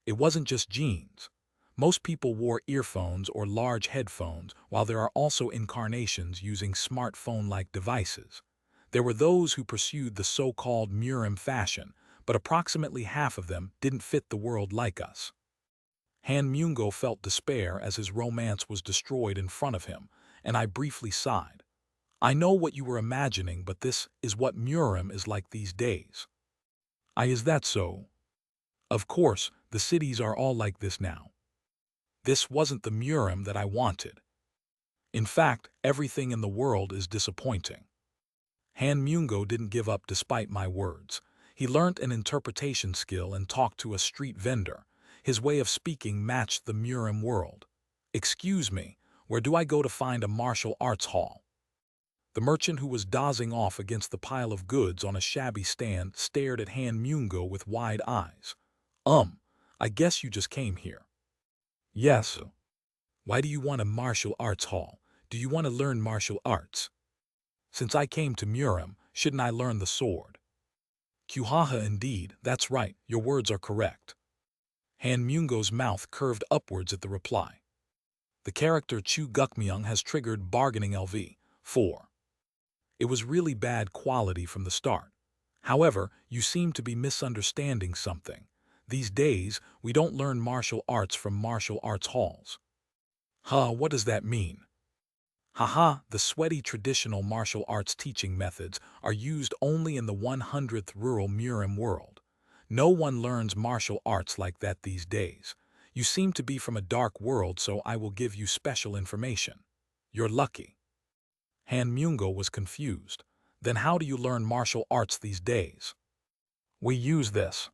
It wasn't just jeans. Most people wore earphones or large headphones, while there are also incarnations using smartphone-like devices. There were those who pursued the so-called Murim fashion, but approximately half of them didn't fit the world like us. Han Mungo felt despair as his romance was destroyed in front of him, and I briefly sighed. I know what you were imagining, but this is what Murim is like these days. Is that so? Of course, the cities are all like this now. This wasn't the Murim that I wanted. In fact, everything in the world is disappointing. Han Mungo didn't give up despite my words. He learnt an interpretation skill and talked to a street vendor. His way of speaking matched the Murim world. "Excuse me, where do I go to find a martial arts hall?" The merchant, who was dozing off against the pile of goods on a shabby stand, stared at Han Mungo with wide eyes. I guess you just came here." "Yes." "Why do you want a martial arts hall? Do you want to learn martial arts?" "Since I came to Murim, shouldn't I learn the sword?" "Kuhaha, indeed, that's right, your words are correct." Han Mungo's mouth curved upwards at the reply. "The character Chu Gukmyeong has triggered bargaining LV4. It was really bad quality from the start. However, you seem to be misunderstanding something. These days, we don't learn martial arts from martial arts halls." What does that mean?" The sweaty traditional martial arts teaching methods are used only in the 100th rural Murim world. No one learns martial arts like that these days. You seem to be from a dark world, so I will give you special information. You're lucky. Han Mungo was confused. Then how do you learn martial arts these days? "We use this."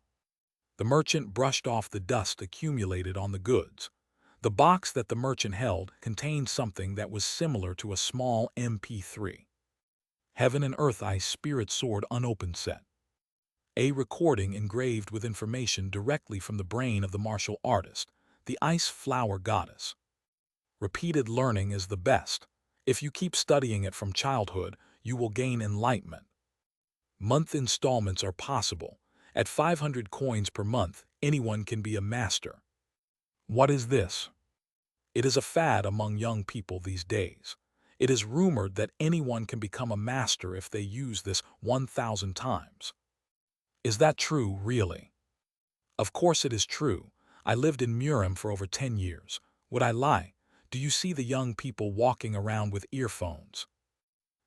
The merchant brushed off the dust accumulated on the goods. The box that the merchant held contained something that was similar to a small MP3. Heaven and Earth Ice Spirit Sword unopened set. A recording engraved with information directly from the brain of the martial artist, the Ice Flower Goddess. Repeated learning is the best. If you keep studying it from childhood, you will gain enlightenment. Month installments are possible. At 500 coins per month, anyone can be a master. What is this? It is a fad among young people these days. It is rumored that anyone can become a master if they use this 1,000 times. Is that true, really? Of course it is true. I lived in Murim for over 10 years. Would I lie? Do you see the young people walking around with earphones?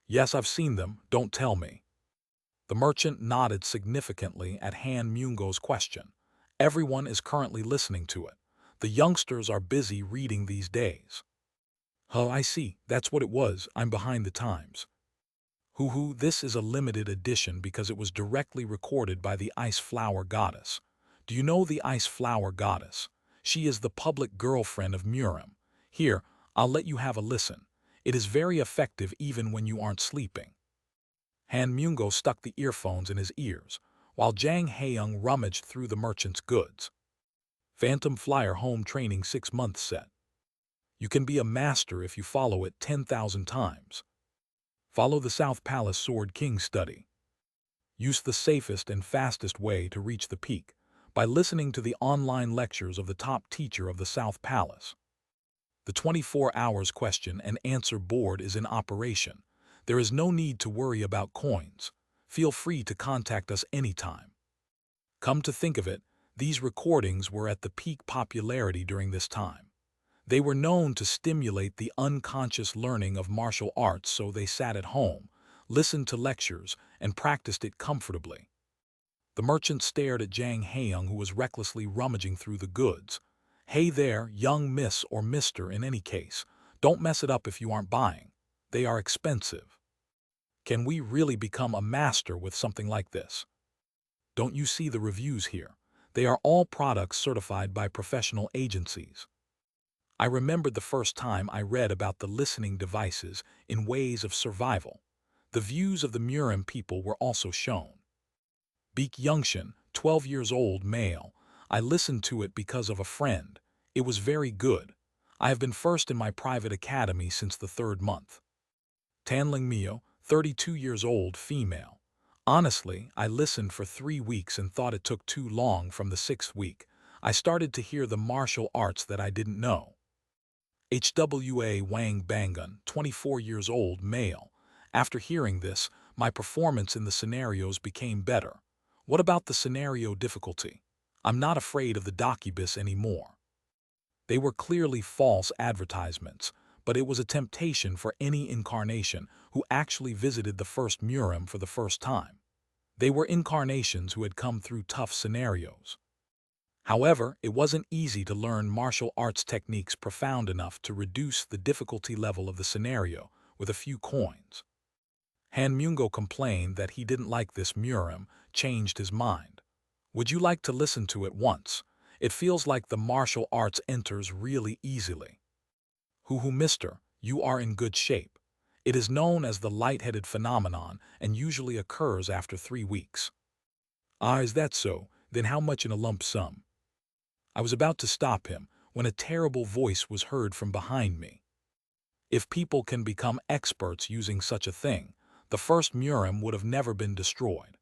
Yes, I've seen them, don't tell me. The merchant nodded significantly at Han Mungo's question. Everyone is currently listening to it. The youngsters are busy reading these days. I see, that's what it was, I'm behind the times. This is a limited edition because it was directly recorded by the Ice Flower Goddess. Do you know the Ice Flower Goddess? She is the public girlfriend of Murim. Here, I'll let you have a listen. It is very effective even when you aren't sleeping. Han Mungo stuck the earphones in his ears, while Jang Haeyoung rummaged through the merchant's goods. Phantom Flyer Home Training 6-month set. You can be a master if you follow it 10,000 times. Follow the South Palace Sword King study. Use the safest and fastest way to reach the peak, by listening to the online lectures of the top teacher of the South Palace. The 24 hours question and answer board is in operation. There is no need to worry about coins. Feel free to contact us anytime. Come to think of it, these recordings were at the peak popularity during this time. They were known to stimulate the unconscious learning of martial arts, so they sat at home, listened to lectures, and practiced it comfortably. The merchant stared at Jang Haeyoung, who was recklessly rummaging through the goods. Hey there, young miss or mister, in any case, don't mess it up if you aren't buying. They are expensive. Can we really become a master with something like this? Don't you see the reviews here? They are all products certified by professional agencies. I remembered the first time I read about the listening devices in Ways of Survival. The views of the Murim people were also shown. Baek Youngshin, 12 years old, male. I listened to it because of a friend. It was very good. I have been first in my private academy since the 3rd month. Tanling Mio, 32 years old, female. Honestly, I listened for 3 weeks and thought it took too long from the 6th week. I started to hear the martial arts that I didn't know. HWA Wang Bangun, 24 years old, male. After hearing this, my performance in the scenarios became better. What about the scenario difficulty? I'm not afraid of the docubus anymore. They were clearly false advertisements, but it was a temptation for any incarnation who actually visited the first Murim for the first time. They were incarnations who had come through tough scenarios. However, it wasn't easy to learn martial arts techniques profound enough to reduce the difficulty level of the scenario with a few coins. Han Mungo complained that he didn't like this Murim, changed his mind. Would you like to listen to it once? It feels like the martial arts enters really easily. Mister, you are in good shape. It is known as the light-headed phenomenon and usually occurs after 3 weeks. Ah, is that so? Then how much in a lump sum? I was about to stop him when a terrible voice was heard from behind me. If people can become experts using such a thing, the first Murim would have never been destroyed.